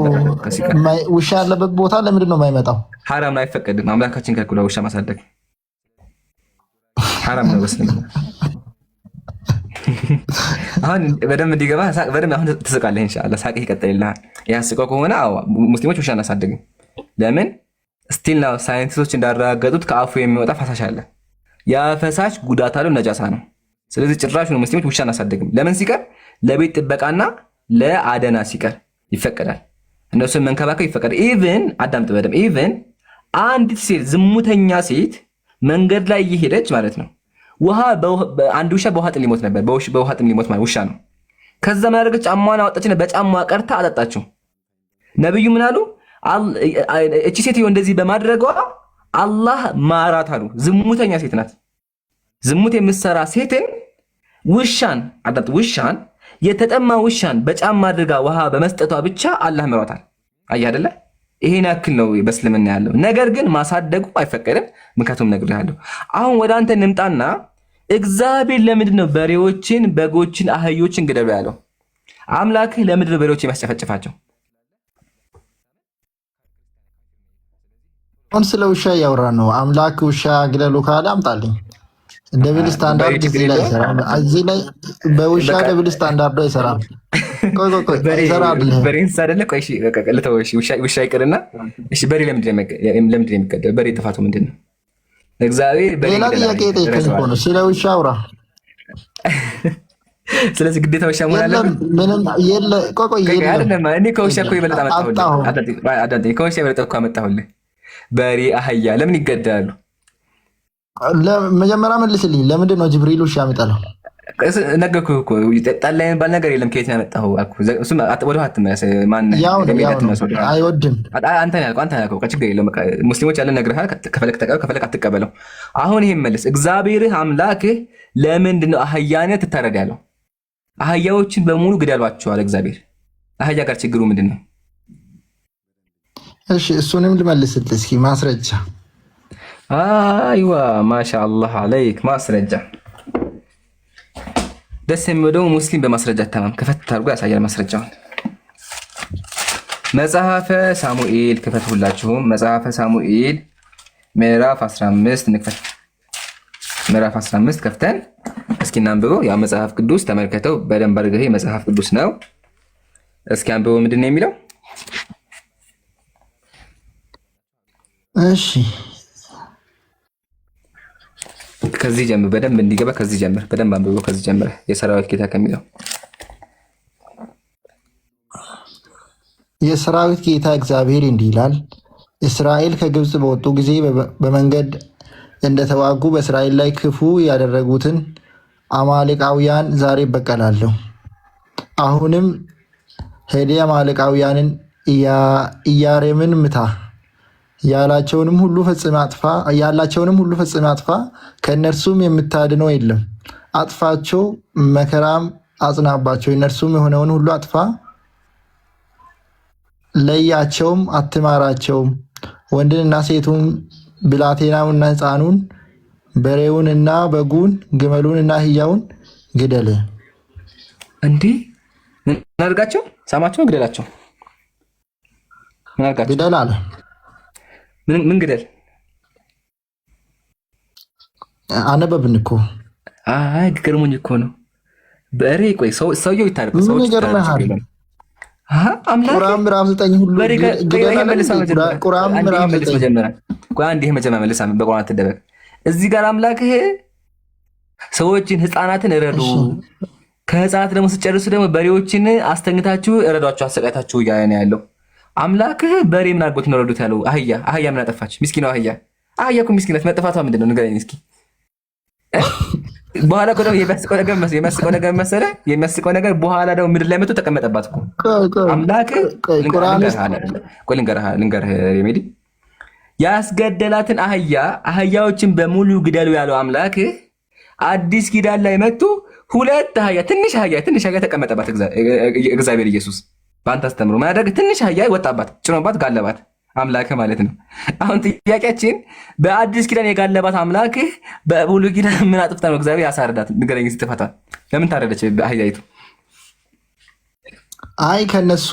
Speaker 7: ውሻ ያለበት ቦታ ለምንድን ነው የማይመጣው?
Speaker 1: ሐራም ነው፣ አይፈቀድም። አምላካችን ከልክሏል ውሻ ማሳደግ ሐራም ነው በስልምና። አሁን በደንብ እንዲገባ በደንብ አሁን ትስቃለህ። ኢንሻአላህ ሳቅህ ይቀጥልልሃል። ያስቀው ከሆነ አዎ ሙስሊሞች ውሻ እናሳድግም። ለምን ስቲል ነው ሳይንቲስቶች እንዳረጋገጡት ከአፉ የሚወጣ ፈሳሽ አለ። ያ ፈሳሽ ጉዳት አለው፣ ነጃሳ ነው። ስለዚህ ጭራሽ ነው ሙስሊሞች ውሻ እናሳድግም። ለምን ሲቀር ለቤት ጥበቃና ለአደና ሲቀር ይፈቀዳል። እነሱን መንከባከብ ይፈቀዳል። ኢቭን አዳምጥ በደምብ ኢቭን አንዲት ሴት ዝሙተኛ ሴት መንገድ ላይ እየሄደች ማለት ነው አንድ ውሻ በውሃ ጥም ሊሞት ነበር። በውሃ ጥም ሊሞት ማለት ውሻ ነው። ከዛ ምን አደረገች? ጫማዋን አወጣችና በጫማዋ ቀርታ አጠጣችው። ነብዩ ምን አሉ? እቺ ሴትዮ እንደዚህ በማድረጓ አላህ ማራት አሉ። ዝሙተኛ ሴት ናት። ዝሙት የምትሰራ ሴትን ውሻን የተጠማ ውሻን በጫማ አድርጋ ውሃ በመስጠቷ ብቻ አላህ ምሯታል። አየህ አይደለ? ይሄን ያክል ነው በእስልምና ያለው ነገር። ግን ማሳደጉ አይፈቀድም። ምክንያቱም ነግሬሃለሁ። አሁን ወደ አንተ እንምጣና እግዚአብሔር ለምንድን ነው በሬዎችን፣ በጎችን፣ አህዮችን ግደሉ ያለው? አምላክህ ለምንድን ነው በሬዎችን የሚያስጨፈጭፋቸው?
Speaker 7: አሁን ስለ ውሻ እያወራ ነው። አምላክ ውሻ ግደሉ ካለ አምጣልኝ። ደብል ስታንዳርድ እዚህ ላይ ይሰራል። እዚህ ላይ በውሻ ደብል ስታንዳርድ አይሰራም። ቆይ
Speaker 1: በሬንስ አይደለ? ቆይ እሺ ልተው። እሺ ውሻ ይቅርና እሺ በሬ ለምንድን ነው የሚገደለው? በሬ ጥፋቱ ምንድን ነው? እግዚአብሔር በሬ
Speaker 7: ሌላ ጥያቄ ጠይቀኝ እኮ ነው። ስለ ውሻ አውራ።
Speaker 1: ስለዚህ ግዴታ ውሻ መሆን አለበት?
Speaker 7: ምንም የለ። ቆይ
Speaker 1: አይደለም። እኔ ከውሻ እኮ ይበልጥ አመጣሁልህ። ከውሻ ይበልጥ እኮ አመጣሁልህ። በሬ አህያ ለምን ይገደላሉ?
Speaker 7: መጀመሪያ መልስልኝ። ለምንድን ነው ጅብሪል ውሻ የሚጠላው?
Speaker 1: ነገርኩህ እኮ ጠላ የሚባል ነገር የለም። ከየት ነው ያመጣኸው አልኩህ። እሱም ወደኋላ አትመለስ። ማነህ
Speaker 7: ያው ነው
Speaker 1: ገሜዳ
Speaker 7: ያው ነው
Speaker 1: አትመለስ ወደኋላ።
Speaker 7: አይወድም።
Speaker 1: አንተ ነህ ያልከው አንተ ነህ ያልከው። በቃ ችግር የለውም። በቃ ሙስሊሞች ያለን ነግረሃል። ከፈለክ ተቀበል፣ ከፈለክ አትቀበለው። አሁን ይሄን መልስ። እግዚአብሔርህ አምላክህ ለምንድን ነው አህያን ትታረድ ያለው? አህያዎችን በሙሉ ግደሏቸዋል እግዚአብሔር። አህያ ጋር ችግሩ ምንድን ነው?
Speaker 7: እሺ እሱንም ልመልስልህ እስኪ ማስረጃ።
Speaker 1: አይዋ ማሻአላህ አለይክ ማስረጃ። ደስ የሚወደው ሙስሊም በማስረጃ አታማም። ከፈት አድርጎ ያሳያል ማስረጃውን። መጽሐፈ ሳሙኤል ክፈት፣ ሁላችሁም መጽሐፈ ሳሙኤል ምዕራፍ 15 እንክፈት። ምዕራፍ 15 ከፍተን እስኪ እናንብበው። ያ መጽሐፍ ቅዱስ ተመልከተው በደንብ አድርገህ። መጽሐፍ ቅዱስ ነው። እስኪ አንብበው። ምንድን ነው የሚለው?
Speaker 7: እሺ
Speaker 1: ከዚህ ጀምር፣ በደንብ እንዲገባ ከዚህ ጀምር። በደንብ አንብበው ከዚህ ጀምር። የሰራዊት ጌታ ከሚለው
Speaker 7: የሰራዊት ጌታ እግዚአብሔር እንዲህ ይላል፣ እስራኤል ከግብፅ በወጡ ጊዜ በመንገድ እንደተዋጉ በእስራኤል ላይ ክፉ ያደረጉትን አማሌቃውያን ዛሬ እበቀላለሁ። አሁንም ሄደ አማሌቃውያንን ኢያሬምን ምታ፣ ያላቸውንም ሁሉ ፈጽመህ አጥፋ፣ ከእነርሱም የምታድነው የለም። አጥፋቸው፣ መከራም አጽናባቸው፣ እነርሱም የሆነውን ሁሉ አጥፋ፣ ለያቸውም፣ አትማራቸውም። ወንድንና ሴቱን፣ ብላቴናውንና ሕፃኑን፣ በሬውንና በጉን፣ ግመሉንና አህያውን ግደል።
Speaker 1: እንዲህ ምን አድርጋቸው? ሳማቸው፣ ግደላቸው። ምን አድርጋቸው?
Speaker 7: ግደል አለ።
Speaker 1: ምን ግደል?
Speaker 7: አነበብን እኮ።
Speaker 1: አይ ገርሞኝ እኮ ነው። በሬ ቆይ ሰውየው ይታረቅ።
Speaker 7: ምን
Speaker 1: ሰዎች
Speaker 7: ይገርምሃል?
Speaker 1: አምላክ
Speaker 7: ቁርአን ምዕራፍ 9 ሁሉ
Speaker 1: ቁርአን
Speaker 7: ምዕራፍ 9
Speaker 1: መጀመሪያ ቆይ አንዴ መጀመሪያ መልሳ በቁርአን አትደበቅ። እዚህ ጋር አምላክህ ሰዎችን ህፃናትን እረዱ፣ ከህፃናት ደግሞ ስጨርሱ ደግሞ በሬዎችን አስተኝታችሁ እረዷቸው፣ አሰቃይታችሁ እያለ ነው ያለው። አምላክህ በሬ ምን አድርጎት ነው ረዱት ያለው? አህያ ምን አጠፋች? ምስኪን ነው አህያ እኮ ምስኪናት። መጥፋቷ ምንድን ነው ንገረኝ እስኪ። በኋላ እኮ ደግሞ የሚያስቀው ነገር በኋላ ደግሞ ምድር ላይ መጥቶ ተቀመጠባት እኮ አምላክህ። ልንገርህ ሬሜዲ፣ ያስገደላትን አህያዎችን በሙሉ ግደሉ ያለው አምላክህ አዲስ ኪዳን ላይ መጥቶ ሁለት ትንሽ አህያ ተቀመጠባት እግዚአብሔር ኢየሱስ በአንተ አስተምሮ ማድረግ። ትንሽ አህያ ወጣባት፣ ጭኖባት፣ ጋለባት አምላክህ ማለት ነው። አሁን ጥያቄያችን በአዲስ ኪዳን የጋለባት አምላክህ በብሉይ ኪዳን ምን አጥፍታ ነው እግዚአብሔር ያሳረዳት? ንገረኝ። ስትፈታ ለምን ታረደች አህያይቱ?
Speaker 7: አይ ከነሱ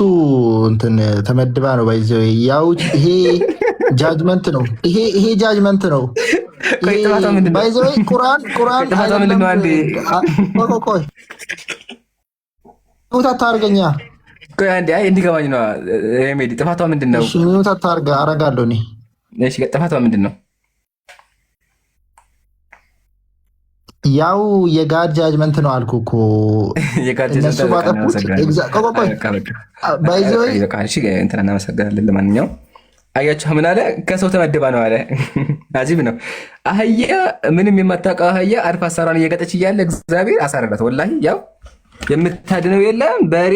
Speaker 7: እንትን ተመድባ ነው ባይዘው። ያው ይሄ ጃጅመንት ነው። ይሄ ጃጅመንት ነው ባይዘው። ቁርአን
Speaker 1: ምንድን ነው? አንዴ
Speaker 7: ቆይ ታርገኛ
Speaker 1: እንዲገባኝ ነው። ሜዲ ጥፋቷ ምንድን ነው?
Speaker 7: ሚዩት አታርጋ አረጋለሁ እኔ።
Speaker 1: ጥፋቷ ምንድን ነው?
Speaker 7: ያው የጋድ ጃጅመንት ነው አልኩ እኮ።
Speaker 1: እናመሰግናለን። ለማንኛውም አያችሁ ምን አለ? ከሰው ተመድባ ነው አለ። አጂብ ነው። አህያ ምንም የማታውቀው አህያ አርፋ ሳሯን እየገጠች እያለ እግዚአብሔር አሳረዳት። ወላሂ ያው የምታድነው የለም በሬ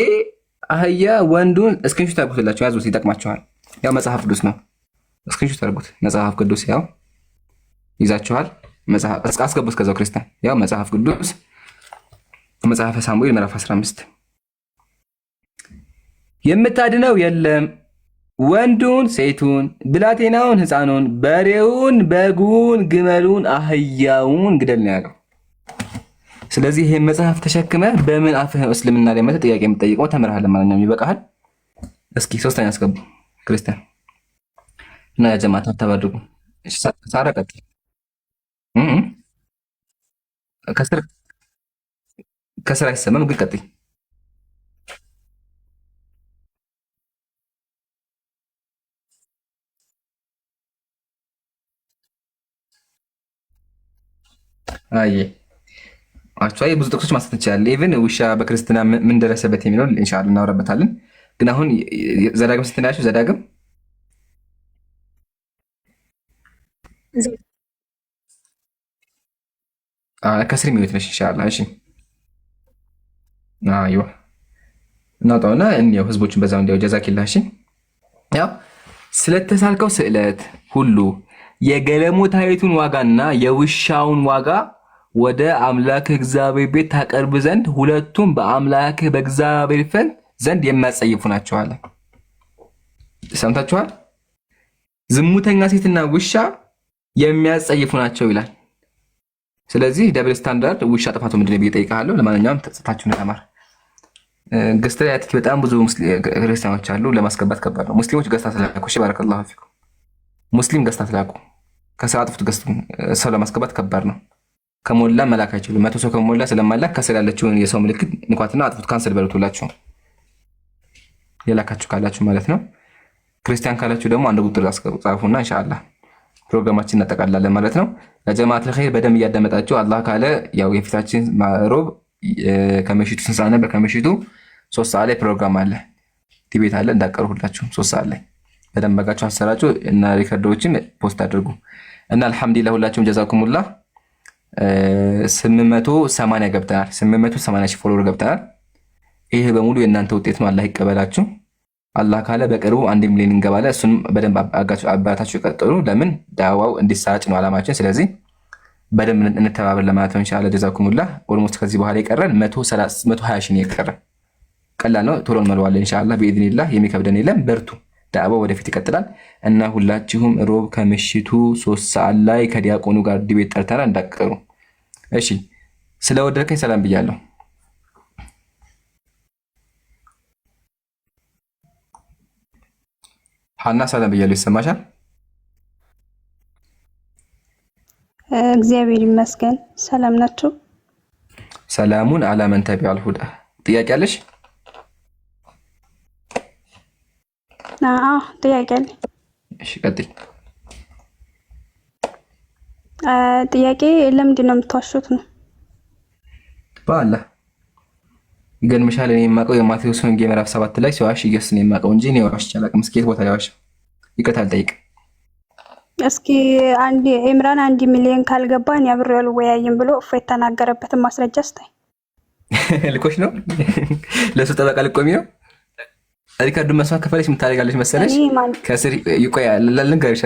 Speaker 1: አህያ ወንዱን እስክሪንሾት አድርጉትላችሁ፣ ያዙት፣ ይጠቅማችኋል። ያው መጽሐፍ ቅዱስ ነው። እስክሪንሾት አድርጉት። መጽሐፍ ቅዱስ ያው ይዛችኋል። አስገቡት ከዛው ክርስቲያን። ያው መጽሐፍ ቅዱስ መጽሐፈ ሳሙኤል ምዕራፍ 15 የምታድነው የለም ወንዱን፣ ሴቱን፣ ብላቴናውን፣ ሕፃኑን፣ በሬውን፣ በጉን፣ ግመሉን፣ አህያውን ግደል ነው ያለው። ስለዚህ ይሄን መጽሐፍ ተሸክመ በምን አፍህ እስልምና ላይ መተ ጥያቄ የምትጠይቀው ተምረሃል ማለት ነው። ይበቃሃል። እስኪ ሶስተኛ አስገቡ ክርስቲያን እና ጀማዓት ተባድጉ። ሳራ ቀጥል። ከስር አይሰማም ግን ቀጥይ። አይ አክቹዋሊ ብዙ ጥቅሶች ማንሳት እንችላለን። ኢቭን ውሻ በክርስትና ምን ደረሰበት የሚለውን ኢንሻአላህ እናወራበታለን። ግን አሁን ዘዳግም ስትናያችሁ ዘዳግም ከስር የሚሉት ነሽ ኢንሻአላህ። እሺ አይዋ እናውጣውና እንየው ህዝቦችን በዛው እንዲያው ጀዛኪላሽ። ያው ስለተሳልከው ስዕለት ሁሉ የገለሞታይቱን ዋጋና የውሻውን ዋጋ ወደ አምላክህ እግዚአብሔር ቤት ታቀርብ ዘንድ ሁለቱም በአምላክህ በእግዚአብሔር ዘንድ የሚያጸይፉ ናቸው አለ። ሰምታችኋል? ዝሙተኛ ሴትና ውሻ የሚያጸይፉ ናቸው ይላል። ስለዚህ ደብል ስታንዳርድ ውሻ ጥፋቱ ምንድን ነው ብዬ እጠይቅሃለሁ። ለማንኛውም ተጽታችሁን ተማር። ገዝታ ያትክ በጣም ብዙ ክርስቲያኖች አሉ። ለማስገባት ከባድ ነው። ሙስሊሞች ገዝታ ተላኩ። እሺ ባረከላሁ ፊኩም። ሙስሊም ገዝታ ተላኩ። ከስራ አጥፍቱ ገዝቱ ሰው ለማስገባት ከባድ ነው። ከሞላ መላክ አይችሉም። 100 ሰው ከሞላ ስለማላክ ከስር ያለችውን የሰው ምልክት ንኳትና አጥፍቱ ካንሰል በሉትላችሁ የላካችሁ ካላችሁ ማለት ነው። ክርስቲያን ካላችሁ ደግሞ አንድ ቁጥር ጻፉና ኢንሻአላህ ፕሮግራማችን እናጠቃላለን ማለት ነው። ለጀማዓት ለኸይር በደንብ እያዳመጣችሁ አላህ ካለ ያው የፊታችን ሮብ ከምሽቱ 6 ሰዓት ነበር። ከምሽቱ 3 ሰዓት ላይ ፕሮግራም አለ። ዲቤት አለ። እንዳቀሩ ሁላችሁ 3 ሰዓት ላይ በደንብ በጋችሁ አሰራጩ እና ሪከርዶችን ፖስት አድርጉ እና አልሐምዱሊላህ ሁላችሁም ጀዛኩሙላህ 880 ገብተናል። 880 ሺህ ፎሎወር ገብተናል። ይሄ በሙሉ የእናንተ ውጤት ነው። አላህ ይቀበላችሁ። አላህ ካለ በቅርቡ 1 ሚሊዮን እንገባለን። እሱንም በደንብ አባታችሁ ይቀጥሉ። ለምን ዳዋው እንዲሳጭ ነው አላማችን። ስለዚህ በደንብ እንተባበር ለማለት ነው ኢንሻአላህ። ጀዛኩሙላህ። ኦልሞስት ከዚህ በኋላ ይቀረን 120 ሺህ ነው የቀረን። ቀላል ነው። ቶሎ እንመለዋለን ኢንሻአላህ በኢድኒላህ። የሚከብደን የለም። በርቱ። ዳዕዋው ወደፊት ይቀጥላል እና ሁላችሁም ሮብ ከምሽቱ 3 ሰዓት ላይ ከዲያቆኑ ጋር ዲቤት ጠርተናል። እንዳትቀሩ እሺ። ስለወደድከኝ ሰላም ብያለሁ። ሀና ሰላም ብያለሁ። ይሰማሻል?
Speaker 8: እግዚአብሔር ይመስገን። ሰላም ናችሁ?
Speaker 1: ሰላሙን አላ መን ተቢዐል ሁዳ። ጥያቄ አለሽ?
Speaker 8: ጥያቄ አለ።
Speaker 1: እሺ ቀጥይ።
Speaker 8: ጥያቄ ለምንድን ነው የምትዋሹት ነው?
Speaker 1: በአላህ ይገርምሻል። እኔ የማውቀው የማቴዎስ ወንጌል ምዕራፍ 7 ላይ ሲዋሽ ኢየሱስ ነው የማውቀው እንጂ እኔ ዋሽ አላውቅም። እስኪ የት ቦታ ላይ ዋሽ? ይቅርታ አልጠይቅ።
Speaker 8: እስኪ አንድ ኢምራን 1 ሚሊዮን ካልገባን ያብሬው አልወያይም ብሎ እፎ የተናገረበትን ማስረጃ ስታይ።
Speaker 1: ልኮሽ ነው ለሱ ጠበቃ ልቆሚ ነው። ሪካርዱን መስማት ከፈለሽ ምን ታደርጋለሽ መሰለሽ? ከስር ይቆያል። ልንገርሽ፣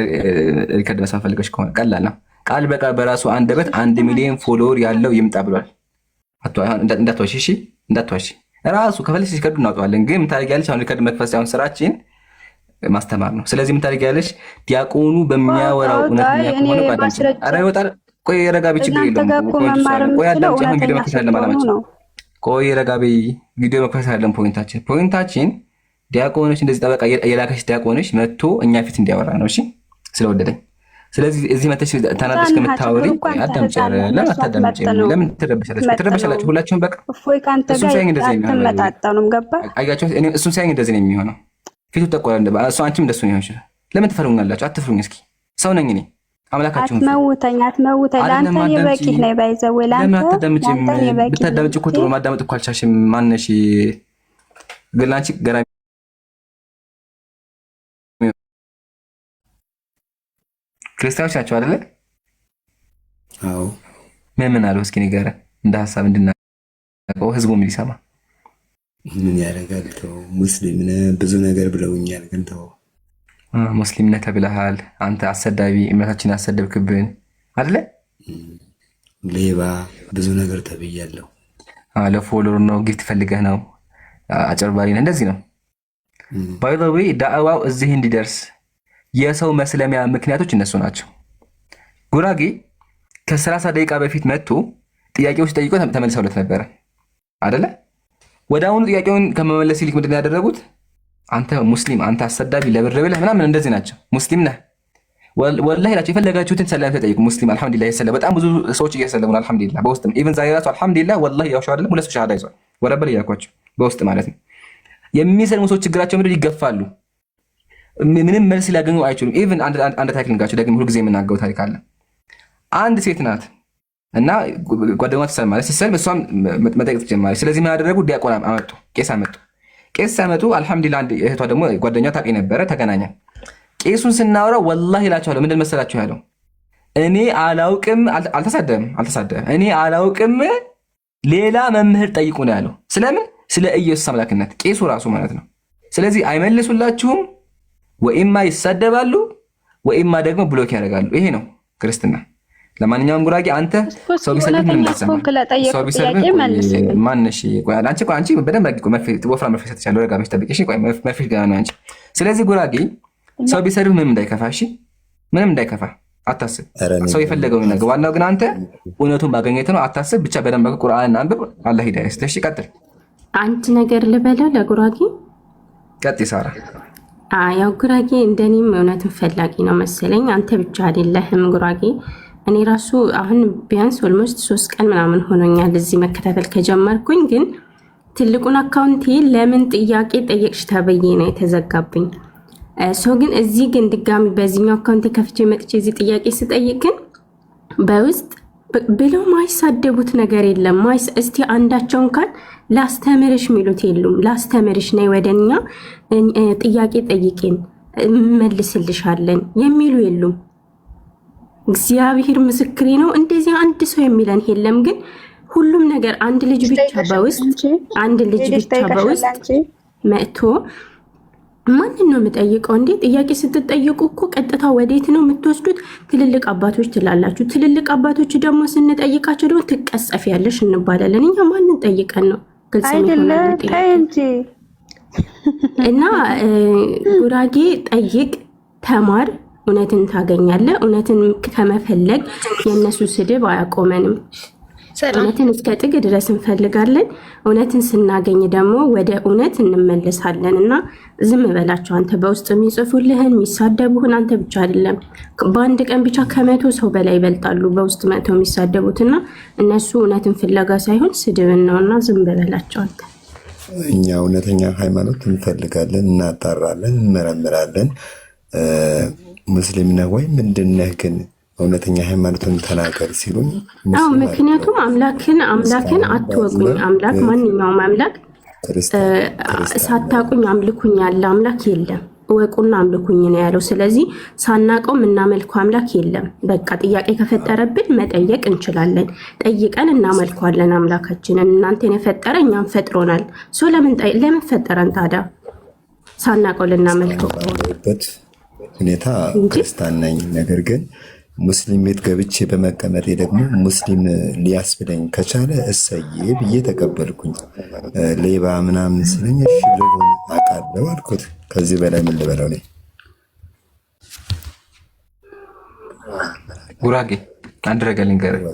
Speaker 1: ሪካርድ መስማት ፈልገሽ ከሆነ ቀላል ነው። ቃል በቃል በራሱ አንደበት 1 ሚሊዮን ፎሎወር ያለው ይምጣ ብሏል። እንዳትዋሺ፣ እሺ እንዳትዋሺ። ራሱ ከፈለሽ ሪካርዱ እናውጣዋለን። ግን ምን ታደርጊያለሽ? አሁን ሪካርድ መክፈት ሳይሆን ስራችን ማስተማር ነው። ስለዚህ ምን ታደርጊያለሽ? ዲያቆኑ በሚያወራው እውነተኛ ከሆነ ባዳንቺ አረ ይወጣል። ቆይ ረጋቢ፣ ችግር የለውም። ቆይ አዳምጪ። አሁን ቪዲዮ መክፈት አይደለም አላማችን። ቆይ ረጋቢ፣ ቪዲዮ መክፈት አይደለም ፖይንታችን ዲያቆኖች እንደዚህ ጠበቃ የላከሽ ዲያቆኖች መጥቶ እኛ ፊት እንዲያወራ ነው። እሺ ስለወደደኝ። ስለዚህ እዚህ መተሽ ተናደሽ ከምታወሪ አዳምጪ። ለምን አታዳምጪ? ለምን ትረበሻላችሁ? ሁላችሁም በቃ እሱም ሳይኝ እንደዚህ ነው የሚሆነው። አያችሁ፣ እሱም ሳይኝ እንደዚህ ነው የሚሆነው። ፊቱ ተቆራ እሱ አንቺም እንደሱ ነው ይሆንሽ። ለምን ትፈሩኛላችሁ? አትፍሩኝ። እስኪ ሰው ነኝ እኔ አምላካችሁን።
Speaker 8: አትመውተኝ ለአንተ የበቂህ ነው ባይዘው ለአንተ
Speaker 1: ብታዳምጪ እኮ ጥሩ ማዳመጥ እኮ አልቻልሽም። ማነሽ ግን አንቺ ገና ክርስቲያኖች ናቸው አይደለ?
Speaker 2: አዎ።
Speaker 1: ምን አሉ እስኪ ንገረን፣ እንደ ሀሳብ እንድናውቀው ህዝቡም እንዲሰማ።
Speaker 2: ምን ያደርጋል? ተው ሙስሊም ነህ ብዙ ነገር ብለውኛል፣ ግን ተው።
Speaker 1: ሙስሊም ነህ ተብለሃል አንተ። አሰዳቢ፣ እምነታችን ያሰደብክብን አይደለ?
Speaker 2: ሌባ፣ ብዙ ነገር ተብያለሁ።
Speaker 1: ለፎሎወር ነው፣ ጊፍት ፈልገህ ነው፣ አጨርባሪ ነህ፣ እንደዚህ ነው። ባይ ዘ ዌይ ዳዕዋው እዚህ እንዲደርስ የሰው መስለሚያ ምክንያቶች እነሱ ናቸው። ጉራጌ ከ30 ደቂቃ በፊት መጥቶ ጥያቄዎች ጠይቆ ተመልሰውለት ነበረ አይደለ? ወደ አሁኑ ጥያቄውን ከመመለስ ይልቅ ምንድን ነው ያደረጉት? አንተ ሙስሊም፣ አንተ አሰዳቢ፣ ለብር ብለህ ምናምን እንደዚህ ናቸው። ሙስሊም ነህ ወላሂ ላችሁ የፈለጋችሁትን ሰላም ተጠይቁ። ሙስሊም አልሐምዱሊላህ ይሰለ በጣም ብዙ ሰዎች እየሰለሙ ነው። አልሐምዱሊላህ በውስጥም ኢቭን ዛሬ ራሱ አልሐምዱሊላህ ወላሂ ያው አይደለም 2 ሻሃዳ ይዟል ወረበል እያልኳቸው በውስጥ ማለት ነው። የሚሰልሙ ሰዎች ችግራቸው ምንድን ይገፋሉ። ምንም መልስ ሊያገኙ አይችሉም። ኢቭን አንድ ታሪክ ልንጋቸው ደግሞ ሁልጊዜ የምናገው ታሪክ አለ። አንድ ሴት ናት እና ጓደኛዋ ትሰልማለች። ስትሰልም እሷም መጠየቅ ትጀምራለች። ስለዚህ ምን ያደረጉ? ዲያቆን አመጡ፣ ቄስ አመጡ። ቄስ ሲያመጡ አልሐምዱሊላህ አንድ እህቷ ደግሞ ጓደኛዋ ታውቂ ነበረ፣ ተገናኘ። ቄሱን ስናወራ ወላሂ እላቸዋለሁ ምንድን መሰላችሁ ያለው? እኔ አላውቅም፣ አልተሳደበም። እኔ አላውቅም ሌላ መምህር ጠይቁ ነው ያለው። ስለምን? ስለ ኢየሱስ አምላክነት ቄሱ ራሱ ማለት ነው። ስለዚህ አይመልሱላችሁም፣ ወይማ ይሳደባሉ፣ ወይማ ደግሞ ብሎክ ያደርጋሉ። ይሄ ነው ክርስትና። ለማንኛውም ጉራጌ አንተ ሰው ቢሰልም ምን እንደሰማ ሰው ቢሰልም ማንሽ ቆይ አንቺ በደንብ አድርጊ ወፍራ መርፌ ሰጥቻለሁ። ረጋ ብለሽ ጠብቂሽ። ቆይ መርፌ ገና ነው አንቺ። ስለዚህ ጉራጌ ሰው ቢሰልም ምንም እንዳይከፋ፣ እሺ ምንም እንዳይከፋ አታስብ። ሰው የፈለገውን ነገር ዋናው ግን አንተ እውነቱን ማግኘት ነው። አታስብ ብቻ በደንብ ቁርአንን አንብብ። አላህ ሂዳያ ይስጥሽ። ቀጥል።
Speaker 9: አንድ ነገር ልበለው ለጉራጌ።
Speaker 1: ቀጥይ ሳራ።
Speaker 9: ያው ጉራጌ እንደኔም እውነትን ፈላጊ ነው መሰለኝ። አንተ ብቻ አይደለህም ጉራጌ። እኔ ራሱ አሁን ቢያንስ ኦልሞስት 3 ቀን ምናምን ሆኖኛል እዚህ መከታተል ከጀመርኩኝ። ግን ትልቁን አካውንቴ ለምን ጥያቄ ጠየቅሽ ተብዬ ነው የተዘጋብኝ። ሰው ግን እዚህ ግን ድጋሚ በዚህኛው አካውንት ከፍቼ መጥቼ እዚህ ጥያቄ ስጠይቅ ግን በውስጥ ብለው ማይሳደቡት ነገር የለም። እስቲ አንዳቸውን ካል ላስተምርሽ ሚሉት የሉም። ላስተምርሽ ነይ ወደኛ ጥያቄ ጠይቄን መልስልሻለን የሚሉ የሉም። እግዚአብሔር ምስክሬ ነው። እንደዚህ አንድ ሰው የሚለን የለም። ግን ሁሉም ነገር አንድ ልጅ ብቻ በውስጥ መጥቶ ማንን ነው የምጠይቀው እንዴ? ጥያቄ ስትጠይቁ እኮ ቀጥታ ወዴት ነው የምትወስዱት? ትልልቅ አባቶች ትላላችሁ። ትልልቅ አባቶች ደግሞ ስንጠይቃቸው ደግሞ ትቀጸፊያለሽ እንባላለን። እኛ ማንን ጠይቀን ነው? ግልጽ እና ጉራጌ ጠይቅ፣ ተማር፣ እውነትን ታገኛለህ። እውነትን ከመፈለግ የእነሱ ስድብ አያቆመንም። እውነትን እስከ ጥግ ድረስ እንፈልጋለን። እውነትን ስናገኝ ደግሞ ወደ እውነት እንመለሳለን። እና ዝም በላቸው። አንተ በውስጥ የሚጽፉልህን የሚሳደቡህን አንተ ብቻ አይደለም፣ በአንድ ቀን ብቻ ከ100 ሰው በላይ ይበልጣሉ በውስጥ መተው የሚሳደቡትና እነሱ እውነትን ፍለጋ ሳይሆን ስድብን ነውና ዝም በላቸው አንተ።
Speaker 2: እኛ እውነተኛ ሃይማኖት እንፈልጋለን፣ እናጣራለን፣ እንመረምራለን። ሙስሊም ነህ ወይ ምንድነህ ግን እውነተኛ ሃይማኖትን ተናገር ሲሉኝ፣
Speaker 9: ምክንያቱም አምላክን አትወቁኝ። አምላክ ማንኛውም አምላክ ሳታቁኝ አምልኩኝ ያለ አምላክ የለም። እወቁና አምልኩኝ ነው ያለው። ስለዚህ ሳናቀው የምናመልከው አምላክ የለም። በቃ ጥያቄ ከፈጠረብን መጠየቅ እንችላለን። ጠይቀን እናመልከዋለን አምላካችንን። እናንተን የፈጠረ እኛም ፈጥሮናል። ለምን ፈጠረን ታዲያ ሳናቀው ልናመልከው?
Speaker 2: ሁኔታ ክርስቲያን ነኝ፣ ነገር ግን ሙስሊም ቤት ገብቼ በመቀመጤ ደግሞ ሙስሊም ሊያስብለኝ ከቻለ እሰዬ ብዬ ተቀበልኩኝ። ሌባ ምናምን ስለኝ እሺ ልሁን አውቃለሁ አልኩት። ከዚህ በላይ ምን ልበለው ነኝ?
Speaker 1: ጉራጌ አንድ ነገር ልንገርህ።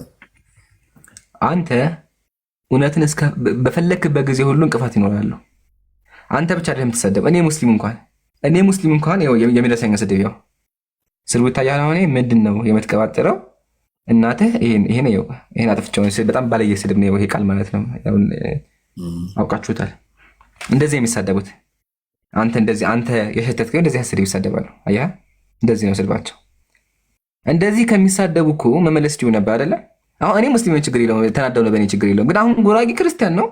Speaker 1: አንተ እውነትን በፈለክበት ጊዜ ሁሉ እንቅፋት ይኖራሉ። አንተ ብቻ አይደለም የምትሰደብ። እኔ ሙስሊም እንኳን የሚደርሰኝ ስድብ ያው ስልቡ ይታያል። አሁን ምንድን ነው የምትቀባጥረው? እናትህ ይሄን አጥፍቼው በጣም ባለየ ስድብ ነው ይሄ ቃል ማለት ነው። አውቃችሁታል። እንደዚህ የሚሳደቡት አንተ የሸተትከው እንደዚህ ስድብ ይሳደባሉ። አየህ፣ እንደዚህ ነው ስድባቸው። እንደዚህ ከሚሳደቡ እኮ መመለስ ዲሁ ነበር አይደለ? አሁን እኔ ሙስሊም ችግር የለውም፣ ተናደው ነው በእኔ ችግር የለውም። ግን አሁን ጉራጌ ክርስቲያን ነው፣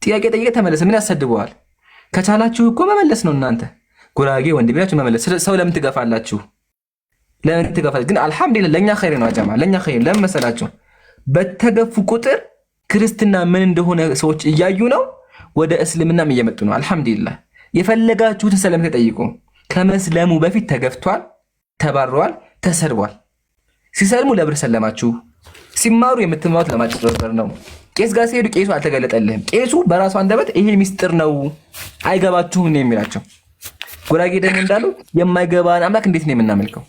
Speaker 1: ጥያቄ ጠይቀህ ተመለስ። ምን ያሳድበዋል? ከቻላችሁ እኮ መመለስ ነው። እናንተ ጉራጌ ወንድ ቢላችሁ መመለስ። ሰው ለምን ትገፋላችሁ? ግን አልሐምዱሊላህ ለኛ ኸይር ነው አጃማ፣ ለኛ ኸይር። ለምን መሰላችሁ? በተገፉ ቁጥር ክርስትና ምን እንደሆነ ሰዎች እያዩ ነው፣ ወደ እስልምናም እየመጡ ነው። አልሐምዱሊላህ የፈለጋችሁትን ሰላም ተጠይቁ። ከመስለሙ በፊት ተገፍቷል፣ ተባረዋል፣ ተሰድቧል። ሲሰልሙ ለብር ሰለማችሁ፣ ሲማሩ የምትማሩት ለማጭበርበር ነው። ቄስ ጋር ሲሄዱ ቄሱ አልተገለጠልህም። ቄሱ በራሱ አንደበት ይሄ ሚስጥር ነው አይገባችሁም ነው የሚላቸው። ጉራጌ ደግሞ እንዳሉ የማይገባን አምላክ እንዴት ነው የምናመልከው?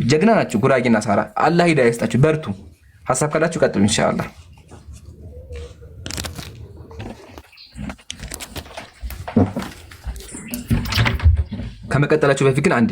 Speaker 1: ጀግና ናችሁ ጉራጌና ሳራ። አላህ ሂዳያ ይስጣችሁ። በርቱ። ሐሳብ ካላችሁ ቀጥሉ ኢንሻአላህ። ከመቀጠላችሁ በፊት ግን አንዴ